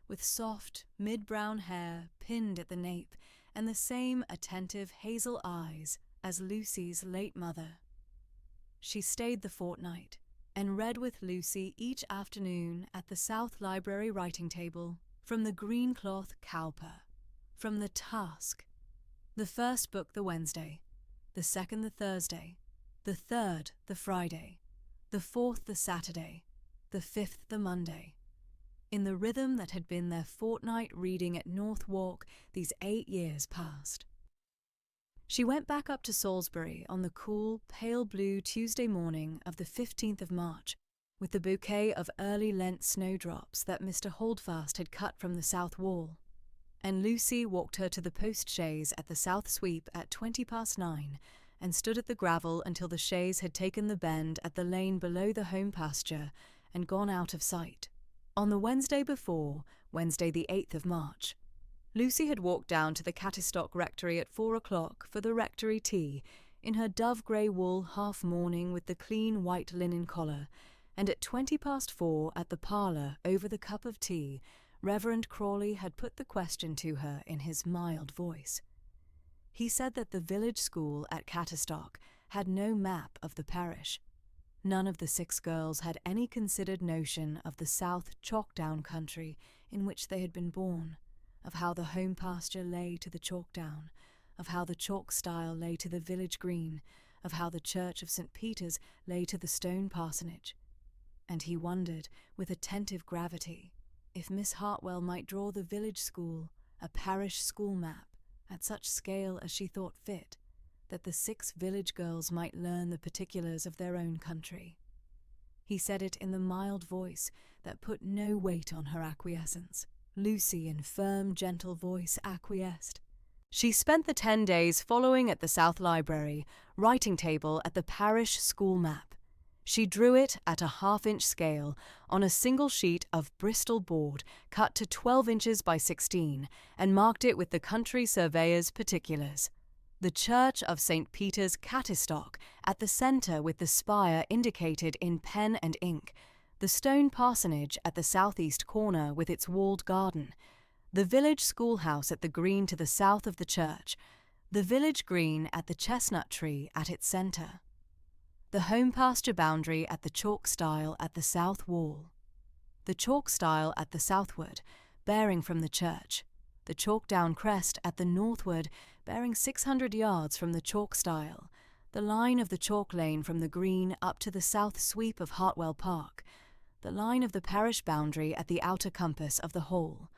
with soft, mid-brown hair pinned at the nape and the same attentive hazel eyes as Lucy's late mother. She stayed the fortnight and read with Lucy each afternoon at the South Library writing table from the green cloth cowper, from the Task, the first book the Wednesday, the second the Thursday, the third the Friday, the fourth the Saturday, the fifth the Monday, in the rhythm that had been their fortnight reading at Northwark these 8 years past. She went back up to Salisbury on the cool, pale blue Tuesday morning of the 15th of March, with the bouquet of early Lent snowdrops that Mr. Holdfast had cut from the south wall, and Lucy walked her to the post-chaise at the south sweep at 9:20 and stood at the gravel until the chaise had taken the bend at the lane below the home pasture and gone out of sight. On the Wednesday before, Wednesday the 8th of March, Lucy had walked down to the Cattestock Rectory at 4 o'clock for the rectory tea, in her dove-grey wool half-mourning with the clean white linen collar, and at 4:20 at the parlour over the cup of tea, Reverend Crawley had put the question to her in his mild voice. He said that the village school at Cattestock had no map of the parish. None of the 6 girls had any considered notion of the south chalk-down country in which they had been born, of how the home pasture lay to the chalk-down, of how the chalk-stile lay to the village green, of how the church of St. Peter's lay to the stone parsonage. And he wondered, with attentive gravity, if Miss Hartwell might draw the village school a parish school map at such scale as she thought fit, that the 6 village girls might learn the particulars of their own country. He said it in the mild voice that put no weight on her acquiescence. Lucy, in firm, gentle voice, acquiesced. She spent the 10 days following at the South Library writing table at the parish school map. She drew it at a 1/2-inch scale on a single sheet of Bristol board cut to 12 inches by 16 and marked it with the country surveyor's particulars. The church of St. Peter's, Cattestock, at the centre with the spire indicated in pen and ink, the stone parsonage at the southeast corner with its walled garden, the village schoolhouse at the green to the south of the church, the village green at the chestnut tree at its centre, the home pasture boundary at the chalk stile at the south wall, the chalk stile at the southward, bearing from the church, the chalk down crest at the northward, bearing 600 yards from the chalk stile, the line of the chalk lane from the green up to the south sweep of Hartwell Park, the line of the parish boundary at the outer compass of the whole.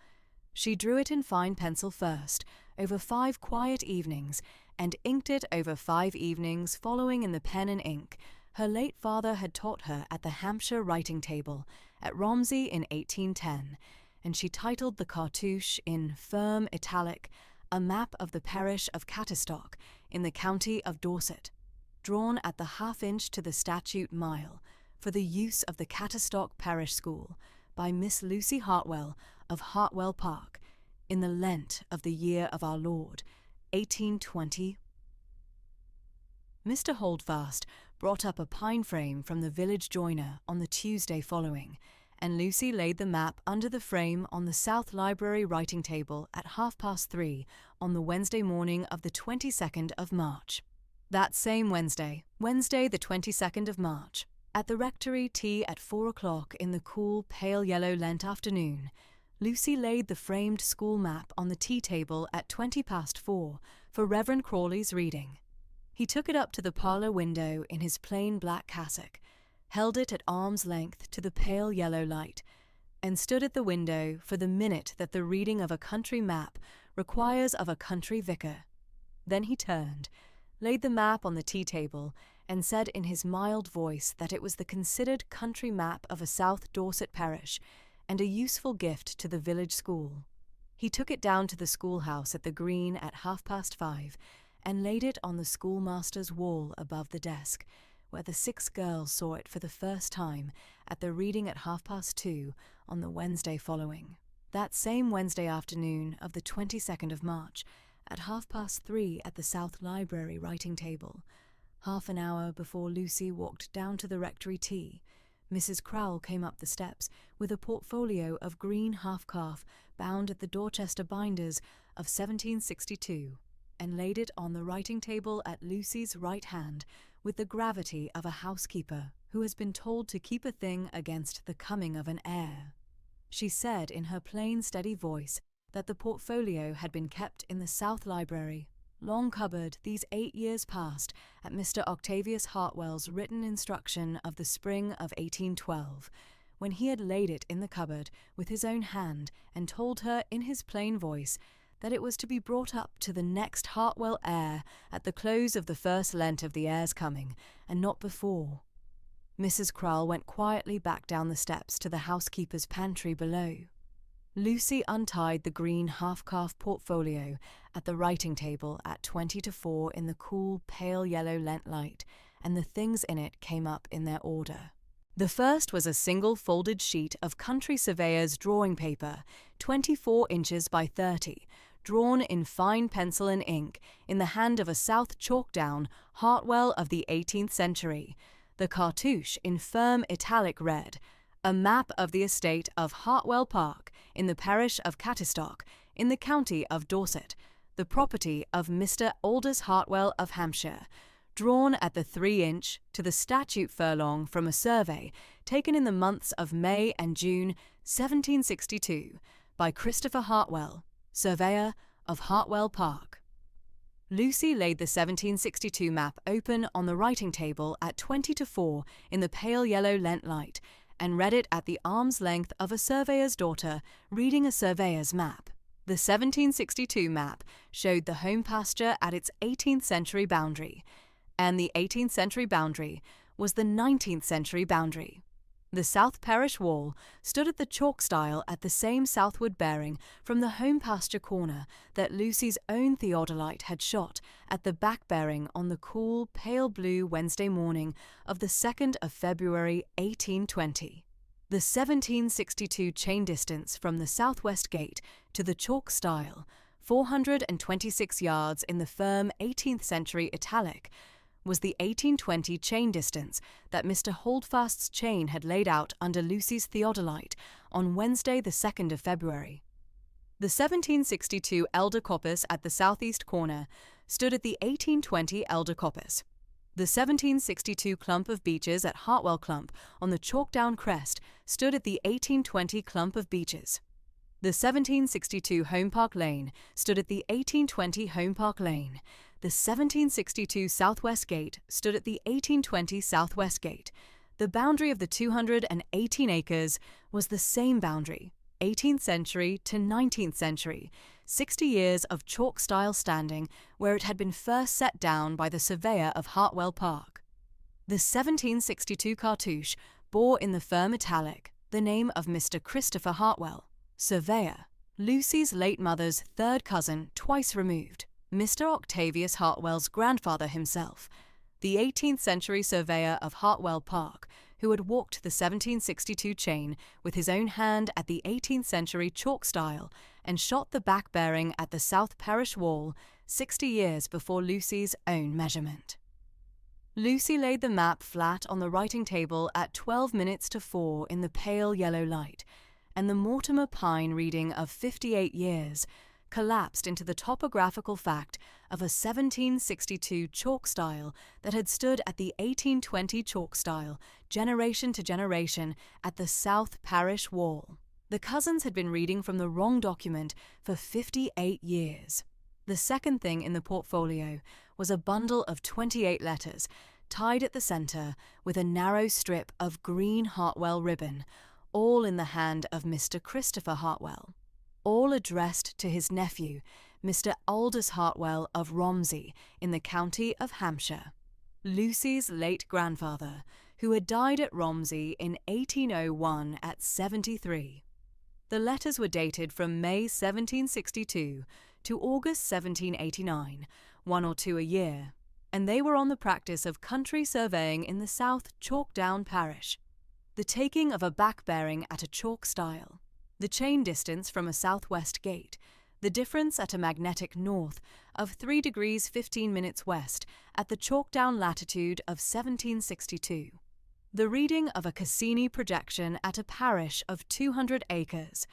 She drew it in fine pencil first, over 5 quiet evenings, and inked it over 5 evenings following in the pen and ink her late father had taught her at the Hampshire writing table at Romsey in 1810, and she titled the cartouche in firm italic, "A Map of the Parish of Cattestock in the County of Dorset, drawn at the 1/2-inch to the statute mile, for the use of the Cattestock Parish School, by Miss Lucy Hartwell of Hartwell Park, in the Lent of the year of our Lord, 1820. Mr. Holdfast brought up a pine frame from the village joiner on the Tuesday following, and Lucy laid the map under the frame on the South Library writing table at 3:30 on the Wednesday morning of the 22nd of March. That same Wednesday the 22nd of March, at the rectory tea at 4 o'clock in the cool, pale yellow Lent afternoon, Lucy laid the framed school map on the tea table at 4:20 for Reverend Crawley's reading. He took it up to the parlour window in his plain black cassock, held it at arm's length to the pale yellow light, and stood at the window for the minute that the reading of a country map requires of a country vicar. Then he turned, laid the map on the tea table, and said in his mild voice that it was the considered country map of a South Dorset parish, and a useful gift to the village school. He took it down to the schoolhouse at the Green at 5:30, and laid it on the schoolmaster's wall above the desk, where the 6 girls saw it for the first time at the reading at 2:30 on the Wednesday following. That same Wednesday afternoon of the 22nd of March, at 3:30 at the South Library writing table, half an hour before Lucy walked down to the rectory tea, Mrs. Crowell came up the steps with a portfolio of green half-calf bound at the Dorchester binders of 1762, and laid it on the writing table at Lucy's right hand with the gravity of a housekeeper who has been told to keep a thing against the coming of an heir. She said in her plain, steady voice that the portfolio had been kept in the South Library, long cupboard these 8 years past, at Mr. Octavius Hartwell's written instruction of the spring of 1812, when he had laid it in the cupboard with his own hand and told her in his plain voice that it was to be brought up to the next Hartwell heir at the close of the first Lent of the heir's coming, and not before. Mrs. Crowell went quietly back down the steps to the housekeeper's pantry below. Lucy untied the green half-calf portfolio at the writing table at 4:20 in the cool, pale yellow Lent light, and the things in it came up in their order. The first was a single folded sheet of country surveyor's drawing paper, 24 inches by 30, drawn in fine pencil and ink in the hand of a South chalk-down Hartwell of the 18th century, the cartouche in firm italic red, a map of the estate of Hartwell Park in the parish of Cattistock in the county of Dorset, the property of Mr. Aldous Hartwell of Hampshire, drawn at the 3-inch to the statute furlong from a survey taken in the months of May and June 1762 by Christopher Hartwell, surveyor of Hartwell Park. Lucy laid the 1762 map open on the writing table at 4:20 in the pale yellow Lent light, and read it at the arm's length of a surveyor's daughter reading a surveyor's map. The 1762 map showed the home pasture at its 18th century boundary, and the 18th century boundary was the 19th century boundary. The South Parish wall stood at the chalk stile at the same southward bearing from the home pasture corner that Lucy's own theodolite had shot at the back bearing on the cool, pale blue Wednesday morning of the 2nd of February 1820. The 1762 chain distance from the southwest gate to the chalk stile, 426 yards in the firm 18th century italic, was the 1820 chain distance that Mr. Holdfast's chain had laid out under Lucy's theodolite on Wednesday the 2nd of February. The 1762 elder coppice at the southeast corner stood at the 1820 elder coppice. The 1762 clump of beeches at Hartwell Clump on the chalk-down crest stood at the 1820 clump of beeches. The 1762 Home Park Lane stood at the 1820 Home Park Lane. The 1762 Southwest Gate stood at the 1820 Southwest Gate. The boundary of the 218 acres was the same boundary, 18th century to 19th century, 60 years of chalk-style standing where it had been first set down by the surveyor of Hartwell Park. The 1762 cartouche bore in the firm italic the name of Mr. Christopher Hartwell, surveyor, Lucy's late mother's third cousin twice removed, Mr. Octavius Hartwell's grandfather himself, the 18th century surveyor of Hartwell Park, who had walked the 1762 chain with his own hand at the 18th century chalk stile and shot the back bearing at the South Parish wall 60 years before Lucy's own measurement. Lucy laid the map flat on the writing table at 12 minutes to 4 in the pale yellow light, and the Mortimer Pine reading of 58 years collapsed into the topographical fact of a 1762 chalk stile that had stood at the 1820 chalk stile, generation to generation, at the South Parish wall. The cousins had been reading from the wrong document for 58 years. The second thing in the portfolio was a bundle of 28 letters, tied at the centre with a narrow strip of green Hartwell ribbon, all in the hand of Mr. Christopher Hartwell, all addressed to his nephew, Mr. Aldous Hartwell of Romsey, in the county of Hampshire, Lucy's late grandfather, who had died at Romsey in 1801 at 73. The letters were dated from May 1762 to August 1789, 1 or 2 a year, and they were on the practice of country surveying in the South Chalkdown parish, the taking of a back-bearing at a chalk stile, the chain distance from a southwest gate, the difference at a magnetic north of 3 degrees 15 minutes west at the Chalkdown latitude of 1762, the reading of a Cassini projection at a parish of 200 acres,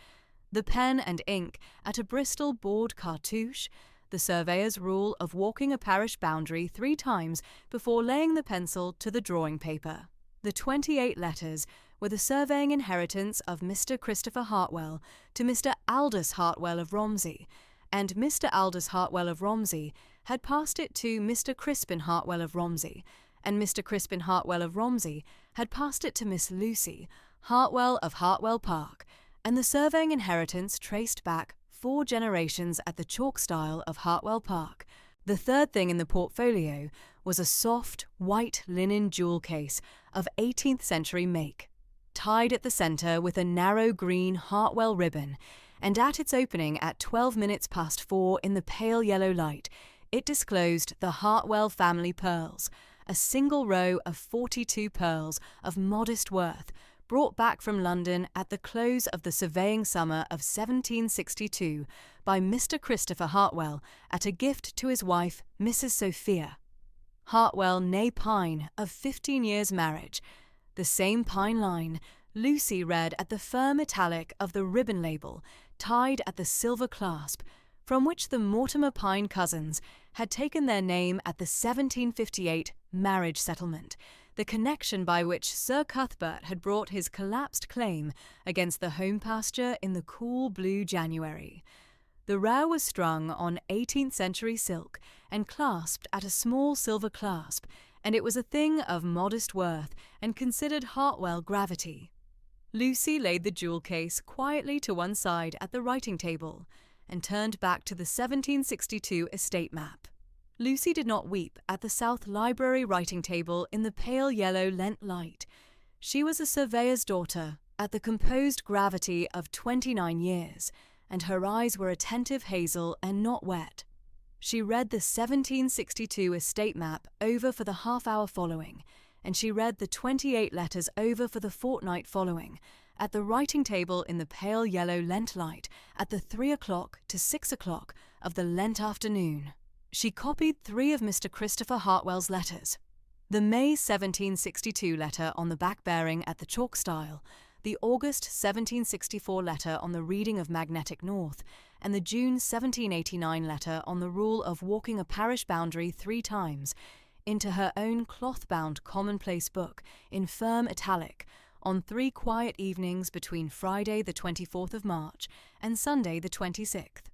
the pen and ink at a Bristol board cartouche, the surveyor's rule of walking a parish boundary 3 times before laying the pencil to the drawing paper. The 28 letters were the surveying inheritance of Mr. Christopher Hartwell to Mr. Aldous Hartwell of Romsey, and Mr. Aldous Hartwell of Romsey had passed it to Mr. Crispin Hartwell of Romsey, and Mr. Crispin Hartwell of Romsey had passed it to Miss Lucy Hartwell of Hartwell Park, and the surveying inheritance traced back 4 generations at the chalk stile of Hartwell Park. The third thing in the portfolio was a soft, white linen jewel case of 18th century make, tied at the centre with a narrow green Hartwell ribbon, and at its opening at 12 minutes past 4 in the pale yellow light, it disclosed the Hartwell family pearls, a single row of 42 pearls of modest worth, brought back from London at the close of the surveying summer of 1762 by Mr. Christopher Hartwell at a gift to his wife, Mrs. Sophia Hartwell née Pine, of 15 years' marriage. The same pine line Lucy read at the firm italic of the ribbon label, tied at the silver clasp, from which the Mortimer Pine cousins had taken their name at the 1758 marriage settlement, the connection by which Sir Cuthbert had brought his collapsed claim against the home pasture in the cool blue January. The row was strung on 18th century silk and clasped at a small silver clasp, and it was a thing of modest worth and considered Hartwell gravity. Lucy laid the jewel case quietly to one side at the writing table and turned back to the 1762 estate map. Lucy did not weep at the South Library writing table in the pale yellow Lent light. She was a surveyor's daughter at the composed gravity of 29 years, and her eyes were attentive hazel and not wet. She read the 1762 estate map over for the half-hour following, and she read the 28 letters over for the fortnight following, at the writing table in the pale yellow Lent light at the 3 o'clock to 6 o'clock of the Lent afternoon. She copied 3 of Mr. Christopher Hartwell's letters: the May 1762 letter on the back-bearing at the chalk stile, the August 1764 letter on the reading of magnetic north, and the June 1789 letter on the rule of walking a parish boundary 3 times, into her own cloth-bound commonplace book in firm italic, on 3 quiet evenings between Friday the 24th of March and Sunday the 26th.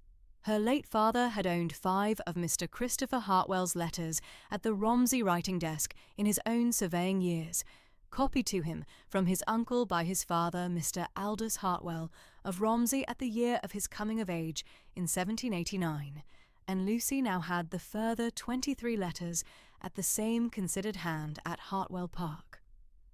Her late father had owned 5 of Mr. Christopher Hartwell's letters at the Romsey writing desk in his own surveying years, copied to him from his uncle by his father, Mr. Aldous Hartwell, of Romsey at the year of his coming of age in 1789, and Lucy now had the further 23 letters at the same considered hand at Hartwell Park.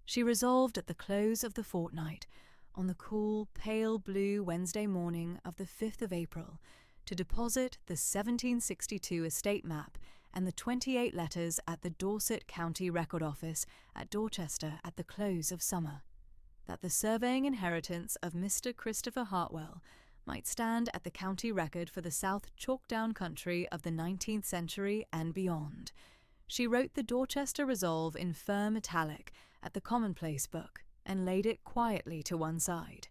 She resolved at the close of the fortnight, on the cool, pale blue Wednesday morning of the 5th of April, to deposit the 1762 estate map and the 28 letters at the Dorset County Record Office at Dorchester at the close of summer, that the surveying inheritance of Mr. Christopher Hartwell might stand at the county record for the South Chalkdown country of the 19th century and beyond. She wrote the Dorchester resolve in firm italic at the commonplace book and laid it quietly to one side.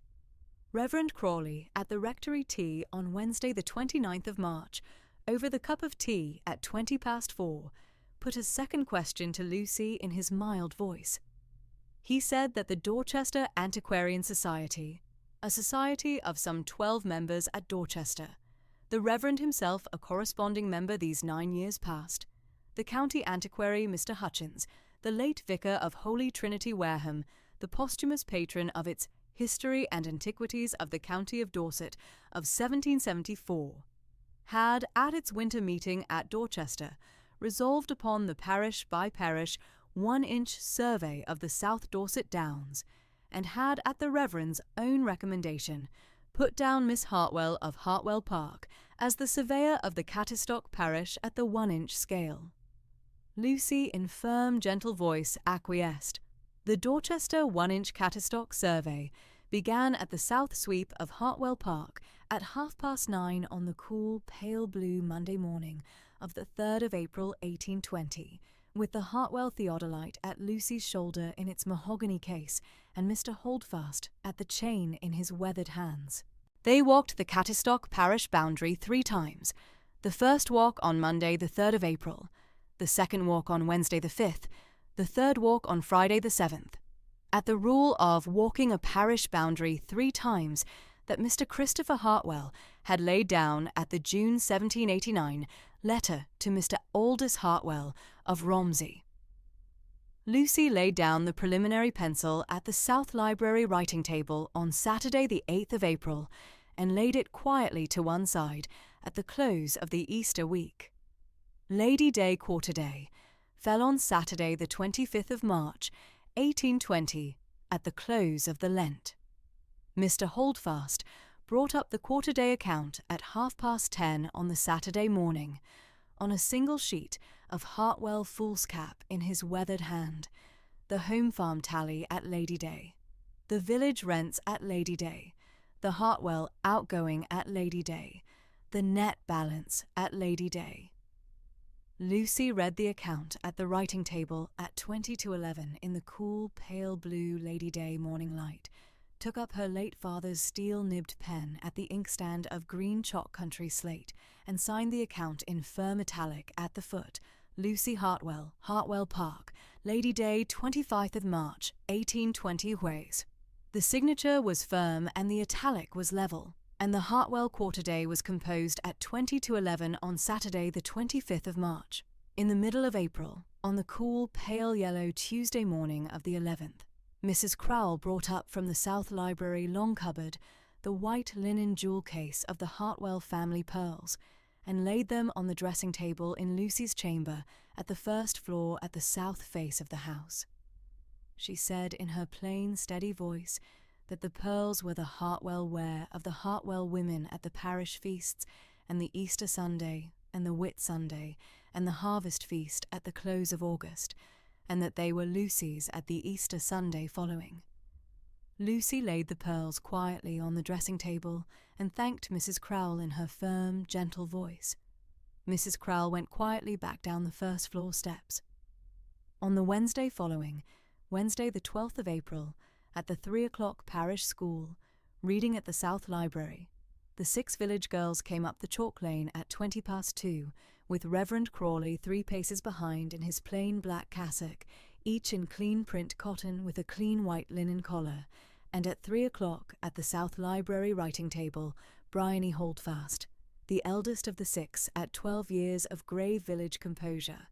Reverend Crawley, at the rectory tea on Wednesday the 29th of March, over the cup of tea at 20 past 4, put a second question to Lucy in his mild voice. He said that the Dorchester Antiquarian Society, a society of some 12 members at Dorchester. The Reverend himself a corresponding member these 9 years past. The county antiquary Mr. Hutchins, the late vicar of Holy Trinity Wareham, the posthumous patron of its History and Antiquities of the County of Dorset of 1774, had, at its winter meeting at Dorchester, resolved upon the parish-by-parish 1-inch survey of the South Dorset Downs, and had, at the Reverend's own recommendation, put down Miss Hartwell of Hartwell Park as the surveyor of the Catistock parish at the 1-inch scale. Lucy, in firm, gentle voice, acquiesced. The Dorchester 1-inch Catistock survey began at the south sweep of Hartwell Park at 9:30 on the cool, pale blue Monday morning of the 3rd of April 1820, with the Hartwell theodolite at Lucy's shoulder in its mahogany case and Mr. Holdfast at the chain in his weathered hands. They walked the Catistock parish boundary 3 times, the first walk on Monday the 3rd of April, the second walk on Wednesday the 5th, the third walk on Friday the 7th, at the rule of walking a parish boundary 3 times that Mr. Christopher Hartwell had laid down at the June 1789 letter to Mr. Aldous Hartwell of Romsey. Lucy laid down the preliminary pencil at the South Library writing table on Saturday the 8th of April and laid it quietly to one side at the close of the Easter week. Lady Day Quarter Day fell on Saturday the 25th of March, 1820, at the close of the Lent. Mr. Holdfast brought up the quarter-day account at 10:30 on the Saturday morning, on a single sheet of Hartwell foolscap in his weathered hand, the home farm tally at Lady Day, the village rents at Lady Day, the Hartwell outgoing at Lady Day, the net balance at Lady Day. Lucy read the account at the writing table at 20 to 11 in the cool, pale blue Lady Day morning light, took up her late father's steel-nibbed pen at the inkstand of green chalk country slate, and signed the account in firm italic at the foot, Lucy Hartwell, Hartwell Park, Lady Day 25th of March, 1820 Hues. The signature was firm and the italic was level, and the Hartwell quarter day was composed at 20 to 11 on Saturday the 25th of March. In the middle of April, on the cool, pale yellow Tuesday morning of the 11th, Mrs. Crowell brought up from the South Library long cupboard the white linen jewel case of the Hartwell family pearls, and laid them on the dressing table in Lucy's chamber at the first floor at the south face of the house. She said in her plain, steady voice that the pearls were the Hartwell wear of the Hartwell women at the parish feasts and the Easter Sunday and the Whit Sunday and the harvest feast at the close of August, and that they were Lucy's at the Easter Sunday following. Lucy laid the pearls quietly on the dressing table and thanked Mrs. Crowell in her firm, gentle voice. Mrs. Crowell went quietly back down the first floor steps. On the Wednesday following, Wednesday the 12th of April, at the 3 o'clock parish school, reading at the South Library, the 6 village girls came up the chalk lane at 2:20, with Reverend Crawley 3 paces behind in his plain black cassock, each in clean print cotton with a clean white linen collar, and at 3 o'clock at the South Library writing table, Bryony Holdfast, the eldest of the 6 at 12 years of grave village composure,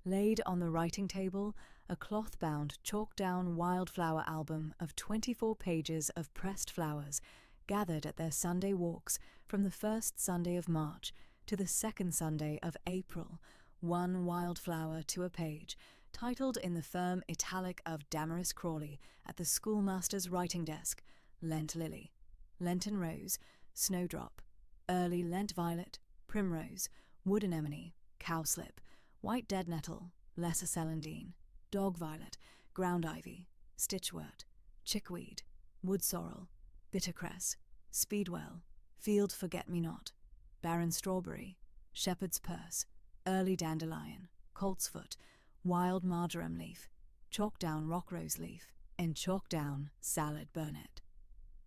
laid on the writing table a cloth-bound, chalk-down wildflower album of 24 pages of pressed flowers, gathered at their Sunday walks from the first Sunday of March to the second Sunday of April, one wildflower to a page, titled in the firm italic of Damaris Crawley at the schoolmaster's writing desk, Lent Lily, Lenten Rose, Snowdrop, Early Lent Violet, Primrose, Wood Anemone, Cowslip, White Dead Nettle, Lesser Celandine, Dog Violet, Ground Ivy, Stitchwort, Chickweed, Wood Sorrel, Bittercress, Speedwell, Field Forget-Me-Not, Barren Strawberry, Shepherd's Purse, Early Dandelion, Coltsfoot, Wild Marjoram Leaf, Chalk Down Rock Rose Leaf, and Chalk Down Salad Burnet.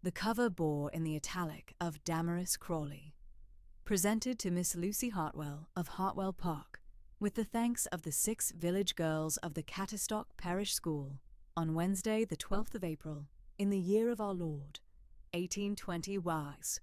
The cover bore in the italic of Damaris Crawley. Presented to Miss Lucy Hartwell of Hartwell Park, with the thanks of the 6 village girls of the Catistock Parish School, on Wednesday the 12th of April, in the year of our Lord, 1820 was.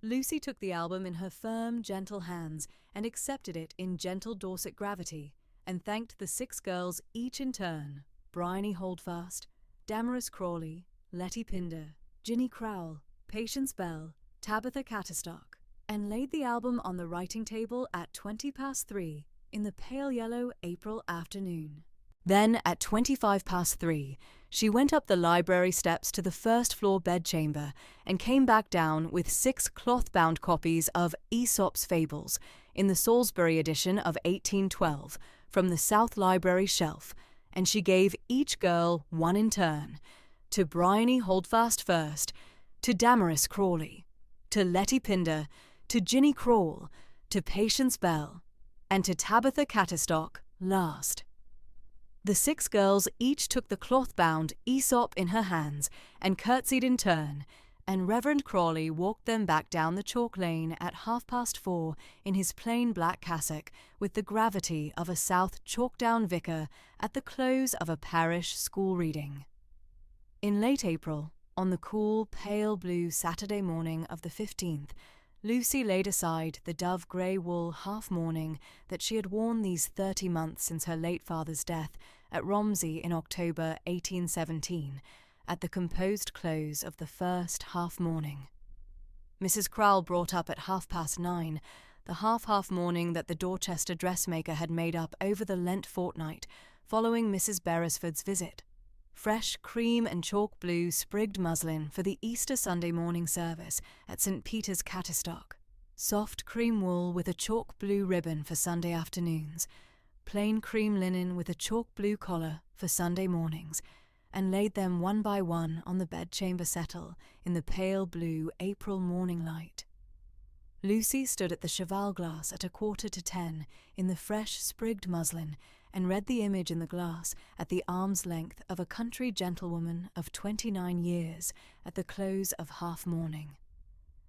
Lucy took the album in her firm, gentle hands and accepted it in gentle Dorset gravity, and thanked the 6 girls each in turn: Bryony Holdfast, Damaris Crawley, Letty Pinder, Ginny Crowell, Patience Bell, Tabitha Catterstock, and laid the album on the writing table at 3:20 in the pale yellow April afternoon. Then, at 3:25, she went up the library steps to the first-floor bedchamber and came back down with 6 cloth-bound copies of Aesop's Fables in the Salisbury edition of 1812 from the South Library shelf, and she gave each girl one in turn: to Bryony Holdfast first, to Damaris Crawley, to Letty Pinder, to Ginny Crowell, to Patience Bell, and to Tabitha Catterstock last. The 6 girls each took the cloth-bound Aesop in her hands and curtsied in turn, and Reverend Crawley walked them back down the chalk lane at 4:30 in his plain black cassock with the gravity of a South Chalkdown vicar at the close of a parish school reading. In late April, on the cool, pale blue Saturday morning of the 15th, Lucy laid aside the dove-grey wool half-mourning that she had worn these 30 months since her late father's death at Romsey in October 1817, at the composed close of the first half-mourning. Mrs. Crowell brought up at 9:30 the half-mourning that the Dorchester dressmaker had made up over the Lent fortnight following Mrs. Beresford's visit. Fresh cream and chalk blue sprigged muslin for the Easter Sunday morning service at St. Peter's Catterstock, soft cream wool with a chalk blue ribbon for Sunday afternoons, plain cream linen with a chalk blue collar for Sunday mornings, and laid them one by one on the bedchamber settle in the pale blue April morning light. Lucy stood at the cheval glass at 9:45 in the fresh sprigged muslin and read the image in the glass at the arm's length of a country gentlewoman of 29 years at the close of half-mourning.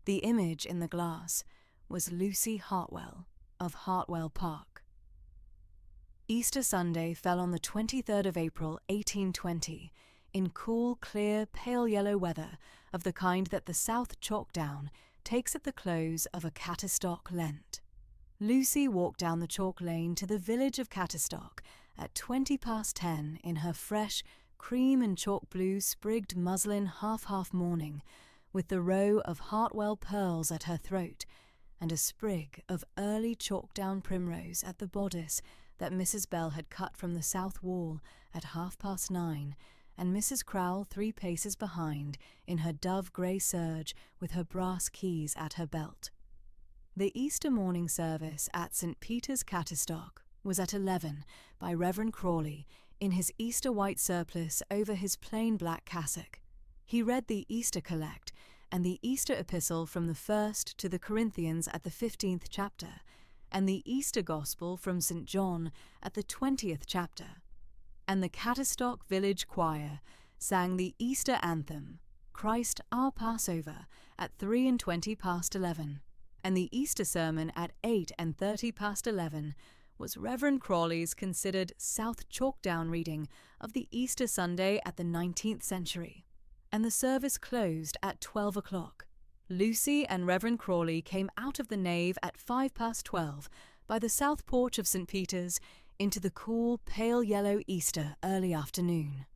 The image in the glass was Lucy Hartwell of Hartwell Park. Easter Sunday fell on the 23rd of April, 1820, in cool, clear, pale yellow weather of the kind that the South Chalkdown takes at the close of a Catterstock Lent. Lucy walked down the chalk lane to the village of Catterstock at 10:20 in her fresh, cream and chalk blue sprigged muslin half mourning, with the row of Hartwell pearls at her throat, and a sprig of early chalk-down primrose at the bodice that Mrs. Bell had cut from the south wall at 9:30, and Mrs. Crowell 3 paces behind in her dove-grey serge with her brass keys at her belt. The Easter morning service at St. Peter's Catterstock was at 11 by Reverend Crawley in his Easter white surplice over his plain black cassock. He read the Easter Collect and the Easter Epistle from the 1st to the Corinthians at the 15th chapter, and the Easter Gospel from St. John at the 20th chapter. And the Catterstock Village Choir sang the Easter Anthem, Christ our Passover, at 11:03, and the Easter Sermon at 11:30 was Reverend Crawley's considered South Chalkdown reading of the Easter Sunday at the 19th century, and the service closed at 12 o'clock. Lucy and Reverend Crawley came out of the nave at 12:05 by the south porch of St. Peter's into the cool, pale yellow Easter early afternoon.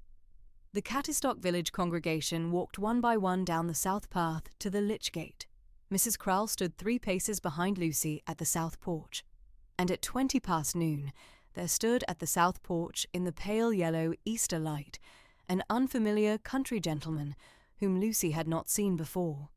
The Catterstock village congregation walked one by one down the south path to the Lich Gate. Mrs. Crowell stood 3 paces behind Lucy at the south porch, and at noon there stood at the south porch in the pale yellow Easter light an unfamiliar country gentleman whom Lucy had not seen before.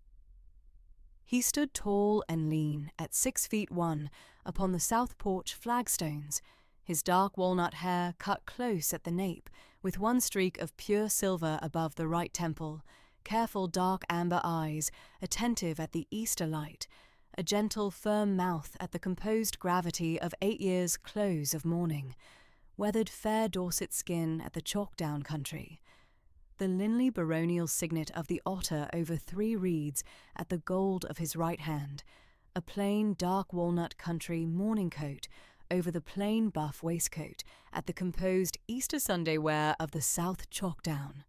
He stood tall and lean at 6'1" upon the south porch flagstones, his dark walnut hair cut close at the nape, with one streak of pure silver above the right temple, careful dark amber eyes, attentive at the Easter light, a gentle firm mouth at the composed gravity of 8 years' close of mourning, weathered fair Dorset skin at the Chalkdown country, the Linley baronial signet of the otter over 3 reeds at the gold of his right hand, a plain dark walnut country morning coat over the plain buff waistcoat at the composed Easter Sunday wear of the South Chalkdown.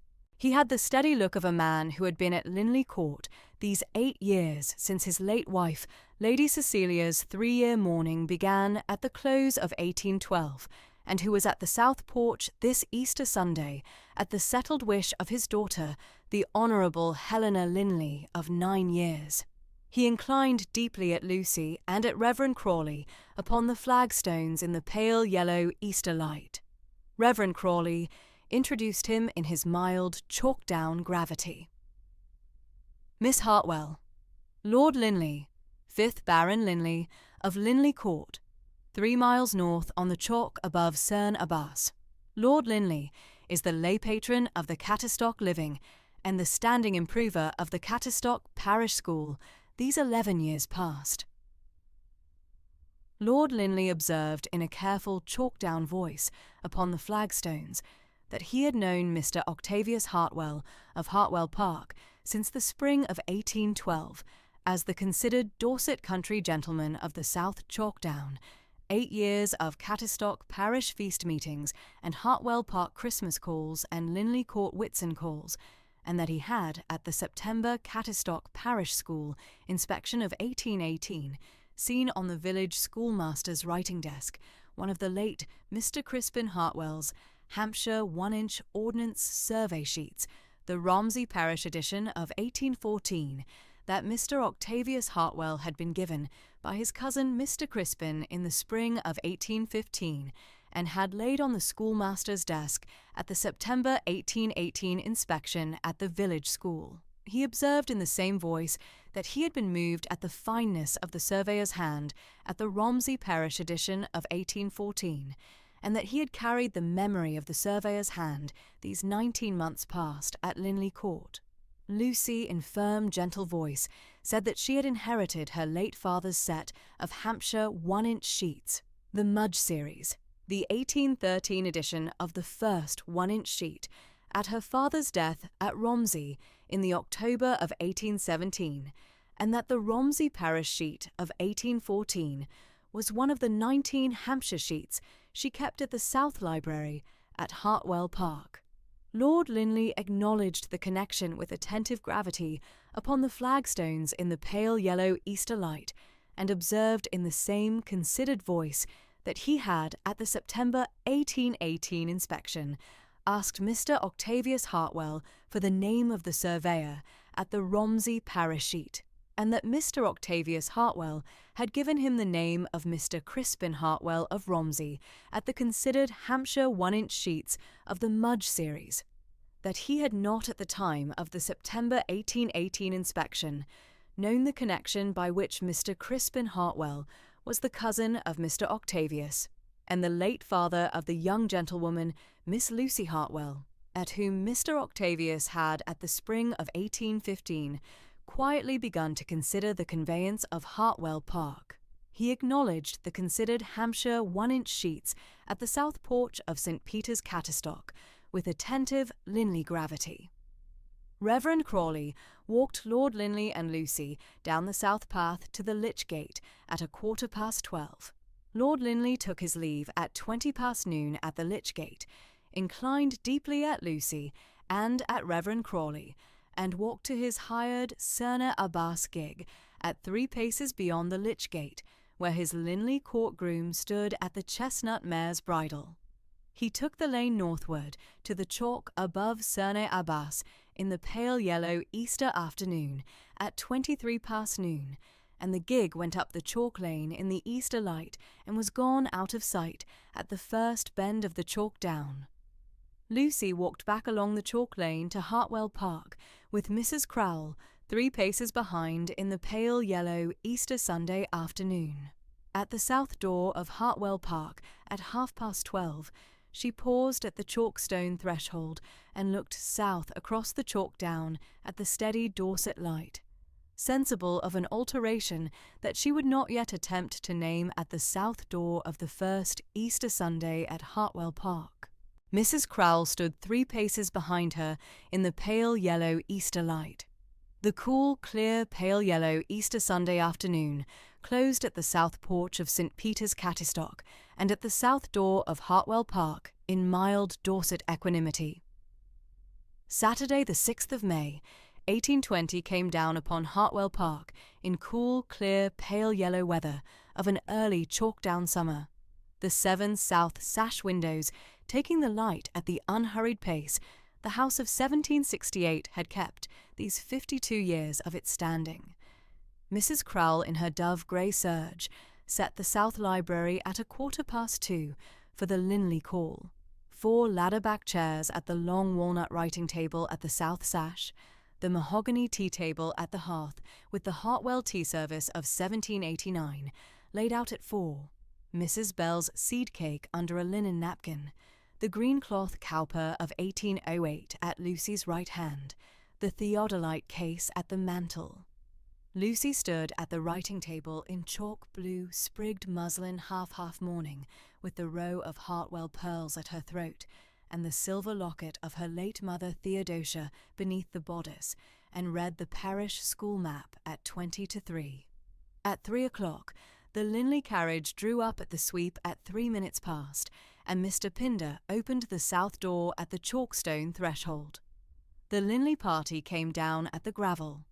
He had the steady look of a man who had been at Linley Court these 8 years since his late wife, Lady Cecilia's 3-year mourning began at the close of 1812, and who was at the South Porch this Easter Sunday at the settled wish of his daughter, the Honourable Helena Linley, of 9 years. He inclined deeply at Lucy and at Reverend Crawley upon the flagstones in the pale yellow Easter light. Reverend Crawley introduced him in his mild, chalk-down gravity. Miss Hartwell, Lord Linley, 5th Baron Linley, of Linley Court, 3 miles north on the chalk above Cerne Abbas. Lord Linley is the lay patron of the Catterstock living and the standing improver of the Catterstock Parish School these 11 years past. Lord Linley observed in a careful chalk-down voice upon the flagstones that he had known Mr. Octavius Hartwell of Hartwell Park since the spring of 1812 as the considered Dorset country gentleman of the South Chalkdown, 8 years of Catterstock parish feast meetings and Hartwell Park Christmas calls and Linley Court Whitsun calls, and that he had, at the September Catterstock Parish School inspection of 1818, seen on the village schoolmaster's writing desk one of the late Mr. Crispin Hartwell's Hampshire 1-inch Ordnance Survey sheets, the Romsey Parish edition of 1814, that Mr. Octavius Hartwell had been given by his cousin Mr. Crispin in the spring of 1815, and had laid on the schoolmaster's desk at the September 1818 inspection at the village school. He observed in the same voice that he had been moved at the fineness of the surveyor's hand at the Romsey Parish edition of 1814, and that he had carried the memory of the surveyor's hand these 19 months past at Linley Court. Lucy, in firm, gentle voice, said that she had inherited her late father's set of Hampshire 1-inch sheets, the Mudge series, the 1813 edition of the first 1-inch sheet, at her father's death at Romsey in the October of 1817, and that the Romsey Parish sheet of 1814 was one of the 19 Hampshire sheets she kept at the South Library at Hartwell Park. Lord Linley acknowledged the connection with attentive gravity upon the flagstones in the pale yellow Easter light, and observed in the same considered voice that he had, at the September 1818 inspection, asked Mr. Octavius Hartwell for the name of the surveyor at the Romsey Parish sheet, and that Mr. Octavius Hartwell had given him the name of Mr. Crispin Hartwell of Romsey at the considered Hampshire 1-inch sheets of the Mudge series, that he had not at the time of the September 1818 inspection known the connection by which Mr. Crispin Hartwell was the cousin of Mr. Octavius, and the late father of the young gentlewoman Miss Lucy Hartwell, at whom Mr. Octavius had at the spring of 1815 quietly begun to consider the conveyance of Hartwell Park. He acknowledged the considered Hampshire 1-inch sheets at the South Porch of St. Peter's Catterstock with attentive Linley gravity. Reverend Crawley walked Lord Linley and Lucy down the south path to the Lich Gate at 12:15. Lord Linley took his leave at 20 past noon at the Lich Gate, inclined deeply at Lucy and at Reverend Crawley, and walked to his hired Cerne Abbas gig at 3 paces beyond the Lich Gate, where his Linley Court groom stood at the chestnut mare's bridle. He took the lane northward to the chalk above Cerne Abbas in the pale yellow Easter afternoon at 23 past noon, and the gig went up the chalk lane in the Easter light and was gone out of sight at the first bend of the chalk down. Lucy walked back along the chalk lane to Hartwell Park with Mrs. Crowle 3 paces behind in the pale yellow Easter Sunday afternoon. At the south door of Hartwell Park at 12:30, she paused at the chalkstone threshold and looked south across the chalk down at the steady Dorset light, sensible of an alteration that she would not yet attempt to name at the south door of the first Easter Sunday at Hartwell Park. Mrs. Crowle stood 3 paces behind her in the pale yellow Easter light. The cool, clear, pale yellow Easter Sunday afternoon closed at the south porch of St. Peter's Catterstock and at the south door of Hartwell Park in mild Dorset equanimity. Saturday the 6th of May, 1820 came down upon Hartwell Park in cool, clear, pale yellow weather of an early chalk-down summer. The 7 south sash windows taking the light at the unhurried pace the house of 1768 had kept these 52 years of its standing. Mrs. Crowle, in her dove grey serge, set the south library at 2:15 for the Linley call. 4 ladder-back chairs at the long walnut writing table at the south sash, the mahogany tea table at the hearth with the Hartwell tea service of 1789 laid out at 4, Mrs. Bell's seed cake under a linen napkin, the green cloth cowper of 1808 at Lucy's right hand, the theodolite case at the mantel. Lucy stood at the writing table in chalk blue sprigged muslin half mourning, with the row of Hartwell pearls at her throat, and the silver locket of her late mother Theodosia beneath the bodice, and read the parish school map at 20 to 3. At 3 o'clock, the Linley carriage drew up at the sweep at 3 minutes past, and Mr. Pinder opened the south door at the chalkstone threshold. The Linley party came down at the gravel.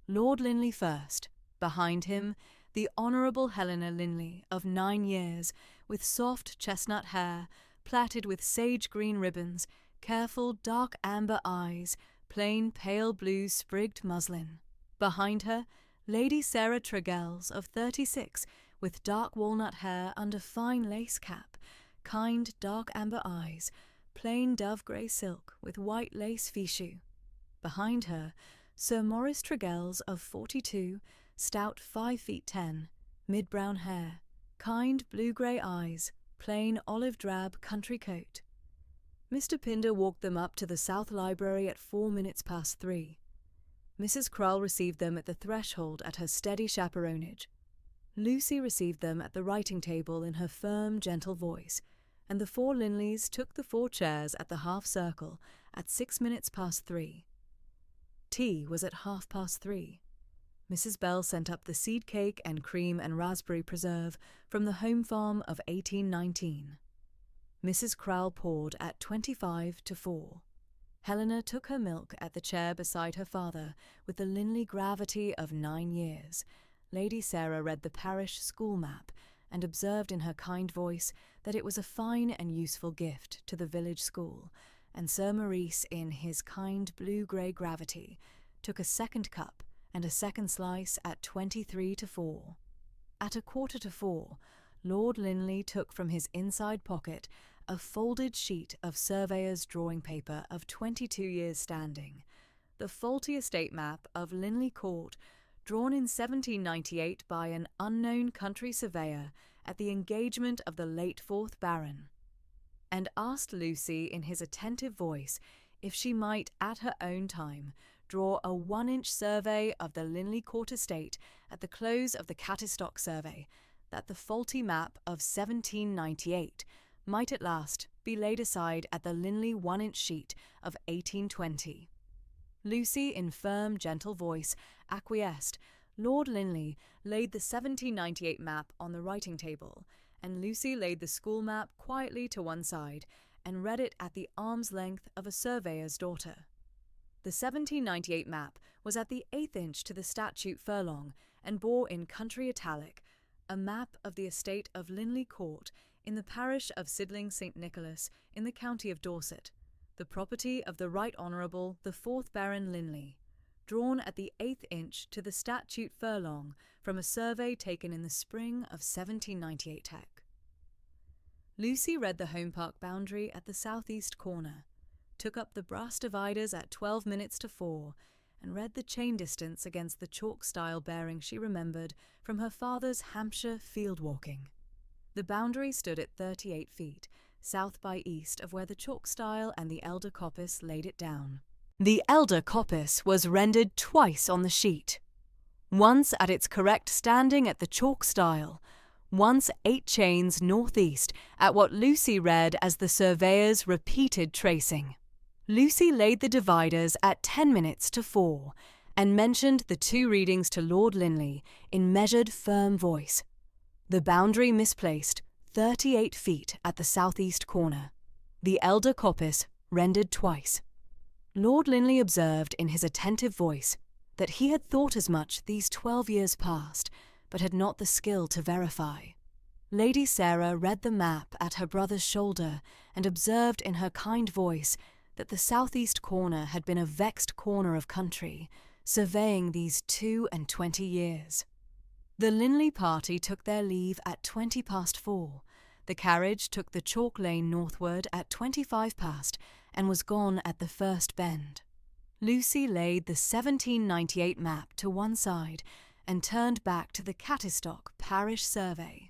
Lord Linley first, behind him the Honourable Helena Linley of 9 years, with soft chestnut hair, plaited with sage-green ribbons, careful dark amber eyes, plain pale blue sprigged muslin. Behind her, Lady Sarah Tregells of 36, with dark walnut hair under fine lace cap, kind dark amber eyes, plain dove-grey silk with white lace fichu. Behind her, Sir Maurice Tregells of 42, stout 5 feet 10, mid-brown hair, kind blue-grey eyes, plain olive-drab country coat. Mr. Pinder walked them up to the south library at 4 minutes past 3. Mrs. Crowle received them at the threshold at her steady chaperonage. Lucy received them at the writing table in her firm, gentle voice, and the 4 Linleys took the 4 chairs at the half-circle at 6 minutes past 3. Tea was at 3:30. Mrs. Bell sent up the seed cake and cream and raspberry preserve from the home farm of 1819. Mrs. Crowle poured at 25 to 4. Helena took her milk at the chair beside her father with the Linley gravity of 9 years. Lady Sarah read the parish school map and observed in her kind voice that it was a fine and useful gift to the village school, and Sir Maurice, in his kind blue-grey gravity, took a second cup and a second slice at 23 to 4. At 3:45, Lord Linley took from his inside pocket a folded sheet of surveyor's drawing paper of 22 years standing, the faulty estate map of Linley Court, drawn in 1798 by an unknown country surveyor at the engagement of the late 4th Baron, and asked Lucy in his attentive voice if she might at her own time draw a 1-inch survey of the Linley Court estate at the close of the Cattestock survey, that the faulty map of 1798 might at last be laid aside at the Linley 1-inch sheet of 1820. Lucy, in firm, gentle voice, acquiesced. Lord Linley laid the 1798 map on the writing table, and Lucy laid the school map quietly to one side and read it at the arm's length of a surveyor's daughter. The 1798 map was at the 1/8 inch to the statute furlong, and bore in country italic a map of the estate of Linley Court in the parish of Sidling St. Nicholas in the county of Dorset, the property of the Right Honourable the 4th Baron Linley, drawn at the 1/8 inch to the statute furlong from a survey taken in the spring of 1798 tech. Lucy read the Home Park boundary at the southeast corner, took up the brass dividers at 12 minutes to 4, and read the chain distance against the chalk-style bearing she remembered from her father's Hampshire field-walking. The boundary stood at 38 feet, south by east of where the chalk-style and the elder coppice laid it down. The elder coppice was rendered twice on the sheet, once at its correct standing at the chalk-style, once 8 chains northeast at what Lucy read as the surveyor's repeated tracing. Lucy laid the dividers at 10 minutes to 4, and mentioned the 2 readings to Lord Linley in measured, firm voice. The boundary misplaced 38 feet at the southeast corner. The elder coppice rendered twice. Lord Linley observed in his attentive voice that he had thought as much these 12 years past, but had not the skill to verify. Lady Sarah read the map at her brother's shoulder and observed in her kind voice that the southeast corner had been a vexed corner of country, surveying these 22 years. The Linley party took their leave at 4:20. The carriage took the chalk lane northward at 25 past and was gone at the first bend. Lucy laid the 1798 map to one side and turned back to the Cattistock parish survey.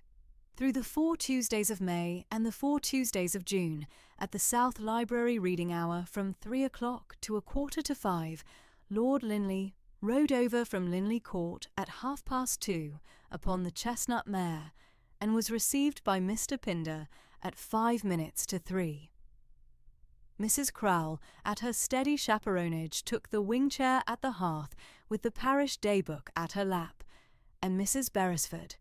Through the 4 Tuesdays of May and the 4 Tuesdays of June, at the South Library reading hour from 3 o'clock to 4:45, Lord Linley rode over from Linley Court at 2:30 upon the chestnut mare, and was received by Mr. Pinder at 3:05. Mrs. Crowle, at her steady chaperonage, took the wing-chair at the hearth with the parish day-book at her lap, and Mrs. Beresford,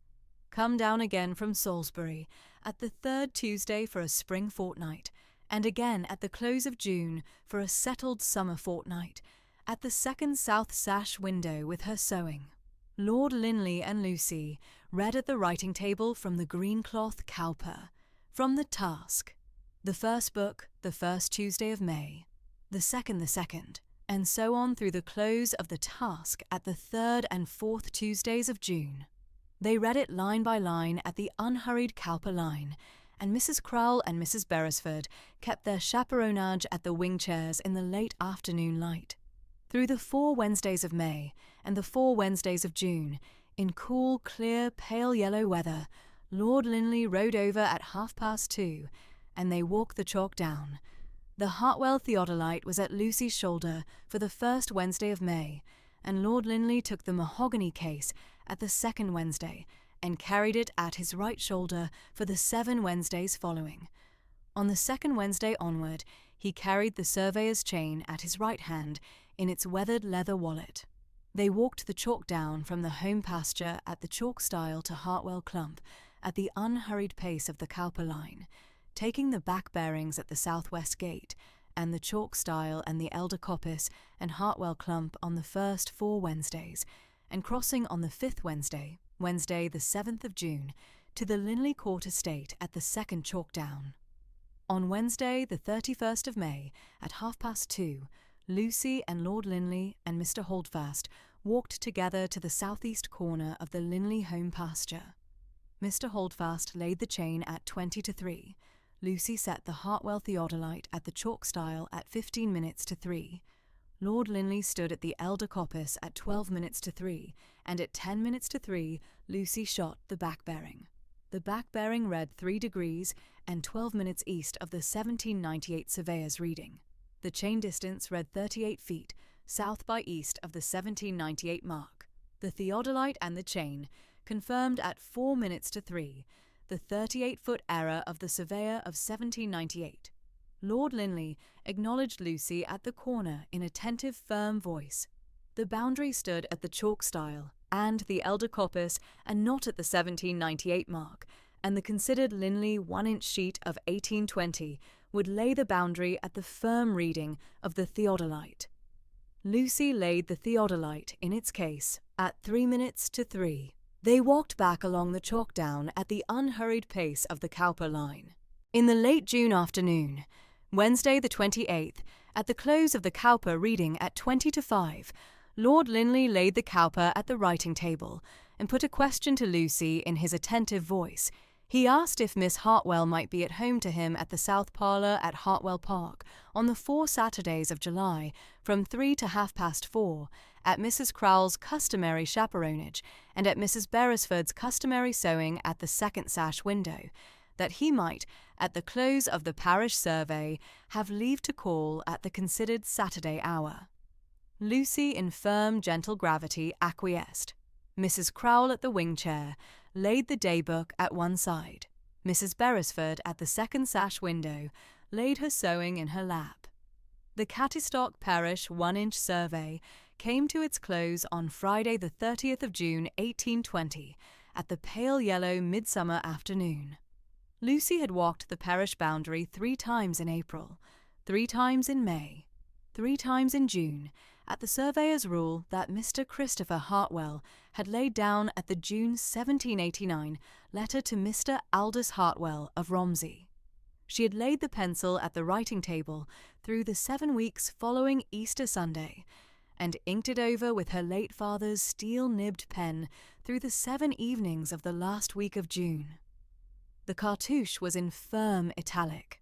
come down again from Salisbury, at the 3rd Tuesday for a spring fortnight, and again at the close of June for a settled summer fortnight, at the second south sash window with her sewing. Lord Linley and Lucy read at the writing-table from the green-cloth Cowper, from the Task, the first book the 1st Tuesday of May, the second, and so on through the close of the Task at the 3rd and 4th Tuesdays of June. They read it line by line at the unhurried Cowper line, and Mrs. Crowle and Mrs. Beresford kept their chaperonage at the wing-chairs in the late afternoon light. Through the 4 Wednesdays of May and the 4 Wednesdays of June, in cool, clear, pale yellow weather, Lord Linley rode over at 2:30, and they walked the chalk down. The Hartwell theodolite was at Lucy's shoulder for the 1st Wednesday of May, and Lord Linley took the mahogany case at the 2nd Wednesday, and carried it at his right shoulder for the 7 Wednesdays following. On the 2nd Wednesday onward, he carried the surveyor's chain at his right hand in its weathered leather wallet. They walked the chalk down from the home pasture at the chalk stile to Hartwell Clump at the unhurried pace of the Cowper line, taking the back bearings at the southwest gate, and the chalk stile and the elder coppice and Hartwell Clump on the first 4 Wednesdays, and crossing on the 5th Wednesday, Wednesday the 7th of June, to the Linley Court estate at the 2nd chalk down. On Wednesday the 31st of May, at 2:30, Lucy and Lord Linley and Mr. Holdfast walked together to the southeast corner of the Linley home pasture. Mr. Holdfast laid the chain at 3:20. Lucy set the Hartwell theodolite at the chalk stile at 3:15. Lord Linley stood at the elder coppice at 3:12, and at 3:10, Lucy shot the back-bearing. The back-bearing read 3 degrees and 12 minutes east of the 1798 surveyor's reading. The chain distance read 38 feet, south by east of the 1798 mark. The theodolite and the chain confirmed at 4:03 the 38-foot error of the surveyor of 1798. Lord Linley acknowledged Lucy at the corner in attentive, firm voice. The boundary stood at the chalk stile and the elder coppice, and not at the 1798 mark, and the considered Linley 1-inch sheet of 1820 would lay the boundary at the firm reading of the theodolite. Lucy laid the theodolite in its case at 3:03. They walked back along the chalk down at the unhurried pace of the Cowper line. In the late June afternoon, Wednesday the 28th, at the close of the Cowper reading at 5:20, Lord Linley laid the Cowper at the writing-table and put a question to Lucy in his attentive voice. He asked if Miss Hartwell might be at home to him at the south parlour at Hartwell Park on the 4 Saturdays of July from 3 to 4:30, at Mrs. Crowle's customary chaperonage and at Mrs. Beresford's customary sewing at the 2nd sash window, that he might, at the close of the parish survey, have leave to call at the considered Saturday hour. Lucy, in firm, gentle gravity, acquiesced. Mrs. Crowle at the wing-chair laid the day-book at one side. Mrs. Beresford, at the 2nd sash window, laid her sewing in her lap. The Cattistock Parish 1-inch survey came to its close on Friday the 30th of June 1820, at the pale yellow midsummer afternoon. Lucy had walked the parish boundary 3 times in April, 3 times in May. 3 times in June, at the surveyor's rule that Mr. Christopher Hartwell had laid down at the June 1789 letter to Mr. Aldous Hartwell of Romsey. She had laid the pencil at the writing table through the 7 weeks following Easter Sunday, and inked it over with her late father's steel-nibbed pen through the 7 evenings of the last week of June. The cartouche was in firm italic.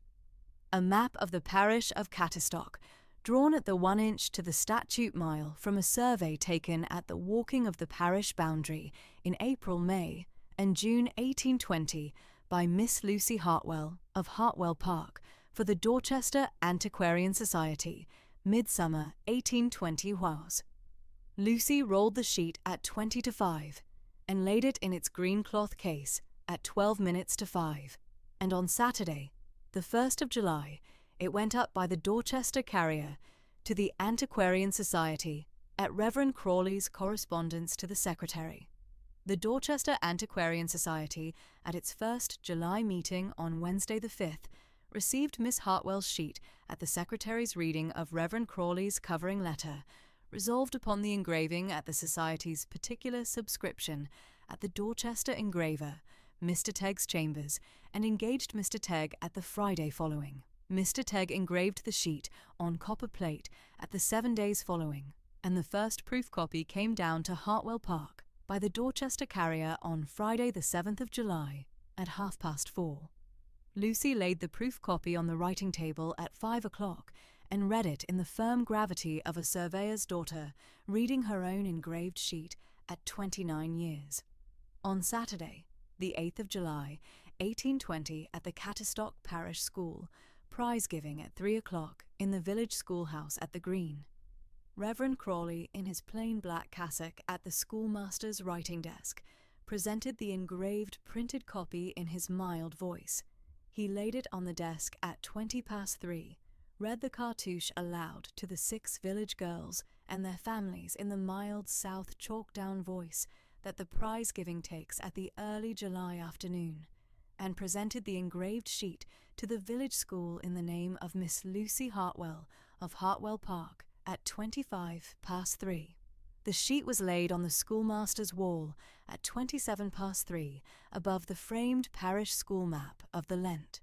A map of the parish of Cattestock, drawn at the 1 inch to the statute mile from a survey taken at the walking of the parish boundary in April-May and June 1820 by Miss Lucy Hartwell of Hartwell Park for the Dorchester Antiquarian Society, Midsummer 1820 was. Lucy rolled the sheet at 20 to 5 and laid it in its green cloth case at 12 minutes to 5, and on Saturday, the 1st of July, it went up by the Dorchester carrier to the Antiquarian Society at Reverend Crawley's correspondence to the Secretary. The Dorchester Antiquarian Society, at its first July meeting on Wednesday the 5th, received Miss Hartwell's sheet at the Secretary's reading of Reverend Crawley's covering letter, resolved upon the engraving at the Society's particular subscription at the Dorchester engraver, Mr. Tegg's chambers, and engaged Mr. Tegg at the Friday following. Mr. Tegg engraved the sheet on copper plate at the 7 days following, and the first proof copy came down to Hartwell Park by the Dorchester carrier on Friday the 7th of July at 4:30. Lucy laid the proof copy on the writing table at 5 o'clock and read it in the firm gravity of a surveyor's daughter reading her own engraved sheet at 29 years. On Saturday, the 8th of July, 1820, at the Cattestock Parish School, prize-giving at 3 o'clock in the village schoolhouse at the Green. Reverend Crawley, in his plain black cassock at the schoolmaster's writing desk, presented the engraved printed copy in his mild voice. He laid it on the desk at 3:20, read the cartouche aloud to the 6 village girls and their families in the mild South chalk-down voice that the prize-giving takes at the early July afternoon, and presented the engraved sheet to the village school in the name of Miss Lucy Hartwell of Hartwell Park at 3:25. The sheet was laid on the schoolmaster's wall at 3:27 above the framed parish school map of the Lent.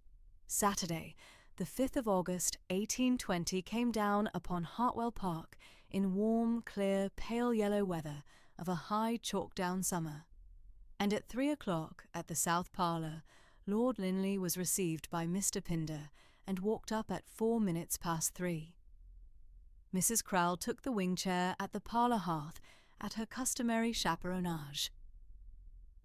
Saturday, the 5th of August, 1820, came down upon Hartwell Park in warm, clear, pale yellow weather of a high chalk-down summer, and at 3 o'clock at the south parlour, Lord Linley was received by Mr. Pinder and walked up at 3:04. Mrs. Crowle took the wing-chair at the parlour hearth at her customary chaperonage.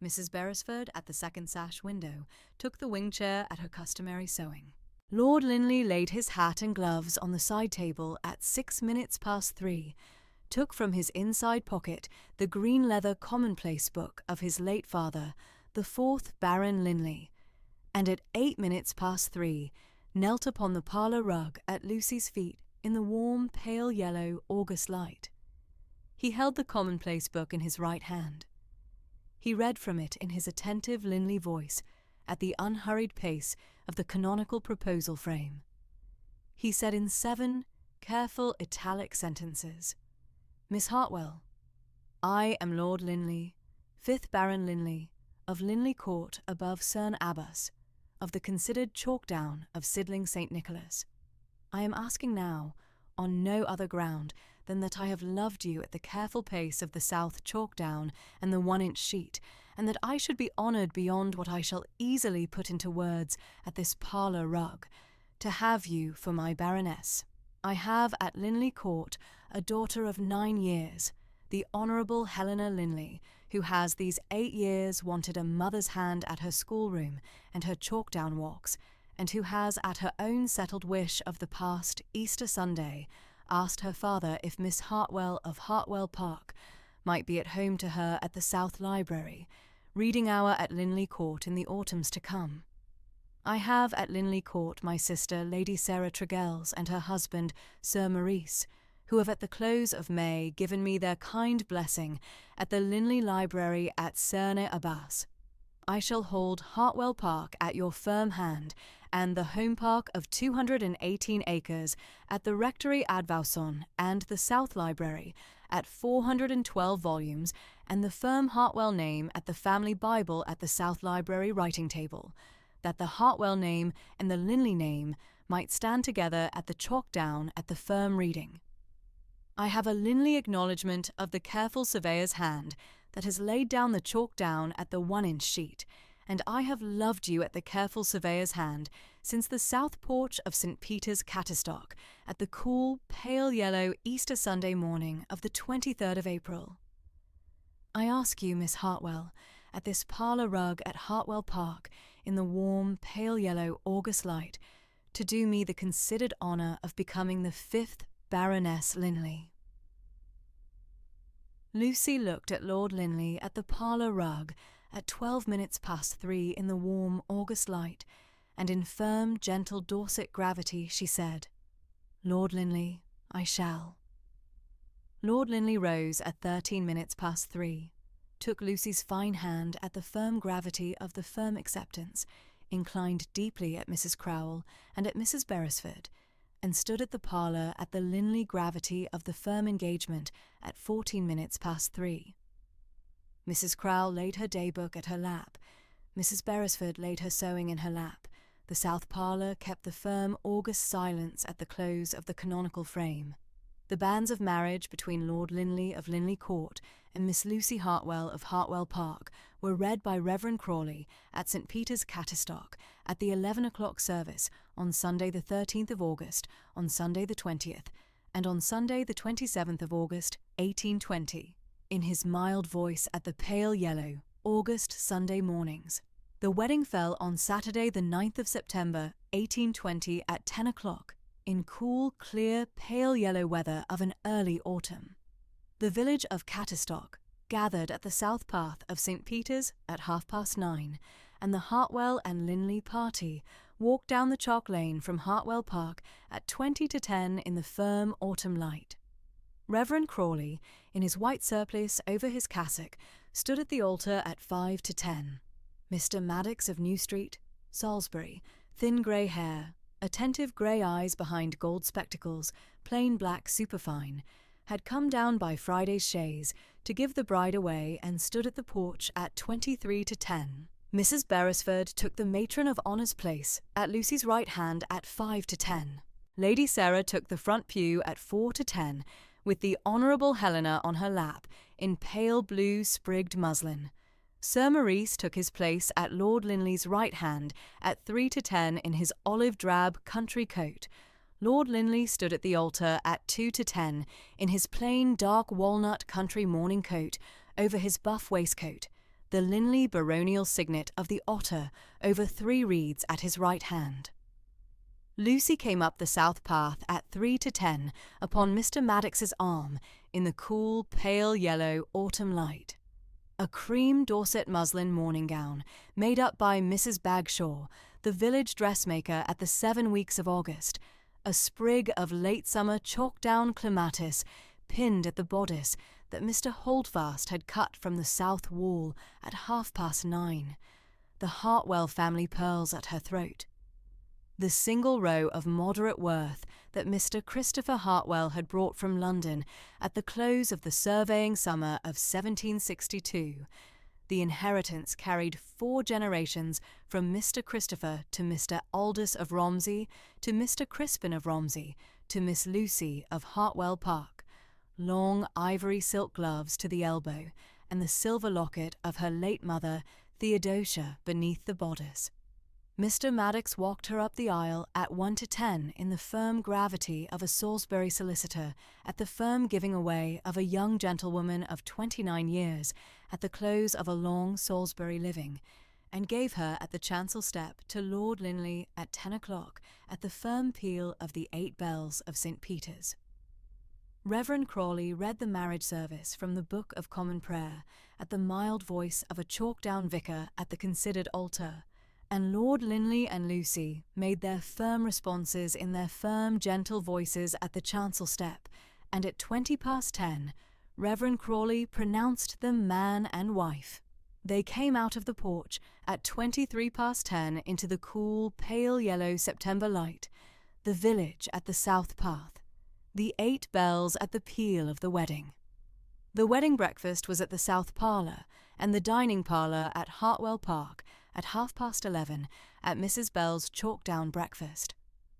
Mrs. Beresford, at the second sash window, took the wing-chair at her customary sewing. Lord Linley laid his hat and gloves on the side-table at 3:06, took from his inside pocket the green leather commonplace book of his late father, the 4th Baron Linley, and at 3:08, knelt upon the parlour rug at Lucy's feet in the warm, pale yellow August light. He held the commonplace book in his right hand. He read from it in his attentive Linley voice at the unhurried pace of the canonical proposal frame. He said in 7 careful italic sentences, "Miss Hartwell, I am Lord Linley, 5th Baron Linley, of Linley Court above Cerne Abbas, of the considered Chalkdown of Sidling St. Nicholas. I am asking now, on no other ground than that I have loved you at the careful pace of the South Chalkdown and the 1-inch sheet, and that I should be honoured beyond what I shall easily put into words at this parlour rug, to have you for my Baroness. I have at Linley Court a daughter of 9 years, the Honourable Helena Linley, who has these 8 years wanted a mother's hand at her schoolroom and her Chalkdown walks, and who has, at her own settled wish of the past Easter Sunday, asked her father if Miss Hartwell of Hartwell Park might be at home to her at the South Library, reading hour at Linley Court in the autumns to come. I have at Linley Court my sister Lady Sarah Tregells and her husband Sir Maurice, who have at the close of May given me their kind blessing at the Linley Library at Cerne Abbas. I shall hold Hartwell Park at your firm hand, and the home park of 218 acres at the Rectory Advowson and the South Library at 412 volumes, and the firm Hartwell name at the family Bible at the South Library writing table, that the Hartwell name and the Linley name might stand together at the chalk down at the firm reading. I have a Linley acknowledgement of the careful surveyor's hand that has laid down the chalk down at the 1-inch sheet, and I have loved you at the careful surveyor's hand since the south porch of St. Peter's Catterstock at the cool, pale yellow Easter Sunday morning of the 23rd of April. I ask you, Miss Hartwell, at this parlour rug at Hartwell Park, in the warm, pale yellow August light, to do me the considered honour of becoming the 5th Baroness Linley. Lucy looked at Lord Linley at the parlour rug at 12 minutes past 3 in the warm August light, and in firm, gentle Dorset gravity she said, "Lord Linley, I shall." Lord Linley rose at 13 minutes past 3, took Lucy's fine hand at the firm gravity of the firm acceptance, inclined deeply at Mrs. Crowell and at Mrs. Beresford, and stood at the parlour at the Linley gravity of the firm engagement at 14 minutes past 3. Mrs. Crowell laid her day-book at her lap. Mrs. Beresford laid her sewing in her lap. The south parlour kept the firm August silence at the close of the canonical frame. The banns of marriage between Lord Linley of Linley Court and Miss Lucy Hartwell of Hartwell Park were read by Reverend Crawley at St. Peter's Catterstock at the 11 o'clock service on Sunday the 13th of August, on Sunday the 20th, and on Sunday the 27th of August, 1820, in his mild voice at the pale yellow August Sunday mornings. The wedding fell on Saturday the 9th of September, 1820 at 10 o'clock, in cool, clear, pale yellow weather of an early autumn. The village of Catterstock gathered at the south path of St. Peter's at 9:30, and the Hartwell and Linley party walked down the chalk lane from Hartwell Park at 20 to 10 in the firm autumn light. Reverend Crawley, in his white surplice over his cassock, stood at the altar at 5 to 10. Mr. Maddox of New Street, Salisbury, thin grey hair, attentive grey eyes behind gold spectacles, plain black superfine, had come down by Friday's chaise to give the bride away and stood at the porch at 23 to 10. Mrs. Beresford took the matron of honour's place at Lucy's right hand at 5 to 10. Lady Sarah took the front pew at 4 to 10, with the Honourable Helena on her lap in pale blue sprigged muslin. Sir Maurice took his place at Lord Linley's right hand at 3 to 10 in his olive drab country coat. Lord Linley stood at the altar at 2 to 10 in his plain dark walnut country morning coat over his buff waistcoat, the Linley baronial signet of the otter over 3 reeds at his right hand. Lucy came up the south path at 3 to 10 upon Mr. Maddox's arm in the cool, pale yellow autumn light. A cream Dorset muslin morning gown, made up by Mrs. Bagshaw, the village dressmaker at the 7 weeks of August, a sprig of late summer chalk-down clematis pinned at the bodice that Mr. Holdfast had cut from the south wall at 9:30, the Hartwell family pearls at her throat. The single row of moderate worth that Mr. Christopher Hartwell had brought from London at the close of the surveying summer of 1762. The inheritance carried 4 generations from Mr. Christopher to Mr. Aldous of Romsey, to Mr. Crispin of Romsey, to Miss Lucy of Hartwell Park. Long ivory silk gloves to the elbow, and the silver locket of her late mother, Theodosia, beneath the bodice. Mr. Maddox walked her up the aisle at 1 to 10 in the firm gravity of a Salisbury solicitor at the firm giving away of a young gentlewoman of 29 years at the close of a long Salisbury living, and gave her at the chancel step to Lord Linley at 10 o'clock at the firm peal of the 8 bells of St. Peter's. Reverend Crawley read the marriage service from the Book of Common Prayer at the mild voice of a chalk-down vicar at the considered altar, and Lord Linley and Lucy made their firm responses in their firm, gentle voices at the chancel step, and at 10:20, Reverend Crawley pronounced them man and wife. They came out of the porch at 10:23 into the cool, pale yellow September light, the village at the south path, the 8 bells at the peal of the wedding. The wedding breakfast was at the south parlour, and the dining parlour at Hartwell Park at 11:30 at Mrs. Bell's chalk-down breakfast.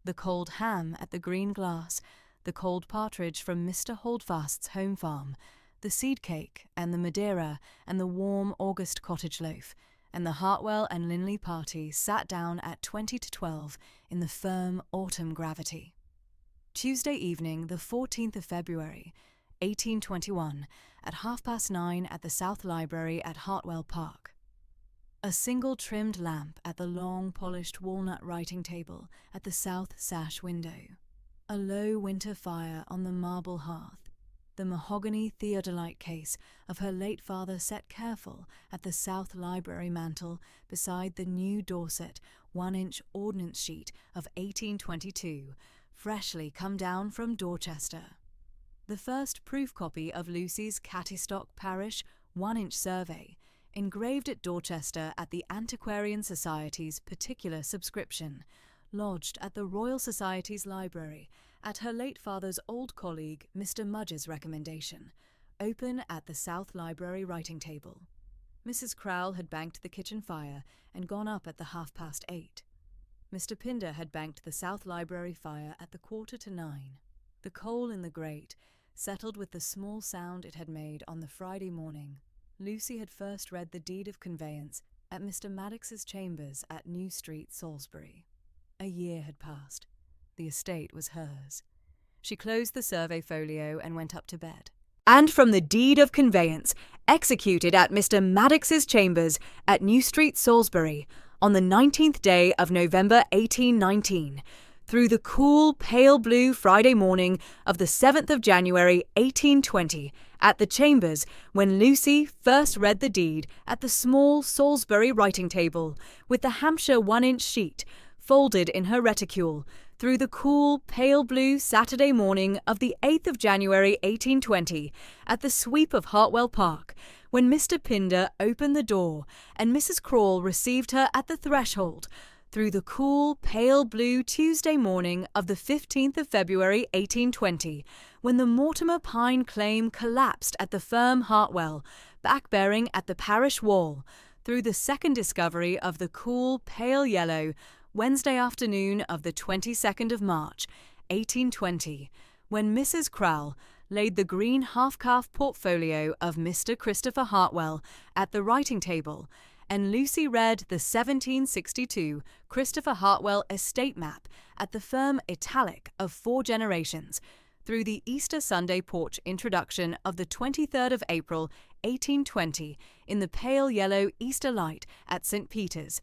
The cold ham at the Green Glass, the cold partridge from Mr. Holdfast's home farm, the seed cake and the Madeira and the warm August cottage loaf, and the Hartwell and Linley party sat down at 11:20 in the firm autumn gravity. Tuesday evening, the 14th of February, 1821, at 9:30 at the South Library at Hartwell Park. A single trimmed lamp at the long polished walnut writing table at the south sash window. A low winter fire on the marble hearth. The mahogany theodolite case of her late father set careful at the south library mantel beside the new Dorset 1-inch ordnance sheet of 1822, freshly come down from Dorchester. The first proof copy of Lucy's Cattystock Parish 1-inch survey, engraved at Dorchester at the Antiquarian Society's particular subscription, lodged at the Royal Society's library at her late father's old colleague Mr. Mudge's recommendation, open at the South Library writing table. Mrs. Crowle had banked the kitchen fire and gone up at the 8:30. Mr. Pinder had banked the South Library fire at the 8:45. The coal in the grate settled with the small sound it had made on the Friday morning. Lucy had first read the deed of conveyance at Mr. Maddox's chambers at New Street, Salisbury. A year had passed. The estate was hers. She closed the survey folio and went up to bed. And from the deed of conveyance, executed at Mr. Maddox's chambers at New Street, Salisbury, on the 19th day of November 1819, through the cool, pale blue Friday morning of the 7th of January 1820, at the chambers when Lucy first read the deed at the small Salisbury writing table, with the Hampshire 1-inch sheet, folded in her reticule, through the cool, pale blue Saturday morning of the 8th of January 1820, at the sweep of Hartwell Park, when Mr. Pinder opened the door and Mrs. Crawle received her at the threshold, through the cool, pale blue Tuesday morning of the 15th of February 1820, when the Mortimer Pine claim collapsed at the firm Hartwell, back-bearing at the parish wall, through the second discovery of the cool, pale yellow Wednesday afternoon of the 22nd of March, 1820, when Mrs. Crowle laid the green half-calf portfolio of Mr. Christopher Hartwell at the writing table, and Lucy read the 1762 Christopher Hartwell estate map at the firm italic of 4 generations, through the Easter Sunday porch introduction of the 23rd of April, 1820, in the pale yellow Easter light at St. Peter's,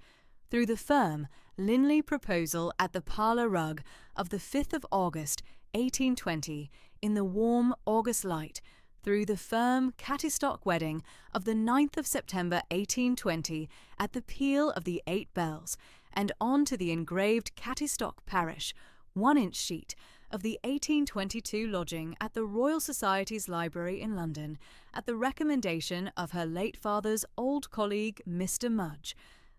through the firm Linley proposal at the parlour rug of the 5th of August, 1820, in the warm August light, through the firm Cattystock wedding of the 9th of September 1820 at the peal of the 8 bells, and on to the engraved Cattystock Parish 1-inch sheet of the 1822 lodging at the Royal Society's library in London, at the recommendation of her late father's old colleague Mr. Mudge.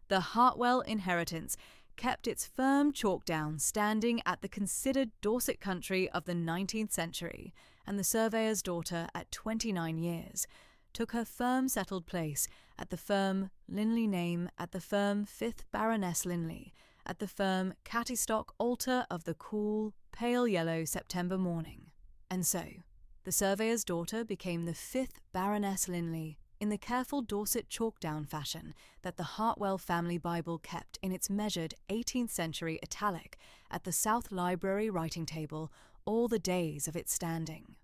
The Hartwell inheritance kept its firm chalk down standing at the considered Dorset country of the 19th century, and the surveyor's daughter at 29 years took her firm settled place at the firm Linley name at the firm 5th Baroness Linley, at the firm Cattystock altar of the cool, pale yellow September morning. And so, the surveyor's daughter became the 5th Baroness Linley, in the careful Dorset chalk-down fashion that the Hartwell family Bible kept in its measured 18th century italic at the South Library writing table all the days of its standing.